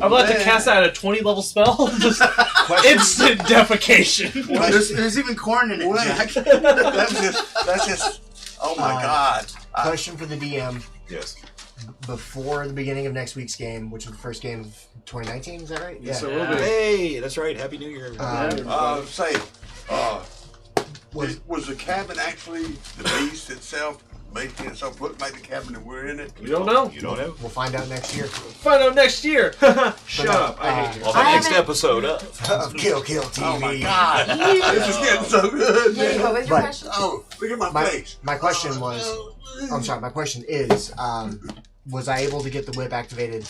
Speaker 10: about to cast out a 20 level spell. Just instant defecation.
Speaker 11: There's even corn in it,
Speaker 7: Wait.
Speaker 11: Jack.
Speaker 7: That's just, oh my God.
Speaker 4: Question for the DM.
Speaker 3: Yes.
Speaker 4: Before the beginning of next week's game, which was the first game of 2019, is that right?
Speaker 10: Yes,
Speaker 4: yeah.
Speaker 10: sir. Will be.
Speaker 3: Hey, that's right. Happy New Year.
Speaker 7: Was the cabin actually the beast itself, making itself look like the cabin that we're in it?
Speaker 10: We don't know.
Speaker 3: You don't know?
Speaker 4: We'll find out next year.
Speaker 10: Find out next year. Shut up. I hate you.
Speaker 3: On the next episode of
Speaker 4: Kill TV.
Speaker 7: Oh my God. This is getting so good,
Speaker 5: Hey,
Speaker 7: man.
Speaker 5: what was your
Speaker 4: But-
Speaker 5: question?
Speaker 7: Oh, look at my face.
Speaker 4: My question was, I'm sorry, my question is, was I able to get the whip activated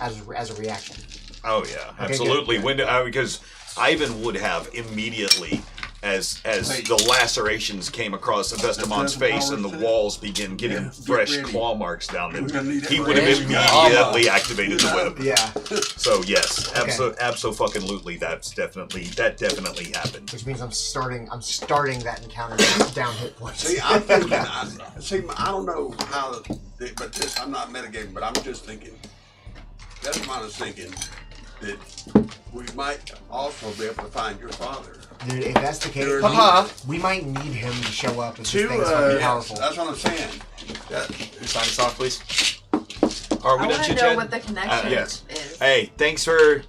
Speaker 4: as a reaction.
Speaker 3: Oh yeah,
Speaker 4: Okay,
Speaker 3: absolutely.
Speaker 4: good.
Speaker 3: When because Ivan would have immediately, as the lacerations came across Vestamon's face and the walls began getting fresh claw marks down them, he would have immediately activated the whip.
Speaker 4: Yeah.
Speaker 3: So yes,
Speaker 4: Okay.
Speaker 3: absolutely, that definitely happened.
Speaker 4: Which means I'm starting that encounter down hit points.
Speaker 7: See, I'm thinking. I don't know how, but this, I'm not mitigating, but I'm just thinking. That's what I was thinking. That we might also be able to find your father.
Speaker 4: Dude, if that's the case, we might need him to show up if this thing's fucking powerful.
Speaker 7: That's what I'm saying.
Speaker 6: Sign us off, please.
Speaker 3: Are we
Speaker 5: I
Speaker 3: done
Speaker 5: want to know
Speaker 3: chit-chatting?
Speaker 5: what the connection
Speaker 3: Yes.
Speaker 5: is.
Speaker 3: Hey, thanks for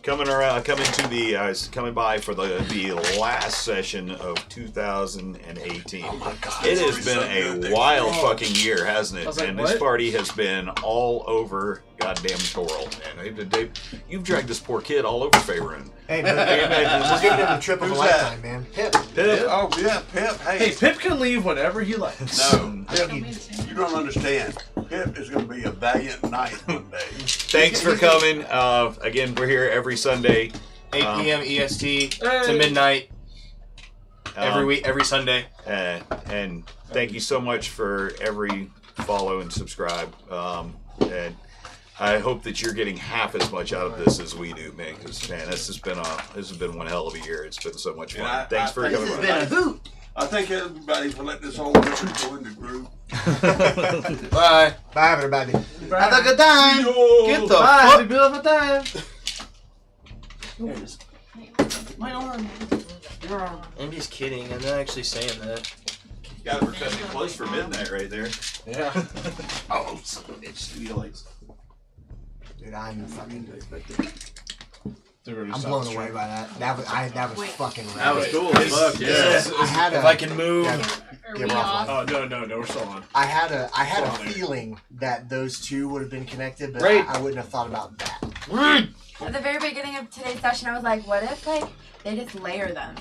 Speaker 3: coming by for the last session of 2018.
Speaker 7: Oh my God!
Speaker 3: It has been a wild fucking year, hasn't it?
Speaker 10: like,
Speaker 3: And this
Speaker 10: what?
Speaker 3: party has been all over goddamn Toril. And you've dragged this poor kid all over Faerun.
Speaker 4: Hey, but we're giving him the trip of a
Speaker 7: Who's
Speaker 4: lifetime, man. Pip.
Speaker 7: Oh yeah, Pip.
Speaker 10: Hey, Pip can leave whenever he likes.
Speaker 7: No, Pip, you don't understand. Pip is going to be a valiant knight one day.
Speaker 3: Thanks for coming. Again, we're here every Sunday.
Speaker 6: 8 p.m. EST to midnight every Sunday.
Speaker 3: And thank you so much for every follow and subscribe. And I hope that you're getting half as much out of this as we do, man. Because man, this has been one hell of a year. It's been so much fun. Thanks for coming.
Speaker 11: This has been a hoot.
Speaker 7: I thank everybody for letting this old man go in the group.
Speaker 6: Bye.
Speaker 4: Bye, everybody.
Speaker 11: Have a good time.
Speaker 6: Get the
Speaker 11: Bye.
Speaker 6: fuck.
Speaker 11: Have a beautiful time.
Speaker 8: My arm.
Speaker 11: Your arm.
Speaker 6: I'm just kidding. I'm not actually saying that.
Speaker 3: Got it, we're cutting it close for midnight right there.
Speaker 10: Yeah.
Speaker 7: Oh, son of a bitch.
Speaker 4: Dude, I'm fucking.
Speaker 10: I'm
Speaker 4: I'm blown away by that. That was
Speaker 5: Wait.
Speaker 4: fucking rad.
Speaker 9: That was cool as fuck. Yeah.
Speaker 4: I had
Speaker 6: If
Speaker 4: a,
Speaker 6: I can move.
Speaker 4: yeah,
Speaker 8: Are
Speaker 4: yeah,
Speaker 8: we
Speaker 4: we're
Speaker 8: off?
Speaker 4: offline.
Speaker 10: Oh no, we're still on.
Speaker 4: I had a
Speaker 10: Still on.
Speaker 4: feeling that those two would have been connected, but
Speaker 6: Right.
Speaker 4: I wouldn't have thought about that.
Speaker 5: At the very beginning of today's session, I was like, what if like they just layer them?